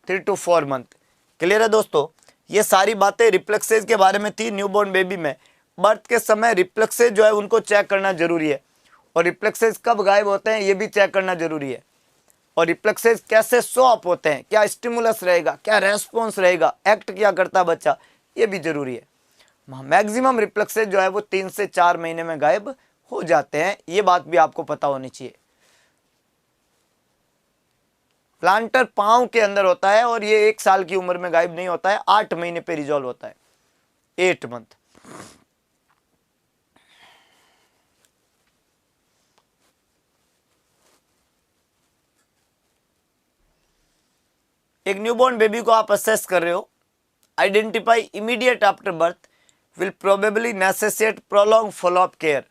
3 to 4 मंथ। क्लियर है दोस्तों, ये सारी बातें रिफ्लेक्सेज के बारे में थी। न्यूबॉर्न बेबी में बर्थ के समय रिफ्लेक्सेज जो है उनको चेक करना जरूरी है, और रिफ्लेक्सेज कब गायब होते हैं ये भी चेक करना जरूरी है। और रिफ्लेक्सेस कैसे शो अप होते हैं, क्या स्टिमुलस रहेगा, क्या रेस्पॉन्स रहेगा, एक्ट क्या करता है बच्चा, ये भी जरूरी है। मैक्सिमम रिफ्लेक्सेस जो है वो 3 से 4 महीने में गायब हो जाते हैं, ये बात भी आपको पता होनी चाहिए। प्लांटर पांव के अंदर होता है और ये 1 साल की उम्र में गायब नहीं होता है, 8 महीने पे रिजॉल्व होता है, 8 मंथ। एक न्यूबॉर्न बेबी को आप असेस कर रहे हो, identify immediate after birth will probably necessitate prolong follow up care.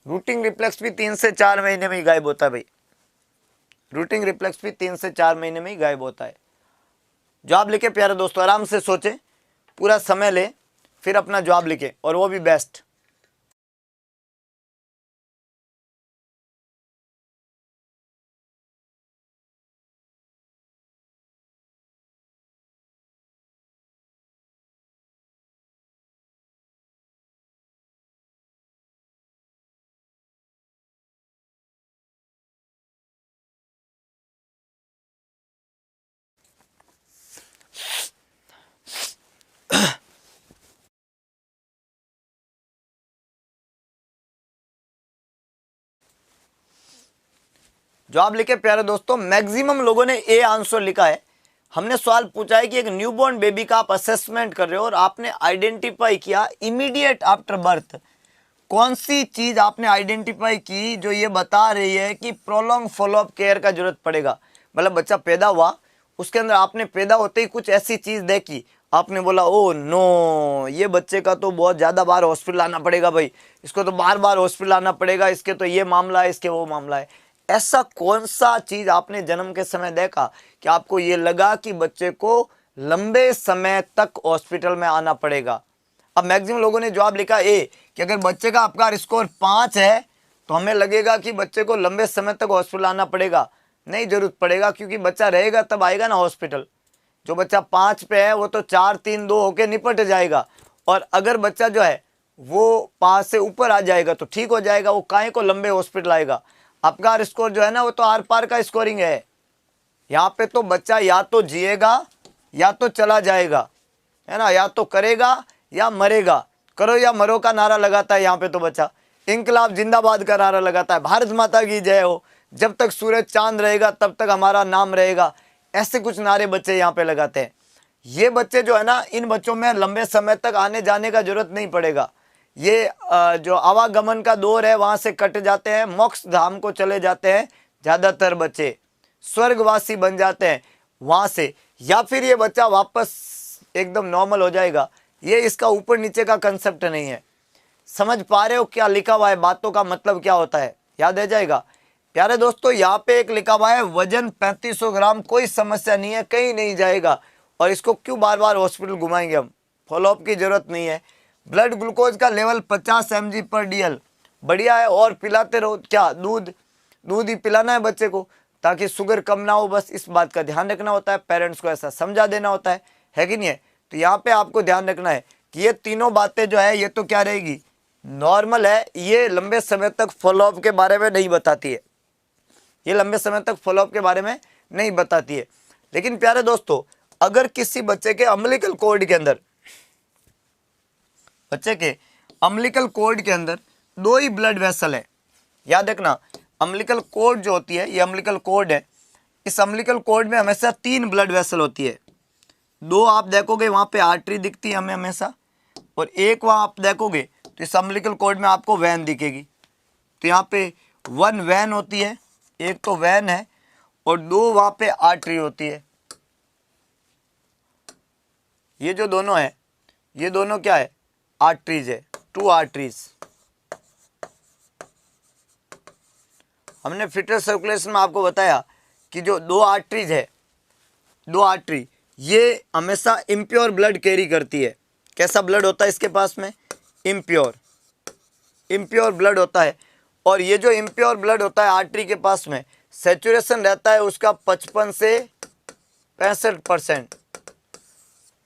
Rooting reflex भी 3 से 4 महीने में ही गायब होता है भाई, रूटिंग रिफ्लेक्स भी 3 से 4 महीने में ही गायब होता है। जवाब लिखे प्यारे दोस्तों, आराम से सोचें, पूरा समय ले, फिर अपना जवाब लिखे, और वो भी बेस्ट। जवाब लिखे प्यारे दोस्तों, मैक्सिमम लोगों ने ए आंसर लिखा है। हमने सवाल पूछा है कि एक न्यूबॉर्न बेबी का आप असेसमेंट कर रहे हो और आपने आइडेंटिफाई किया इमीडिएट आफ्टर बर्थ। कौन सी चीज आपने आइडेंटिफाई की जो ये बता रही है कि प्रोलॉन्ग फॉलोअप केयर का जरूरत पड़ेगा। मतलब बच्चा पैदा हुआ, उसके अंदर आपने पैदा होते ही कुछ ऐसी चीज देखी, आपने बोला ओ नो, ये बच्चे का तो बहुत ज़्यादा बार हॉस्पिटल आना पड़ेगा भाई, इसको तो बार बार हॉस्पिटल आना पड़ेगा, इसके तो ये मामला है, इसके वो मामला है। ऐसा कौन सा चीज़ आपने जन्म के समय देखा कि आपको ये लगा कि बच्चे को लंबे समय तक हॉस्पिटल में आना पड़ेगा। अब मैक्सिमम लोगों ने जवाब लिखा ए कि अगर बच्चे का आपका स्कोर 5 है तो हमें लगेगा कि बच्चे को लंबे समय तक हॉस्पिटल आना पड़ेगा। नहीं जरूरत पड़ेगा, क्योंकि बच्चा रहेगा तब आएगा ना हॉस्पिटल। जो बच्चा 5 पे है वो तो 4 3 2 होके निपट जाएगा, और अगर बच्चा जो है वो 5 से ऊपर आ जाएगा तो ठीक हो जाएगा, वो काहे को लंबे हॉस्पिटल आएगा। आपका स्कोर जो है ना वो तो आर पार का स्कोरिंग है। यहाँ पे तो बच्चा या तो जिएगा या तो चला जाएगा, है ना, या तो करेगा या मरेगा। करो या मरो का नारा लगाता है यहाँ पे तो बच्चा, इंकलाब जिंदाबाद का नारा लगाता है, भारत माता की जय हो, जब तक सूरज चांद रहेगा तब तक हमारा नाम रहेगा, ऐसे कुछ नारे बच्चे यहाँ पे लगाते हैं। ये बच्चे जो है ना, इन बच्चों में लंबे समय तक आने जाने का जरूरत नहीं पड़ेगा। ये जो आवागमन का दौर है वहां से कट जाते हैं, मोक्ष धाम को चले जाते हैं ज्यादातर बच्चे, स्वर्गवासी बन जाते हैं वहां से, या फिर ये बच्चा वापस एकदम नॉर्मल हो जाएगा। ये इसका ऊपर नीचे का कंसेप्ट नहीं है। समझ पा रहे हो क्या लिखा हुआ है, बातों का मतलब क्या होता है, याद रह जाएगा। प्यारे दोस्तों, यहाँ पे एक लिखा हुआ है वजन 3500 ग्राम, कोई समस्या नहीं है, कहीं नहीं जाएगा। और इसको क्यों बार बार हॉस्पिटल घुमाएंगे हम, फॉलोअप की जरूरत नहीं है। ब्लड ग्लूकोज का लेवल 50 mg/dl, बढ़िया है। और पिलाते रहो, क्या दूध ही पिलाना है बच्चे को, ताकि शुगर कम ना हो, बस इस बात का ध्यान रखना होता है। पेरेंट्स को ऐसा समझा देना होता है कि नहीं है। तो यहाँ पे आपको ध्यान रखना है कि ये तीनों बातें जो है ये तो क्या रहेगी, नॉर्मल है। ये लंबे समय तक फॉलोअप के बारे में नहीं बताती है, ये लंबे समय तक फॉलोअप के बारे में नहीं बताती है। लेकिन प्यारे दोस्तों, अगर किसी बच्चे के अम्बिलिकल कॉर्ड के अंदर, बच्चे के अम्बिलिकल कॉर्ड के अंदर 2 ही ब्लड वेसल है, याद रखना, अम्बिलिकल कॉर्ड जो होती है, ये अम्बिलिकल कॉर्ड है, इस अम्बिलिकल कॉर्ड में हमेशा 3 ब्लड वेसल होती है। 2 आप देखोगे वहां पे आर्टरी दिखती है हमें हमेशा, और एक वहां आप देखोगे तो इस अम्बिलिकल कॉर्ड में आपको वैन दिखेगी। तो यहाँ पे 1 वैन होती है, एक तो वैन है, और 2 वहां पे आर्टरी होती है। ये जो दोनों है, ये दोनों क्या है, आर्टरीज है, 2 आर्टरीज। हमने फिटर सर्कुलेशन में आपको बताया कि जो 2 आर्टरीज है, 2 आर्टरी, ये हमेशा इम्प्योर ब्लड कैरी करती है। कैसा ब्लड होता है इसके पास में, इम्प्योर ब्लड होता है। और ये जो इम्प्योर ब्लड होता है आर्टरी के पास में, सैचुरेशन रहता है उसका 55 से 65%।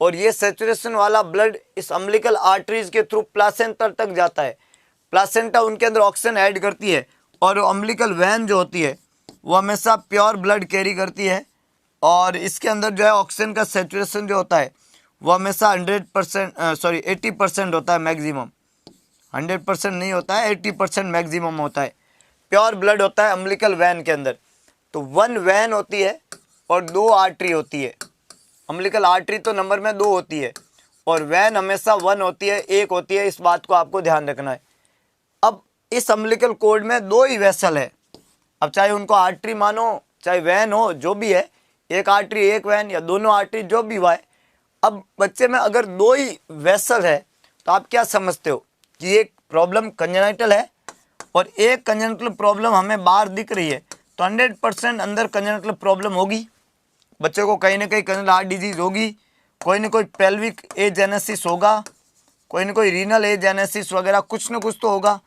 और ये सैचुरेशन वाला ब्लड इस अम्बिलिकल आर्टरीज के थ्रू प्लासेंटा तक जाता है। प्लासेंटा उनके अंदर ऑक्सीजन ऐड करती है, और अम्बिलिकल वैन जो होती है वो हमेशा प्योर ब्लड कैरी करती है। और इसके अंदर जो है ऑक्सीजन का सैचुरेशन जो होता है वो हमेशा 80% होता है मैक्सिमम, 100% नहीं होता है, 80% मैक्सिमम होता है। प्योर ब्लड होता है अम्बिलिकल वैन के अंदर। तो 1 वैन होती है और 2 आर्टरी होती है। अम्बिलिकल आर्टरी तो नंबर में 2 होती है, और वैन हमेशा 1 होती है, 1 होती है। इस बात को आपको ध्यान रखना है। अब इस अम्बिलिकल कॉर्ड में 2 ही वेसल है, अब चाहे उनको आर्टरी मानो चाहे वैन हो, जो भी है, एक आर्टरी एक वैन या दोनों आर्टरी जो भी हुआ है। अब बच्चे में अगर 2 ही वेसल है तो आप क्या समझते हो कि एक प्रॉब्लम कंजेनाइटल है और एक कंजेनिटल प्रॉब्लम हमें बाहर दिख रही है, तो 100% अंदर कंजेनिटल प्रॉब्लम होगी। बच्चे को कहीं ना कहीं कंजेनिटल हार्ट डिजीज होगी, कोई ना कोई पेल्विक एजेनेसिस होगा, कोई ना कोई रीनल एजेनेसिस वगैरह कुछ ना कुछ तो होगा।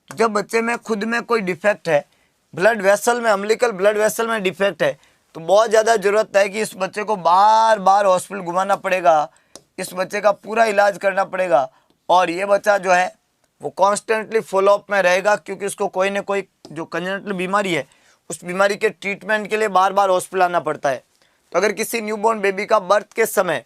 जब बच्चे में खुद में कोई डिफेक्ट है, ब्लड वेसल में, अम्बिलिकल ब्लड वेसल में डिफेक्ट है, तो बहुत ज़्यादा ज़रूरत है कि इस बच्चे को बार बार हॉस्पिटल घुमाना पड़ेगा, इस बच्चे का पूरा इलाज करना पड़ेगा। और ये बच्चा जो है वो कॉन्स्टेंटली फॉलोअप में रहेगा, क्योंकि उसको कोई ना कोई जो कंजेनिटल बीमारी है उस बीमारी के ट्रीटमेंट के लिए बार बार हॉस्पिटल आना पड़ता है। तो अगर किसी न्यूबॉर्न बेबी का बर्थ के समय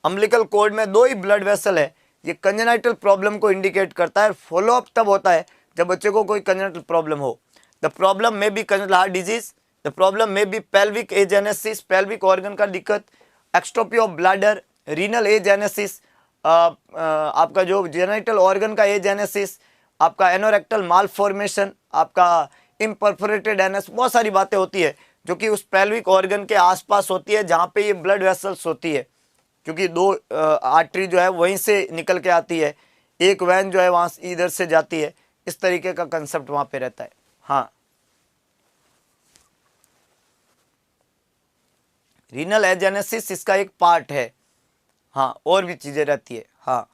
अम्बिलिकल कॉर्ड में 2 ही ब्लड वेसल है, ये कंजेनिटल प्रॉब्लम को इंडिकेट करता है। फॉलोअप तब होता है जब बच्चे को कोई कंजेनिटल प्रॉब्लम हो। द प्रॉब्लम में be congenital heart disease, the problem में be pelvic agenesis, pelvic organ का दिक्कत, exstrophy of bladder, renal agenesis, आपका जो जेनिटल ऑर्गन का एजेनेसिस, आपका एनोरेक्टल मालफॉर्मेशन, आपका इम्परफोरेटेड एनएस, बहुत सारी बातें होती है जो कि उस पेल्विक ऑर्गन के आसपास होती है जहाँ पे ये ब्लड वेसल्स होती है, क्योंकि 2 आर्टरी जो है वहीं से निकल के आती है, एक वैन जो है वहाँ इधर से जाती है। इस तरीके का कंसेप्ट वहाँ पे रहता है। हाँ, रीनल एजेनेसिस इसका एक पार्ट है। हाँ, और भी चीज़ें रहती है। हाँ,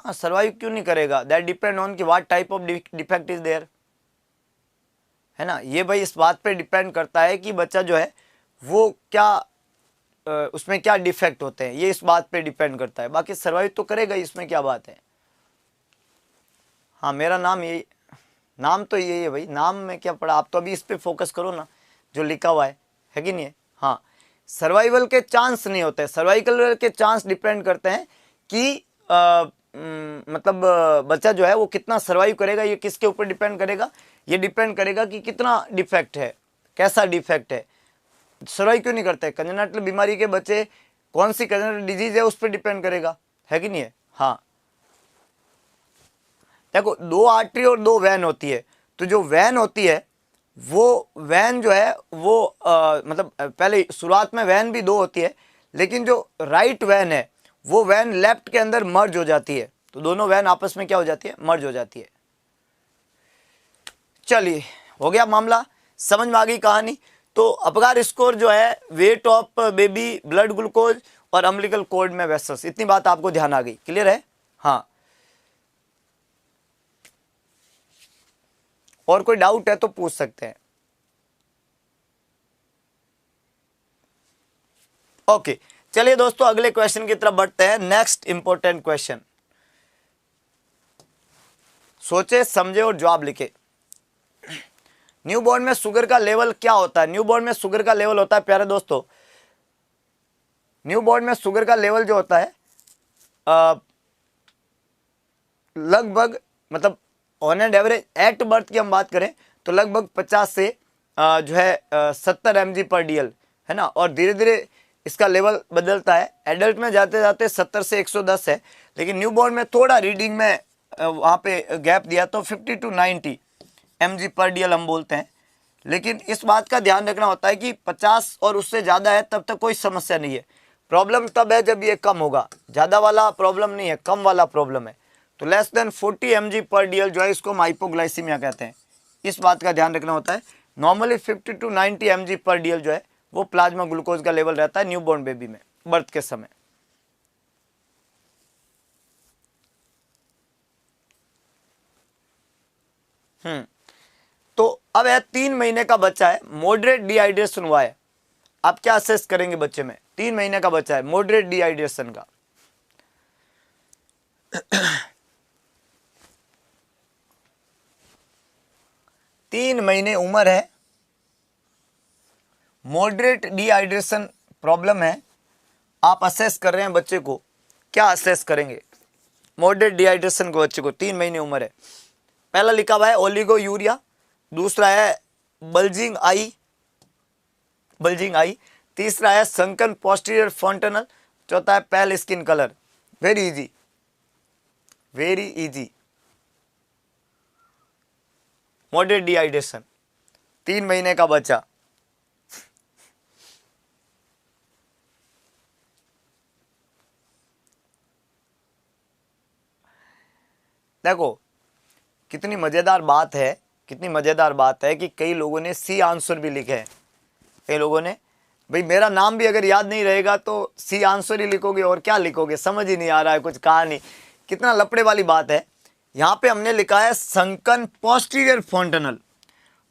हाँ, सर्वाइव क्यों नहीं करेगा, दैट डिपेंड ऑन कि what type of defect is there, है ना। ये भाई इस बात पे डिपेंड करता है कि बच्चा जो है वो क्या उसमें क्या डिफेक्ट होते हैं, ये इस बात पे डिपेंड करता है। बाकी सर्वाइव तो करेगा, इसमें क्या बात है। हाँ, मेरा नाम यही, नाम तो यही है भाई, नाम में क्या पड़ा, आप तो अभी इस पे फोकस करो ना जो लिखा हुआ है कि नहीं है। हाँ, सर्वाइवल के चांस नहीं होते, सर्वाइवल के चांस डिपेंड करते हैं कि मतलब बच्चा जो है वो कितना सर्वाइव करेगा। ये किसके ऊपर डिपेंड करेगा, ये डिपेंड करेगा कि कितना डिफेक्ट है, कैसा डिफेक्ट है। सर्वाइव क्यों नहीं करते, कंजेनिटल बीमारी के बच्चे कौन सी कंजेनिटल डिजीज है उस पर डिपेंड करेगा, है कि नहीं है। हाँ, देखो 2 आर्टरी और 2 वैन होती है, तो जो वैन होती है वो वैन जो है वो मतलब पहले शुरुआत में वैन भी 2 होती है, लेकिन जो राइट वैन है वो वैन लेफ्ट के अंदर मर्ज हो जाती है, तो दोनों वैन आपस में क्या हो जाती है, मर्ज हो जाती है। चलिए, हो गया मामला, समझ में आ गई कहानी। तो अपगार स्कोर जो है weight of baby, blood glucose और अम्बिलिकल कॉर्ड में वेसल्स, इतनी बात आपको ध्यान आ गई, क्लियर है। हाँ, और कोई डाउट है तो पूछ सकते हैं। ओके, चलिए दोस्तों अगले क्वेश्चन की तरफ बढ़ते हैं। नेक्स्ट इंपॉर्टेंट क्वेश्चन, सोचे समझे और जवाब लिखे। न्यूबॉर्न में शुगर का लेवल क्या होता है, न्यूबॉर्न में शुगर का लेवल होता है प्यारे दोस्तों, न्यूबॉर्न में शुगर का लेवल जो होता है लगभग मतलब on and average at birth की हम बात करें तो लगभग 50 से जो है 70 mg/dl, है ना। और धीरे धीरे इसका लेवल बदलता है, एडल्ट में जाते जाते 70 से 110 है, लेकिन न्यूबॉर्न में थोड़ा रीडिंग में वहाँ पे गैप दिया तो 50 to 90 mg/dl हम बोलते हैं। लेकिन इस बात का ध्यान रखना होता है कि 50 और उससे ज़्यादा है तब तक कोई समस्या नहीं है, प्रॉब्लम तब है जब ये कम होगा, ज़्यादा वाला प्रॉब्लम नहीं है, कम वाला प्रॉब्लम है। तो लेस देन 40 mg/dl जो है इसको हम हाइपोग्लाइसीमिया कहते हैं, इस बात का ध्यान रखना होता है। नॉर्मली 50 to 90 mg/dl जो है वो प्लाज्मा ग्लूकोज का लेवल रहता है न्यूबॉर्न बेबी में बर्थ के समय। तो अब है 3 महीने का बच्चा है, मॉडरेट डिहाइड्रेशन हुआ है, आप क्या असेस करेंगे बच्चे में, 3 महीने का बच्चा है मॉडरेट डिहाइड्रेशन का। तीन महीने उम्र है, मॉडरेट डिहाइड्रेशन प्रॉब्लम है, आप असेस कर रहे हैं बच्चे को, क्या असेस करेंगे मॉडरेट डिहाइड्रेशन को बच्चे को, 3 महीने उम्र है। पहला लिखा हुआ है ओलिगो यूरिया, दूसरा है बल्जिंग आई, तीसरा है संकन पोस्टीरियर फॉन्टनल, चौथा है पेल skin colour. Very easy, very easy. Moderate dehydration, 3 महीने का बच्चा। देखो कितनी मजेदार बात है, कितनी मजेदार बात है कि कई लोगों ने सी आंसर भी लिखे हैं, कई लोगों ने, भाई मेरा नाम भी अगर याद नहीं रहेगा तो सी आंसर ही लिखोगे और क्या लिखोगे, समझ ही नहीं आ रहा है, कुछ कहा नहीं, कितना लपड़े वाली बात है। यहाँ पे हमने लिखा है संकन पोस्टीरियर फॉन्टनल।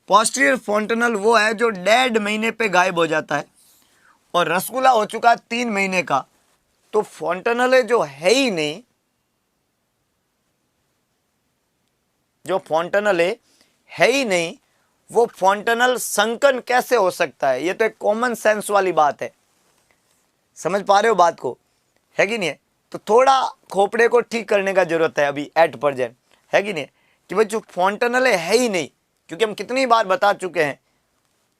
पोस्टीरियर फॉन्टनल वो है जो 1.5 महीने पे गायब हो जाता है, और रसगुल्ला हो चुका 3 महीने का, तो फॉन्टनल जो है ही नहीं, जो फॉन्टनल है ही नहीं, वो फॉन्टनल संकन कैसे हो सकता है, ये तो एक कॉमन सेंस वाली बात है, समझ पा रहे हो बात को, है कि नहीं है। तो थोड़ा खोपड़े को ठीक करने का जरूरत है अभी एट प्रेजेंट, है कि नहीं, कि भाई जो फॉन्टनल है ही नहीं, क्योंकि हम कितनी बार बता चुके हैं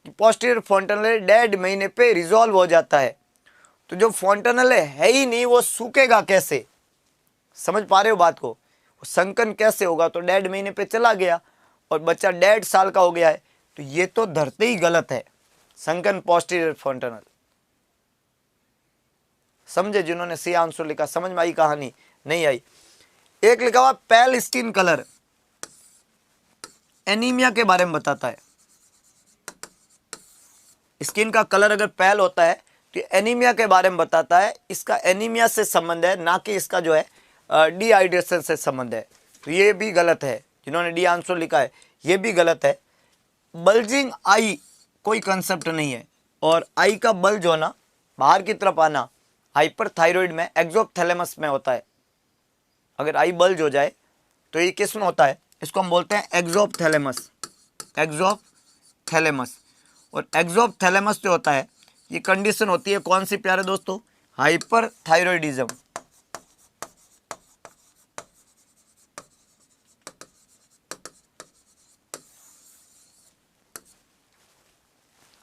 कि पोस्टीरियर फॉन्टनल 1.5 महीने पे रिजॉल्व हो जाता है, तो जो फॉन्टनल है ही नहीं वो सूखेगा कैसे, समझ पा रहे हो बात को, संकन कैसे होगा, तो 1.5 महीने पे चला गया और बच्चा 1.5 साल का हो गया है, तो ये तो धरते ही गलत है, संकन पोस्टीरियर फॉन्टनल। समझे जिन्होंने सी आंसर लिखा, समझ में आई कहानी, नहीं आई। एक लिखा हुआ पेल स्किन कलर, एनीमिया के बारे में बताता है, स्किन का कलर अगर पेल होता है तो एनीमिया के बारे में बताता है, इसका एनीमिया से संबंध है, ना कि इसका जो है डिहाइड्रेशन से संबंध है, तो ये भी गलत है। जिन्होंने डी आंसर लिखा है ये भी गलत है। बल्जिंग आई कोई कंसेप्ट नहीं है, और आई का बल्ज होना, बाहर की तरफ आना, हाइपरथायरॉइड में एक्सोथैलेमस में होता है। अगर आई बल्ज हो जाए तो ये किस में होता है, इसको हम बोलते हैं एक्सोथैलेमस। एक्सोथैलेमस, और एक्सोथैलेमस जो होता है ये कंडीशन होती है कौन सी प्यारे दोस्तों, हाइपरथायरॉइडिज्म।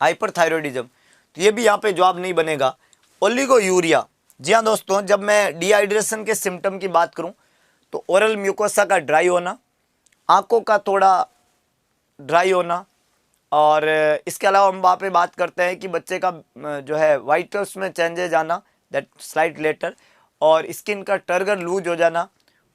हाइपरथायरॉइडिज्म, तो ये भी यहाँ पे जवाब नहीं बनेगा। ओलिगोयूरिया, जी हाँ दोस्तों, जब मैं डिहाइड्रेशन के सिम्टम की बात करूं तो ओरल म्यूकोसा का ड्राई होना, आंखों का थोड़ा ड्राई होना, और इसके अलावा हम वहाँ पे बात करते हैं कि बच्चे का जो है वाइटल्स में चेंजेज आना, दैट स्लाइट लेटर, और स्किन का टर्गर लूज हो जाना,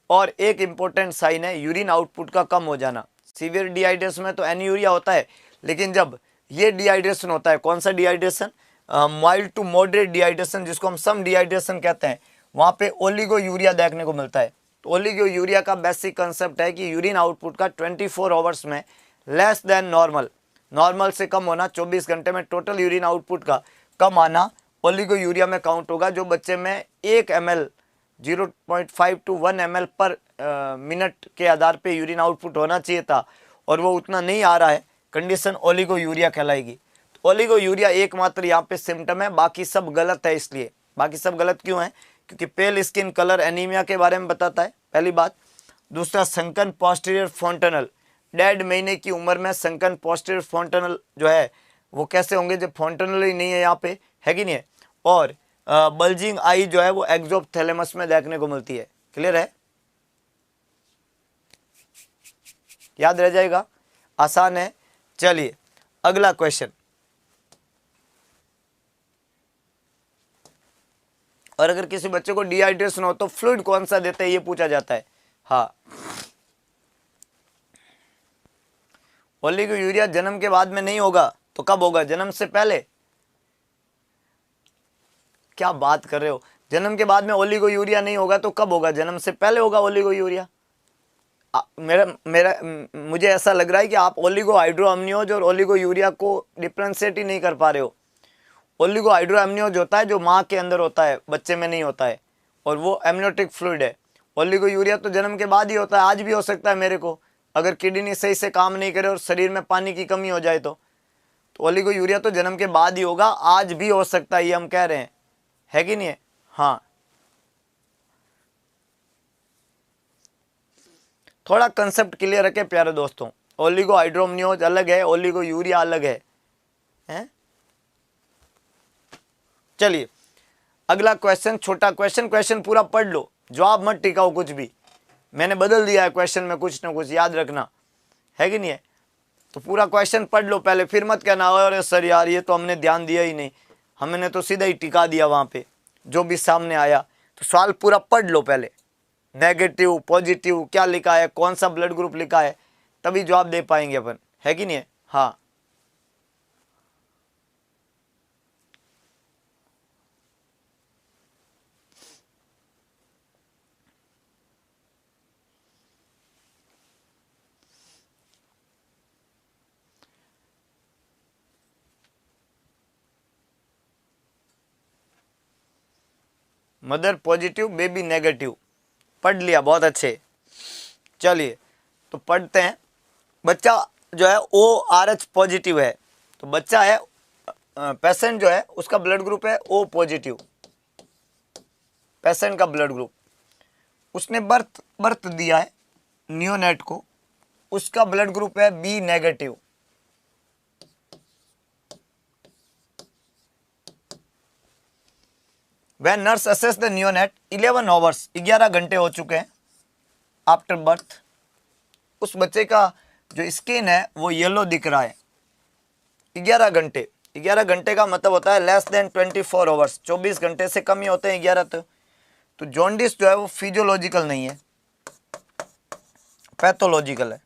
और एक इम्पोर्टेंट साइन है यूरिन आउटपुट का कम हो जाना। सीवियर डिहाइड्रेशन में तो एनीयूरिया होता है, लेकिन जब ये डिहाइड्रेशन होता है, कौन सा dehydration, mild to moderate dehydration, जिसको हम सम डिहाइड्रेशन कहते हैं, वहाँ पे ओलिगोयूरिया देखने को मिलता है। तो ओलिगोयूरिया का बेसिक कंसेप्ट है कि यूरिन आउटपुट का 24 आवर्स में लेस देन नॉर्मल से कम होना, 24 घंटे में टोटल यूरिन आउटपुट का कम आना ओलिगोयूरिया में काउंट होगा। जो बच्चे में 1 ml 0.5 to 1 ml पर मिनट के आधार पे यूरिन आउटपुट होना चाहिए था और वो उतना नहीं आ रहा है, कंडीशन ओलिगोयूरिया कहलाएगी। तो ओलिगोयूरिया एकमात्र यहाँ पे सिम्टम है, बाकी सब गलत है। इसलिए बाकी सब गलत क्यों है, क्योंकि पेल स्किन कलर एनीमिया के बारे में बताता है, पहली बात। दूसरा, संकन पोस्टीरियर फोंटनल, 1.5 महीने की उम्र में संकन पोस्टीरियर फोंटनल जो है वो कैसे होंगे जब फोंटनल ही नहीं है यहाँ पे, है कि नहीं है। और बल्जिंग आई जो है वो एक्सोथैलेमस में देखने को मिलती है। क्लियर है, याद रह जाएगा, आसान है। चलिए अगला क्वेश्चन, और अगर किसी बच्चे को डिहाइड्रेशन हो तो फ्लूइड कौन सा देते हैं ये पूछा जाता है। हाँ, ओलिगोयूरिया जन्म के बाद में नहीं होगा तो कब होगा, जन्म से पहले। क्या बात कर रहे हो, जन्म के बाद में ओलिगोयूरिया नहीं होगा तो कब होगा, जन्म से पहले होगा ओलिगोयूरिया। मुझे ऐसा लग रहा है कि आप ओलिगो हाइड्रोअम्नियोज और ओलिगोयूरिया को डिफ्रेंशिएट ही नहीं कर पा रहे हो। ओलिगो हाइड्रोअम्नियोज होता है जो माँ के अंदर होता है, बच्चे में नहीं होता है, और वो एमनियोटिक फ्लूइड है। ओलिगोयूरिया तो जन्म के बाद ही होता है, आज भी हो सकता है मेरे को, अगर किडनी सही से काम नहीं करे और शरीर में पानी की कमी हो जाए तो ओलिगोयूरिया तो जन्म के बाद ही होगा, आज भी हो सकता है, ये हम कह रहे हैं, है कि नहीं है। हाँ, थोड़ा कंसेप्ट क्लियर रखे प्यारे दोस्तों, ओलिगो हाइड्रोअम्नियोज अलग है, ओलिगोयूरिया अलग है, हैं? चलिए अगला क्वेश्चन, छोटा क्वेश्चन पूरा पढ़ लो, जवाब मत टिकाओ कुछ भी, मैंने बदल दिया है क्वेश्चन में कुछ ना कुछ, याद रखना, है कि नहीं है। तो पूरा क्वेश्चन पढ़ लो पहले, फिर मत कहना अरे सर यार ये तो हमने ध्यान दिया ही नहीं, हमने तो सीधा ही टिका दिया वहाँ पे जो भी सामने आया। तो सवाल पूरा पढ़ लो पहले, नेगेटिव पॉजिटिव क्या लिखा है, कौन सा ब्लड ग्रुप लिखा है, तभी जवाब दे पाएंगे अपन, है कि नहीं है। हाँ, मदर पॉजिटिव बेबी नेगेटिव, पढ़ लिया, बहुत अच्छे। चलिए तो पढ़ते हैं, बच्चा जो है ORH पॉजिटिव है, तो बच्चा है पेशेंट जो है उसका ब्लड ग्रुप है O पॉजिटिव, पेशेंट का ब्लड ग्रुप, उसने बर्थ दिया है नियोनेट को, उसका ब्लड ग्रुप है B negative. When nurse assess the neonate 11 hours, 11 घंटे हो चुके हैं आफ्टर बर्थ, उस बच्चे का जो स्किन है वो येलो दिख रहा है। 11 घंटे, 11 घंटे का मतलब होता है लेस देन 24 आवर्स, 24 घंटे से कम ही होते हैं 11। तो जॉन्डिस जो है वो फिजियोलॉजिकल नहीं है, पैथोलॉजिकल है।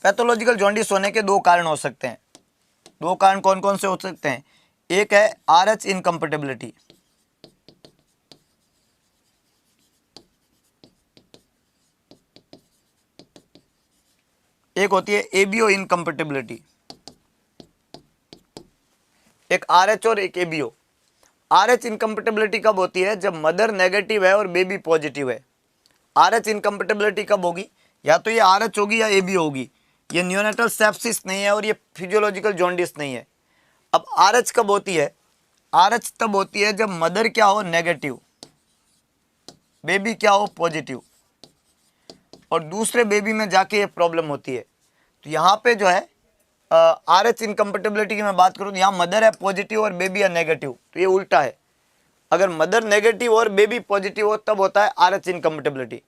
पैथोलॉजिकल जॉन्डिस होने के दो कारण हो सकते हैं, दो कारण कौन कौन से हो सकते हैं, एक है RH इनकम्पेटिबिलिटी, एक होती है एबीओ इनकम्पेटिबिलिटी, एक आरएच और एक एबीओ। आरएच इनकम्पेटिबिलिटी कब होती है? जब मदर नेगेटिव है और बेबी पॉजिटिव है। आरएच इनकम्पेटिबिलिटी कब होगी? या तो ये आरएच होगी या एबीओ होगी। ये न्यूनेटल सेप्सिस नहीं है और ये फिजियोलॉजिकल जॉन्डिस नहीं है। अब आरएच कब होती है? आरएच तब होती है जब मदर क्या हो? नेगेटिव, बेबी क्या हो? पॉजिटिव, और दूसरे बेबी में जाके ये प्रॉब्लम होती है। तो यहाँ पे जो है आरएच इनकम्पेटिबिलिटी की मैं बात करूँ, यहाँ मदर है पॉजिटिव और बेबी है नेगेटिव, तो ये उल्टा है। अगर मदर नेगेटिव और बेबी पॉजिटिव हो तब होता है आरएच इनकम्पेटिबिलिटी।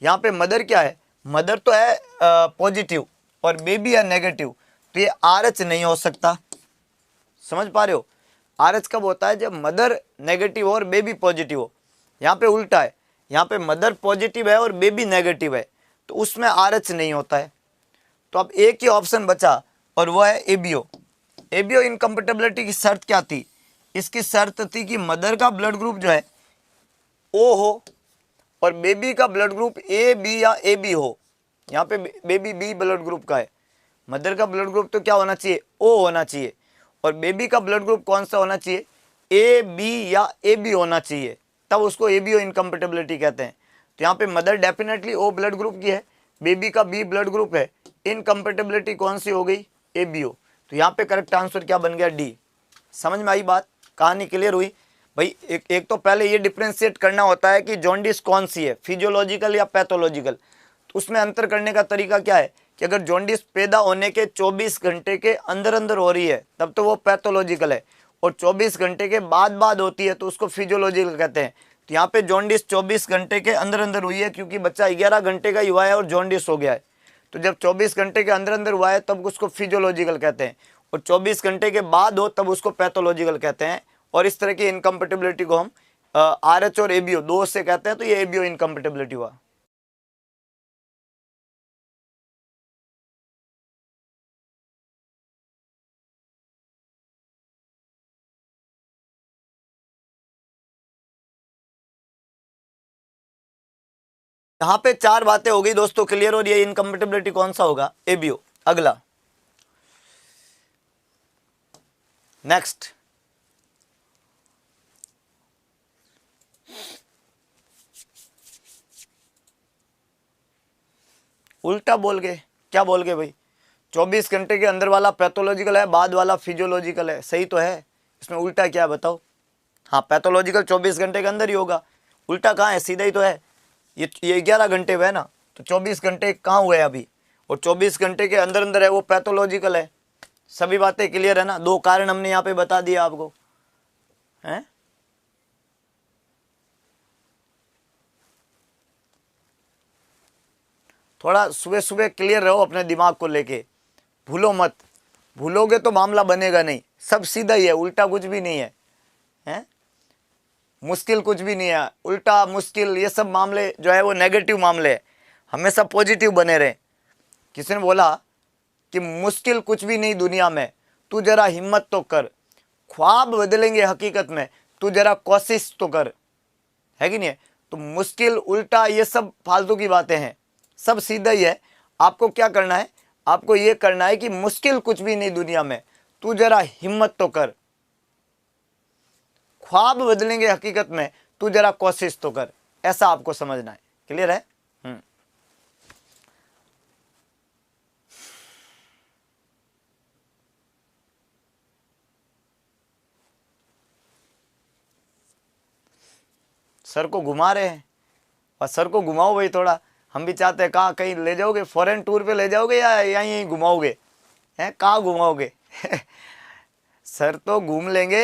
यहाँ पे मदर क्या है? मदर तो है पॉजिटिव और बेबी है नेगेटिव, तो ये आरएच नहीं हो सकता। समझ पा रहे हो? आरएच कब होता है? जब मदर नेगेटिव और बेबी पॉजिटिव हो। यहाँ पे उल्टा है, यहाँ पे मदर पॉजिटिव है और बेबी नेगेटिव है, तो उसमें आरएच नहीं होता है। तो अब एक ही ऑप्शन बचा और वो है एबीओ। एबीओ इनकम्पेटिबिलिटी की शर्त क्या थी? इसकी शर्त थी कि मदर का ब्लड ग्रुप जो है ओ हो और बेबी का ब्लड ग्रुप ए बी या ए बी हो। यहाँ पे बेबी बी ब्लड ग्रुप का है, मदर का ब्लड ग्रुप तो क्या होना चाहिए? ओ होना चाहिए, और बेबी का ब्लड ग्रुप कौन सा होना चाहिए? ए बी या ए बी होना चाहिए, तब उसको एबीओ इनकम्पेटिबिलिटी कहते हैं। तो यहाँ पे mother definitely O blood group की है, बेबी का बी ब्लड ग्रुप है, इनकम्पेटिबिलिटी कौन सी हो गई? एबीओ। तो यहाँ पे करेक्ट आंसर क्या बन गया? डी। समझ में आई बात? कहानी क्लियर हुई भाई? एक तो पहले ये डिफ्रेंशिएट करना होता है कि जॉन्डिस कौन सी है, फिजियोलॉजिकल या पैथोलॉजिकल। तो उसमें अंतर करने का तरीका क्या है कि अगर जॉन्डिस पैदा होने के 24 घंटे के अंदर अंदर हो रही है तब तो वो पैथोलॉजिकल है, और 24 घंटे के बाद होती है तो उसको फिजियोलॉजिकल कहते हैं। तो यहाँ पे जॉन्डिस 24 घंटे के अंदर अंदर हुई है क्योंकि बच्चा 11 घंटे का हुआ है और जॉन्डिस हो गया है। तो जब 24 घंटे के अंदर अंदर हुआ है तब उसको फिजियोलॉजिकल कहते हैं, और 24 घंटे के बाद हो तब उसको पैथोलॉजिकल कहते हैं। और इस तरह की इनकम्पेटिबिलिटी को हम आरएच और एबीओ दो से कहते हैं, तो ये एबीओ इनकम्पेटिबिलिटी हुआ। यहाँ पे चार बातें हो गई दोस्तों क्लियर, और ये इनकम्पेटिबिलिटी कौन सा होगा? एबीओ। अगला नेक्स्ट, उल्टा बोल गए। क्या बोल गए भाई? 24 घंटे के अंदर वाला पैथोलॉजिकल है, बाद वाला फिजियोलॉजिकल है। सही तो है, इसमें उल्टा क्या है बताओ? हाँ, पैथोलॉजिकल 24 घंटे के अंदर ही होगा, उल्टा कहाँ है? सीधा ही तो है। ये 11 घंटे हुए ना, तो 24 घंटे कहाँ हुए अभी? और 24 घंटे के अंदर अंदर है वो पैथोलॉजिकल है। सभी बातें क्लियर है ना? दो कारण हमने यहाँ पे बता दिया आपको, हैं? थोड़ा सुबह सुबह क्लियर रहो अपने दिमाग को लेके, भूलो मत। भूलोगे तो मामला बनेगा नहीं। सब सीधा ही है, उल्टा कुछ भी नहीं है, हैं? मुश्किल कुछ भी नहीं है। उल्टा मुश्किल ये सब मामले जो है वो नेगेटिव मामले है। हमेशा पॉजिटिव बने रहे। किसी ने बोला कि मुश्किल कुछ भी नहीं दुनिया में, तू जरा हिम्मत तो कर, ख्वाब बदलेंगे हकीकत में, तू जरा कोशिश तो कर। है कि नहीं है? तो मुश्किल, उल्टा, ये सब फालतू की बातें हैं, सब सीधा ही है। आपको क्या करना है? आपको ये करना है कि मुश्किल कुछ भी नहीं दुनिया में, तू जरा हिम्मत तो कर, ख्वाब बदलेंगे हकीकत में, तू जरा कोशिश तो कर। ऐसा आपको समझना है। क्लियर है? सर को घुमा रहे हैं, और सर को घुमाओ भाई थोड़ा। हम भी चाहते हैं। कहाँ कहीं ले जाओगे? फॉरेन टूर पे ले जाओगे या यहीं घुमाओगे? हैं, कहाँ घुमाओगे? सर तो घूम लेंगे,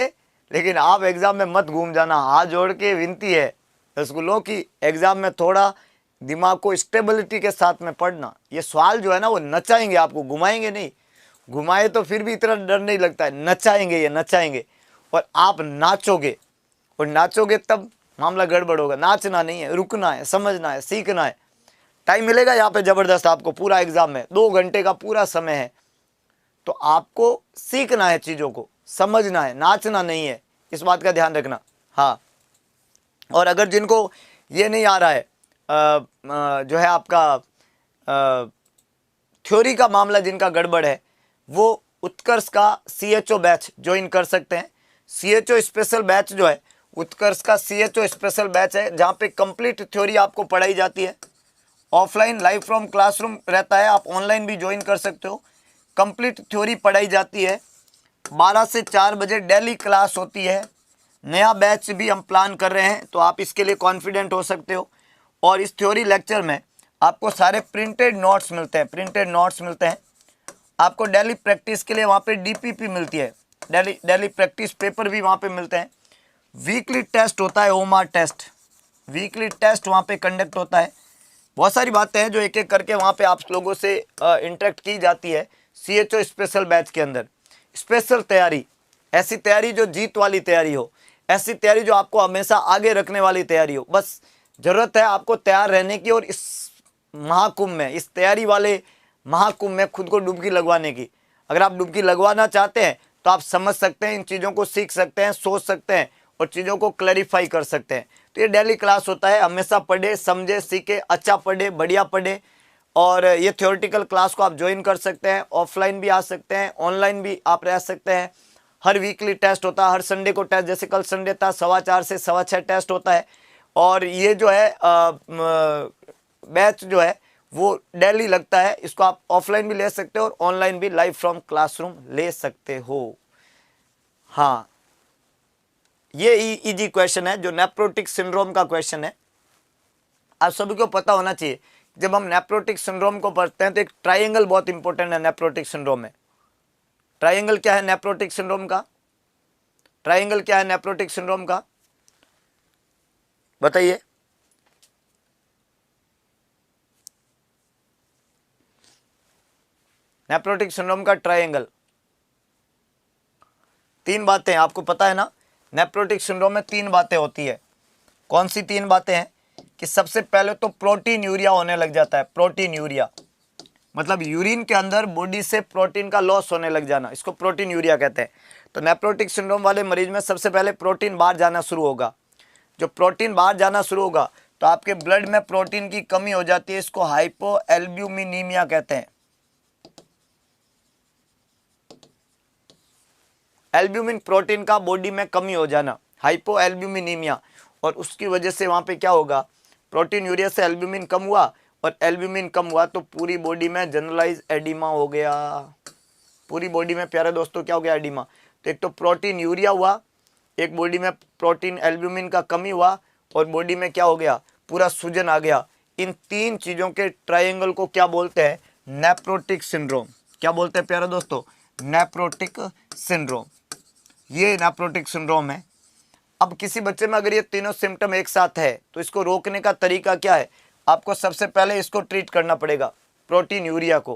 लेकिन आप एग्जाम में मत घूम जाना। हाथ जोड़ के विनती है स्कूलों की, एग्जाम में थोड़ा दिमाग को स्टेबिलिटी के साथ में पढ़ना। ये सवाल जो है ना वो नचाएंगे आपको, घुमाएंगे नहीं। घुमाए तो फिर भी इतना डर नहीं लगता है, नचाएंगे, ये नचाएंगे, और आप नाचोगे, और नाचोगे तब मामला गड़बड़ होगा। नाचना नहीं है, रुकना है, समझना है, सीखना है। टाइम मिलेगा यहाँ पे जबरदस्त आपको, पूरा एग्जाम में 2 घंटे का पूरा समय है, तो आपको सीखना है, चीज़ों को समझना है, नाचना नहीं है। इस बात का ध्यान रखना। हाँ, और अगर जिनको ये नहीं आ रहा है जो है आपका थ्योरी का मामला जिनका गड़बड़ है वो उत्कर्ष का CHO बैच ज्वाइन कर सकते हैं। CHO स्पेशल बैच जो है उत्कर्ष का CHO स्पेशल बैच है, जहाँ पे कंप्लीट थ्योरी आपको पढ़ाई जाती है। ऑफलाइन लाइव फ्रॉम क्लासरूम रहता है, आप ऑनलाइन भी ज्वाइन कर सकते हो। कंप्लीट थ्योरी पढ़ाई जाती है, 12 से 4 बजे डेली क्लास होती है। नया बैच भी हम प्लान कर रहे हैं, तो आप इसके लिए कॉन्फिडेंट हो सकते हो। और इस थ्योरी लेक्चर में आपको सारे प्रिंटेड नोट्स मिलते हैं। आपको डेली प्रैक्टिस के लिए वहाँ पे DPP मिलती है, डेली प्रैक्टिस पेपर भी वहाँ पे मिलते हैं। वीकली टेस्ट होता है, OMAR टेस्ट, वीकली टेस्ट वहाँ पे कंडक्ट होता है। बहुत सारी बातें हैं जो एक एक करके वहाँ पे आप लोगों से इंटरेक्ट की जाती है। CHO स्पेशल बैच के अंदर स्पेशल तैयारी, ऐसी तैयारी जो जीत वाली तैयारी हो, ऐसी तैयारी जो आपको हमेशा आगे रखने वाली तैयारी हो। बस ज़रूरत है आपको तैयार रहने की और इस महाकुंभ में, इस तैयारी वाले महाकुंभ में खुद को डुबकी लगवाने की। अगर आप डुबकी लगवाना चाहते हैं तो आप समझ सकते हैं, इन चीज़ों को सीख सकते हैं, सोच सकते हैं और चीज़ों को क्लैरिफाई कर सकते हैं। तो ये डेली क्लास होता है, हमेशा पढ़े, समझे, सीखे, अच्छा पढ़े, बढ़िया पढ़े। और ये थ्योरेटिकल क्लास को आप ज्वाइन कर सकते हैं, ऑफलाइन भी आ सकते हैं, ऑनलाइन भी आप रह सकते हैं। हर वीकली टेस्ट होता है, हर संडे को टेस्ट, जैसे कल संडे था 4:15 से 6:15 टेस्ट होता है। और ये जो है बैच जो है वो डेली लगता है। इसको आप ऑफलाइन भी ले सकते हो और ऑनलाइन भी लाइव फ्रॉम क्लासरूम ले सकते हो। हाँ, ये इजी क्वेश्चन है जो नेफ्रोटिक सिंड्रोम का क्वेश्चन है। आप सभी को पता होना चाहिए, जब हम नेफ्रोटिक सिंड्रोम को पढ़ते हैं तो एक ट्राइंगल बहुत इंपॉर्टेंट है नेफ्रोटिक सिंड्रोम में। ट्राइंगल क्या है नेफ्रोटिक सिंड्रोम का? ट्राइंगल क्या है नेफ्रोटिक सिंड्रोम का, बताइए। नेफ्रोटिक सिंड्रोम का ट्राइंगल, 3 बातें आपको पता है ना। नेफ्रोटिक सिंड्रोम में 3 बातें होती है। कौन सी 3 बातें हैं? कि सबसे पहले तो प्रोटीन यूरिया होने लग जाता है। प्रोटीन यूरिया मतलब यूरिन के अंदर बॉडी से प्रोटीन का लॉस होने लग जाना, इसको प्रोटीन यूरिया कहते हैं। तो नेफ्रोटिक सिंड्रोम वाले मरीज में सबसे पहले प्रोटीन बाहर जाना शुरू होगा। जो प्रोटीन बाहर जाना शुरू होगा तो आपके ब्लड में प्रोटीन की कमी हो जाती है, इसको हाइपोएल्ब्यूमिनीमिया कहते हैं। एल्ब्यूमिन प्रोटीन का बॉडी में कमी हो जाना, हाइपोएल्ब्यूमिनीमिया। और उसकी वजह से वहाँ पे क्या होगा, प्रोटीन यूरिया से एल्ब्यूमिन कम हुआ और एल्ब्यूमिन कम हुआ तो पूरी बॉडी में जनरलाइज एडिमा हो गया। पूरी बॉडी में प्यारे दोस्तों क्या हो गया, एडिमा। तो एक तो प्रोटीन यूरिया हुआ, एक बॉडी में प्रोटीन एल्ब्यूमिन का कमी हुआ और बॉडी में क्या हो गया, पूरा सूजन आ गया। इन 3 चीज़ों के ट्राइंगल को क्या बोलते हैं, नेफ्रोटिक सिंड्रोम। क्या बोलते हैं प्यारे दोस्तों, नेफ्रोटिक सिंड्रोम। ये नेफ्रोटिक सिंड्रोम है। अब किसी बच्चे में अगर ये तीनों सिम्टम एक साथ है तो इसको रोकने का तरीका क्या है, आपको सबसे पहले इसको ट्रीट करना पड़ेगा, प्रोटीन यूरिया को।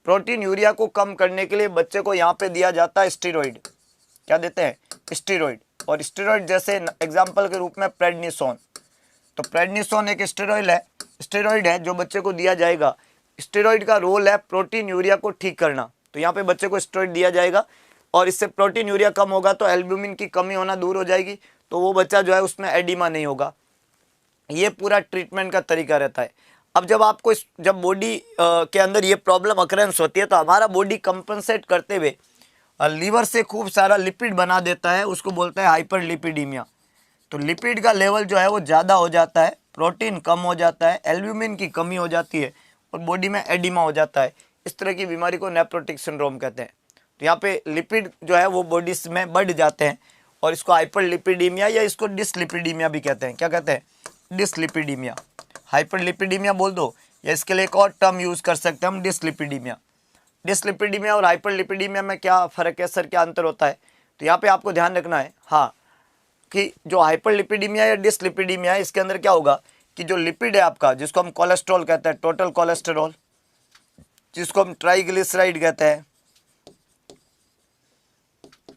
प्रोटीन यूरिया को कम करने के लिए बच्चे को यहाँ पे दिया जाता है स्टीरॉइड। क्या देते हैं, स्टीरॉइड। और स्टीरॉइड जैसे एग्जाम्पल के रूप में प्रेडनिसोन। तो प्रेडनिसोन एक स्टेरॉइड है जो बच्चे को दिया जाएगा। स्टेरॉइड का रोल है प्रोटीन यूरिया को ठीक करना। तो यहाँ पे बच्चे को स्टेरॉइड दिया जाएगा और इससे प्रोटीन यूरिया कम होगा तो एल्ब्यूमिन की कमी होना दूर हो जाएगी, तो वो बच्चा जो है उसमें एडिमा नहीं होगा। ये पूरा ट्रीटमेंट का तरीका रहता है। अब जब आपको जब बॉडी के अंदर ये प्रॉब्लम अकरेंस होती है तो हमारा बॉडी कंपनसेट करते हुए लीवर से खूब सारा लिपिड बना देता है, उसको बोलते हैं हाइपरलिपिडीमिया। तो लिपिड का लेवल जो है वो ज़्यादा हो जाता है, प्रोटीन कम हो जाता है, एल्ब्यूमिन की कमी हो जाती है और बॉडी में एडिमा हो जाता है। इस तरह की बीमारी को नेफ्रोटिक सिंड्रोम कहते हैं। तो यहाँ पे लिपिड जो है वो बॉडी में बढ़ जाते हैं और इसको हाइपरलिपिडीमिया या इसको डिसलिपिडीमिया भी कहते हैं। क्या कहते हैं, डिसलिपिडीमिया। हाइपरलिपिडीमिया बोल दो या इसके लिए एक और टर्म यूज़ कर सकते हैं हम, डिसलिपिडीमिया। डिसलिपिडीमिया और हाइपरलिपिडीमिया में क्या फ़र्क है सर, क्या अंतर होता है? तो यहाँ पे आपको ध्यान रखना है हाँ, कि जो हाइपरलिपिडीमिया या डिसलिपिडीमिया है इसके अंदर क्या होगा कि जो लिपिड है आपका, जिसको हम कोलेस्ट्रॉल कहते हैं, टोटल कोलेस्ट्रॉल, जिसको हम ट्राइग्लिसराइड कहते हैं,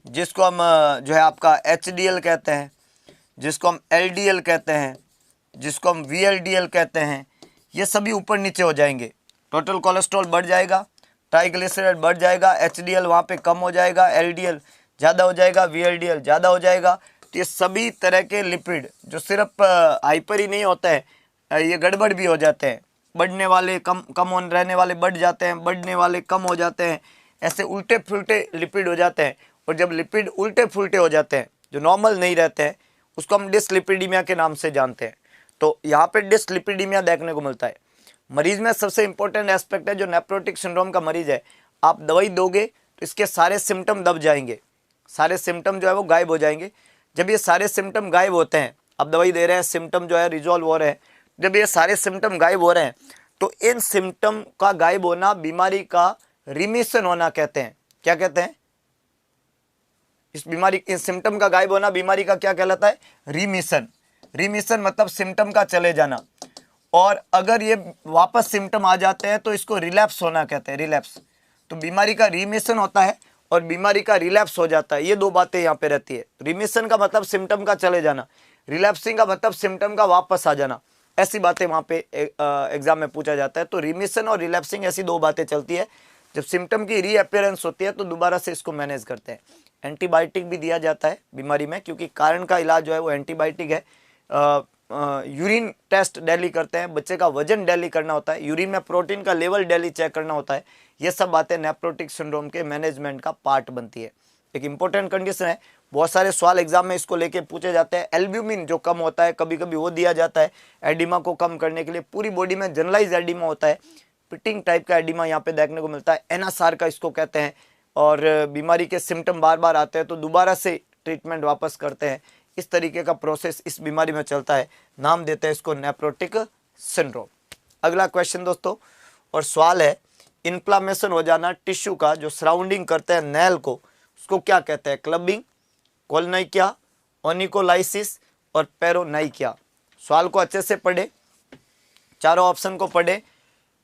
जिसको हम जो है आपका HDL कहते हैं, जिसको हम LDL कहते हैं, जिसको हम VLDL कहते हैं, ये सभी ऊपर नीचे हो जाएंगे। टोटल कोलेस्ट्रॉल बढ़ जाएगा, ट्राइग्लिसराइड बढ़ जाएगा, HDL वहाँ पे कम हो जाएगा, LDL ज़्यादा हो जाएगा, VLDL ज़्यादा हो जाएगा। तो ये सभी तरह के लिपिड जो सिर्फ हाइपर ही नहीं होते हैं, ये गड़बड़ भी हो जाते हैं। बढ़ने वाले कम कम होने रहने वाले बढ़ जाते हैं, बढ़ने वाले कम हो जाते हैं, ऐसे उल्टे फुलटे लिपिड हो जाते हैं। और जब लिपिड उल्टे फुलटे हो जाते हैं, जो नॉर्मल नहीं रहते हैं, उसको हम डिसलिपिडीमिया के नाम से जानते हैं। तो यहाँ पे डिसलिपिडीमिया देखने को मिलता है। मरीज में सबसे इंपॉर्टेंट एस्पेक्ट है, जो नेफ्रोटिक सिंड्रोम का मरीज है, आप दवाई दोगे तो इसके सारे सिम्टम दब जाएंगे, सारे सिम्टम जो है वो गायब हो जाएंगे। जब ये सारे सिम्टम गायब होते हैं, आप दवाई दे रहे हैं, सिम्टम जो है रिजॉल्व हो रहे हैं, जब ये सारे सिम्टम गायब हो रहे हैं तो इन सिम्टम का गायब होना बीमारी का रिमिशन होना कहते हैं। क्या कहते हैं? इस बीमारी, इस सिम्टम का गायब होना बीमारी का क्या कहलाता है? रिमिशन। रिमिशन मतलब सिम्टम का चले जाना। और अगर ये वापस सिम्टम आ जाते हैं तो इसको रिलैप्स होना कहते हैं, रिलैप्स। तो बीमारी का रिमिशन होता है और बीमारी का रिलैप्स हो जाता है, ये दो बातें यहाँ पे रहती है। रिमिशन का मतलब सिम्टम का चले जाना, रिलैप्सिंग का मतलब सिम्टम का वापस आ जाना। ऐसी बातें वहाँ पे एग्जाम में पूछा जाता है। तो रिमिशन और रिलैप्सिंग ऐसी दो बातें चलती है। जब सिम्टम की रीअपियरेंस होती है तो दोबारा से इसको मैनेज करते हैं। एंटीबायोटिक भी दिया जाता है बीमारी में, क्योंकि कारण का इलाज जो है वो एंटीबायोटिक है। यूरिन टेस्ट डेली करते हैं, बच्चे का वजन डेली करना होता है, यूरिन में प्रोटीन का लेवल डेली चेक करना होता है। ये सब बातें नेफ्रोटिक सिंड्रोम के मैनेजमेंट का पार्ट बनती है। एक इंपॉर्टेंट कंडीशन है, बहुत सारे सवाल एग्जाम में इसको लेके पूछे जाते हैं। एल्ब्यूमिन जो कम होता है, कभी कभी वो दिया जाता है एडिमा को कम करने के लिए। पूरी बॉडी में जनरलाइज एडिमा होता है, पिटिंग टाइप का एडिमा यहाँ पे देखने को मिलता है, एनासार का इसको कहते हैं। और बीमारी के सिम्टम बार बार आते हैं तो दोबारा से ट्रीटमेंट वापस करते हैं। इस तरीके का प्रोसेस इस बीमारी में चलता है, नाम देते हैं इसको नेफ्रोटिक सिंड्रोम। अगला क्वेश्चन दोस्तों, और सवाल है, इन्फ्लामेशन हो जाना टिश्यू का जो सराउंडिंग करते हैं नेल को, उसको क्या कहते हैं? क्लबिंग, कोलनाइकिया, ओनिकोलाइसिस और पेरोनाइकिया। सवाल को अच्छे से पढ़े, चारों ऑप्शन को पढ़े।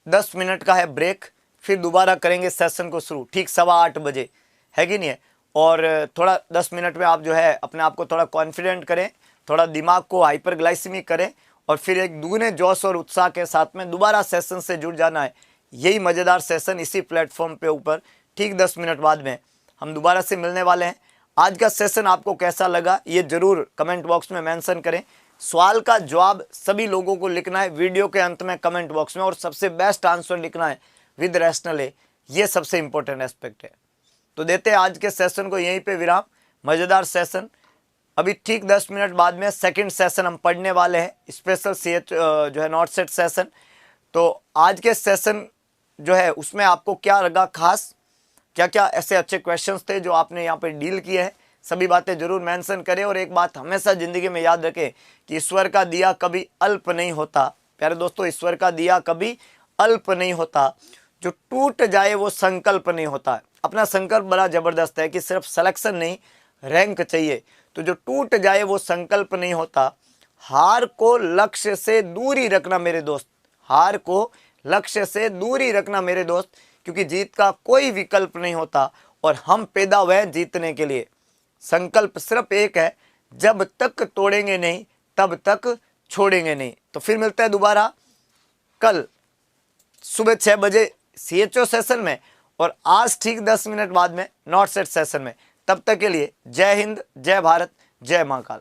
10 मिनट का है ब्रेक, फिर दोबारा करेंगे सेशन को शुरू ठीक 8:15 बजे, है कि नहीं है? और थोड़ा 10 मिनट में आप जो है अपने आप को थोड़ा कॉन्फिडेंट करें, थोड़ा दिमाग को हाइपरग्लाइसेमिक करें, और फिर एक दुगने जोश और उत्साह के साथ में दोबारा सेशन से जुड़ जाना है। यही मज़ेदार सेशन इसी प्लेटफॉर्म पे ऊपर ठीक 10 मिनट बाद में हम दोबारा से मिलने वाले हैं। आज का सेशन आपको कैसा लगा ये ज़रूर कमेंट बॉक्स में मेंशन करें। सवाल का जवाब सभी लोगों को लिखना है वीडियो के अंत में कमेंट बॉक्स में, और सबसे बेस्ट आंसर लिखना है विद रैशनल है। ये सबसे इंपॉर्टेंट एस्पेक्ट है। तो देते हैं आज के सेशन को यहीं पे विराम। मज़ेदार सेशन, अभी ठीक 10 मिनट बाद में सेकंड सेशन हम पढ़ने वाले हैं, स्पेशल सीएच जो है नॉट सेट सेशन। तो आज के सेशन जो है उसमें आपको क्या लगा खास, क्या क्या ऐसे अच्छे क्वेश्चंस थे जो आपने यहाँ पे डील किए हैं, सभी बातें जरूर मेंशन करें। और एक बात हमेशा ज़िंदगी में याद रखें कि ईश्वर का दिया कभी अल्प नहीं होता। प्यारे दोस्तों, ईश्वर का दिया कभी अल्प नहीं होता, जो टूट जाए वो संकल्प नहीं होता। अपना संकल्प बड़ा ज़बरदस्त है कि सिर्फ सिलेक्शन नहीं, रैंक चाहिए। तो जो टूट जाए वो संकल्प नहीं होता। हार को लक्ष्य से दूरी रखना मेरे दोस्त, हार को लक्ष्य से दूरी रखना मेरे दोस्त, क्योंकि जीत का कोई विकल्प नहीं होता और हम पैदा हुए जीतने के लिए। संकल्प सिर्फ एक है, जब तक तोड़ेंगे नहीं तब तक छोड़ेंगे नहीं। तो फिर मिलते हैं दोबारा कल सुबह 6 बजे सीएचओ सेशन में, और आज ठीक 10 मिनट बाद में नॉट सेट सेशन में। तब तक के लिए जय हिंद, जय भारत, जय महाकाल।